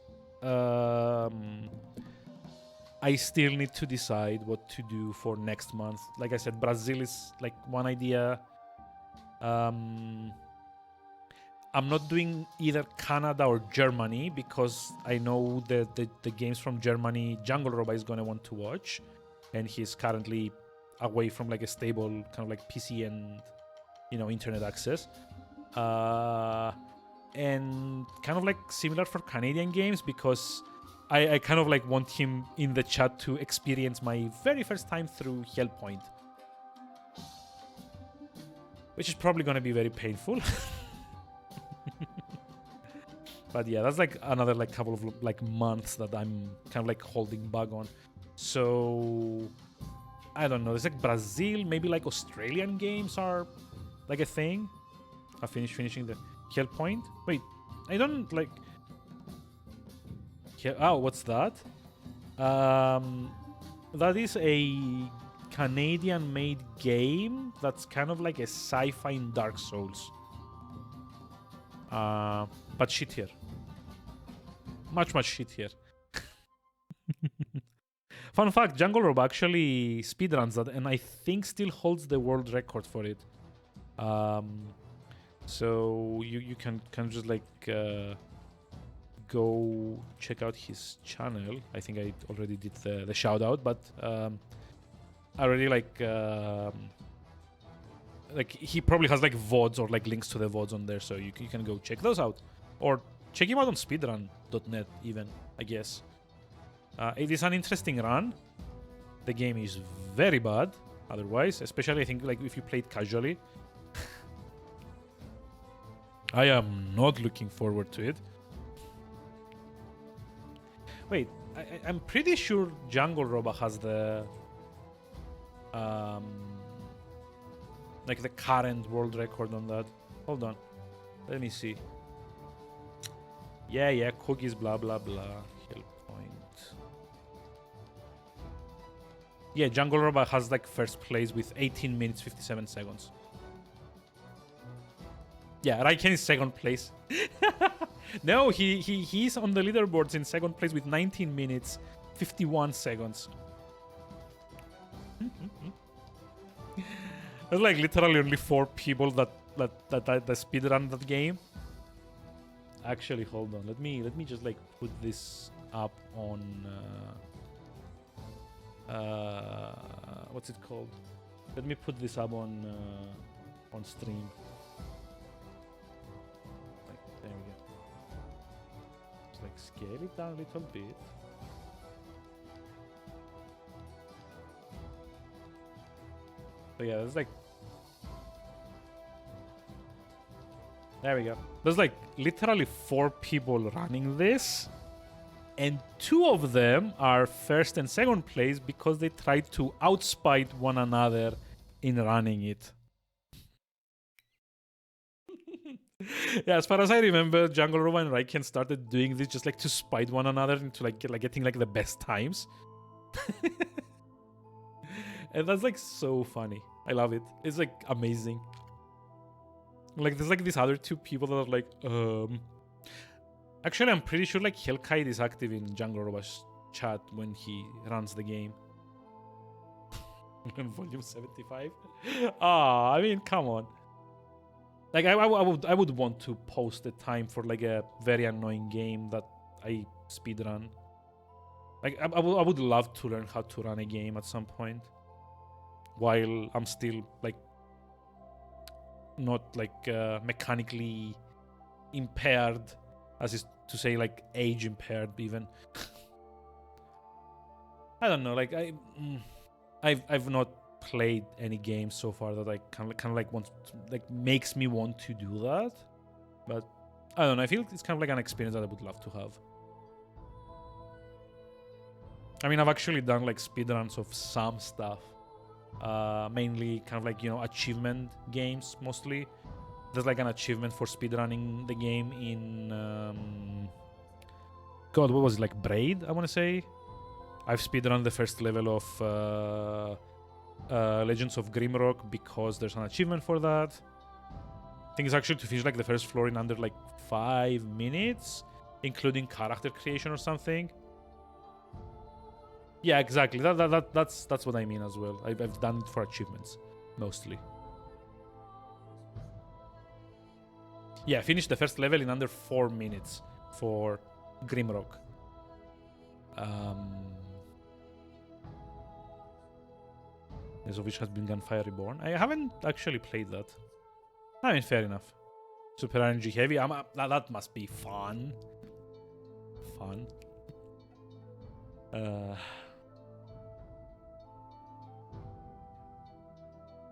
I still need to decide what to do for next month. Like I said, Brazil is like one idea. I'm not doing either Canada or Germany because I know that the games from Germany, Jungle Roba is going to want to watch. And he's currently away from like a stable kind of like PC and, you know, internet access. And kind of like similar for Canadian games because I kind of like want him in the chat to experience my very first time through Hellpoint. Which is probably going to be very painful. But yeah, that's like another like couple of like months that I'm kind of like holding back on. So I don't know. It's like Brazil, maybe like Australian games are like a thing. I finishing the Hellpoint. Wait, I don't like. Oh, what's that? That is a Canadian-made game that's kind of like a sci-fi in Dark Souls. But shittier. Much shittier. Fun fact, Jungle Rob actually speedruns that and I think still holds the world record for it. So you can just like go check out his channel. I think I already did the shout out, but I already like he probably has like VODs or like links to the VODs on there, so you can go check those out. Or check him out on speedrun.net even, I guess. It is an interesting run. The game is very bad otherwise, especially I think like if you play it casually. I am not looking forward to it. Wait, I'm pretty sure Jungle Roba has the like the current world record on that. Hold on, let me see. Yeah, cookies, blah blah blah. Hellpoint. Yeah, Jungle Roba has like first place with 18 minutes 57 seconds. Yeah, Raiken is second place. No, he's on the leaderboards in second place with 19 minutes 51 seconds. There's like literally only 4 people that speedrun that game. Actually, hold on. Let me just like put this up on what's it called? Let me put this up on stream. Like, there we go. Just like scale it down a little bit. So yeah, there's like, there we go. There's like literally 4 people running this, and 2 of them are first and second place because they tried to outspite one another in running it. Yeah, as far as I remember, Jungle Roba and Raiken started doing this just like to spite one another into like getting like the best times. And that's like so funny. I love it. It's like amazing. Like there's like these other 2 people that are like, Actually, I'm pretty sure like Hellkite is active in Jungle Roba's chat when he runs the game. On volume 75. I mean, come on. Like I would want to post a time for like a very annoying game that I speedrun. Like I would love to learn how to run a game at some point, while I'm still like not like mechanically impaired, as is to say, like age impaired even. I don't know. Like I've not played any games so far that I kind of like want to, like makes me want to do that. But I don't know. I feel it's kind of like an experience that I would love to have. I mean, I've actually done like speedruns of some stuff. Mainly kind of like, you know, achievement games mostly. There's like an achievement for speedrunning the game in God, what was it, like Braid, I want to say. I've speedrun the first level of Legends of Grimrock because there's an achievement for that. I think it's actually to finish like the first floor in under like 5 minutes, including character creation or something. Yeah, exactly. That's what I mean as well. I've done it for achievements mostly. Yeah, finish the first level in under 4 minutes for Grimrock. This of which has been Gunfire Reborn. I haven't actually played that. I mean, fair enough. Super RNG heavy. That must be fun. Fun.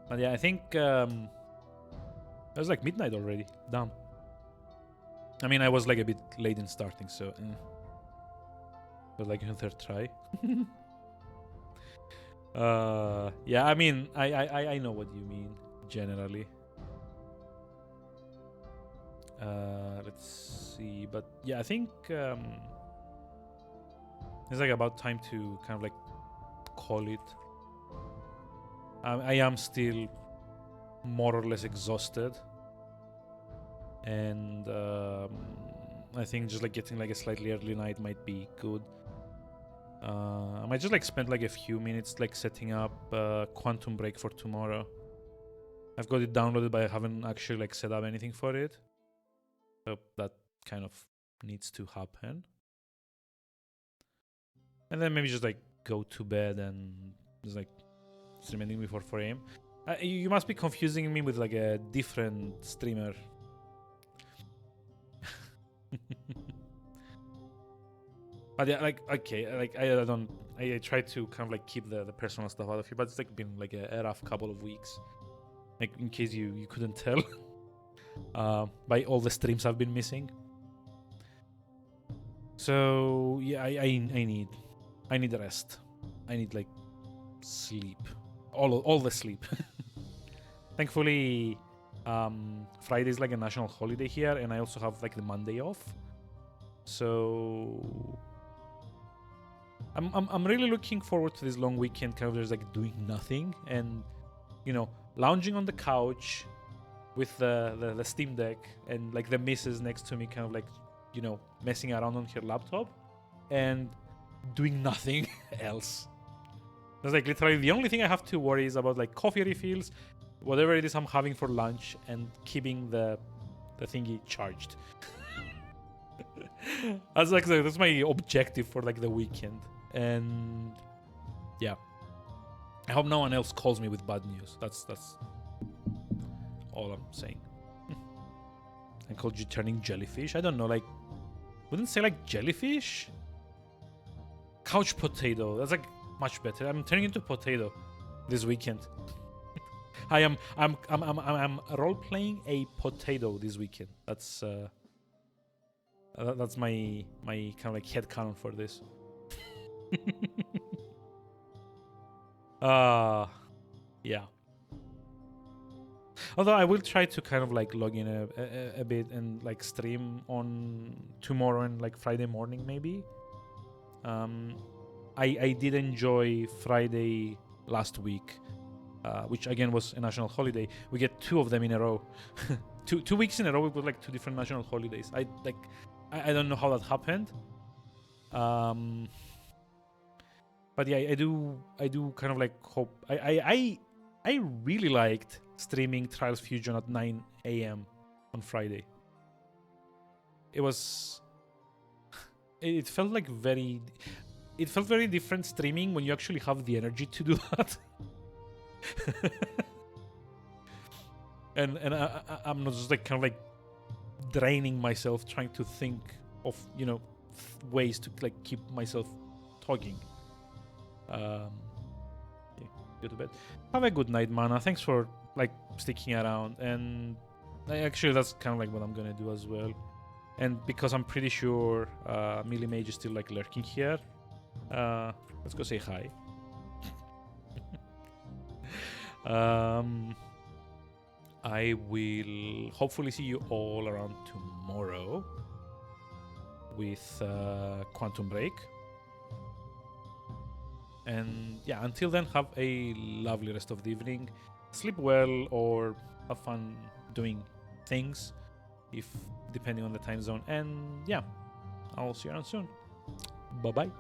But yeah, I think it was like midnight already. Damn. I mean, I was like a bit late in starting, so. But like a third try. Yeah, I mean, I know what you mean generally. Let's see, but yeah, I think it's like about time to kind of like call it. I am still more or less exhausted, and I think just like getting like a slightly early night might be good. I might just like spend like a few minutes like setting up Quantum Break for tomorrow. I've got it downloaded, but I haven't actually like set up anything for it. So that kind of needs to happen. And then maybe just like go to bed and just like stream anything before 4 a.m. You must be confusing me with like a different streamer. But yeah, like, okay, like I try to kind of like keep the personal stuff out of here, but it's like been like a rough couple of weeks. Like in case you couldn't tell by all the streams I've been missing. So yeah, I need rest. I need like sleep, all the sleep. Thankfully, Friday is like a national holiday here, and I also have like the Monday off. So I'm really looking forward to this long weekend. Kind of just like doing nothing and, you know, lounging on the couch with the Steam Deck and like the missus next to me, kind of like, you know, messing around on her laptop and doing nothing else. That's like literally the only thing I have to worry is about like coffee refills, whatever it is I'm having for lunch, and keeping the thingy charged. That's my objective for like the weekend. And yeah, I hope no one else calls me with bad news. That's all I'm saying. I called you turning jellyfish. I don't know, like, wouldn't say like jellyfish. Couch potato. That's like much better. I'm turning into potato this weekend. I'm role playing a potato this weekend. That's my kind of like headcanon for this. Yeah. Although I will try to kind of like log in a bit and like stream on tomorrow and like Friday morning maybe. I did enjoy Friday last week, which again was a national holiday. We get 2 of them in a row. 2 weeks in a row we got like 2 different national holidays. I don't know how that happened. But yeah, I do kind of like hope. I really liked streaming Trials Fusion at 9 a.m. on Friday. It felt like very different streaming when you actually have the energy to do that. and I'm not just like kind of like draining myself trying to think of, you know, ways to like keep myself talking. Yeah, go to bed. Have a good night, Mana. Thanks for like sticking around, and actually that's kind of like what I'm gonna do as well. And because I'm pretty sure Millie Mage is still like lurking here, Let's go say hi. I will hopefully see you all around tomorrow with Quantum Break. And yeah, until then, have a lovely rest of the evening. Sleep well or have fun doing things, if depending on the time zone. And yeah, I'll see you around soon. Bye bye.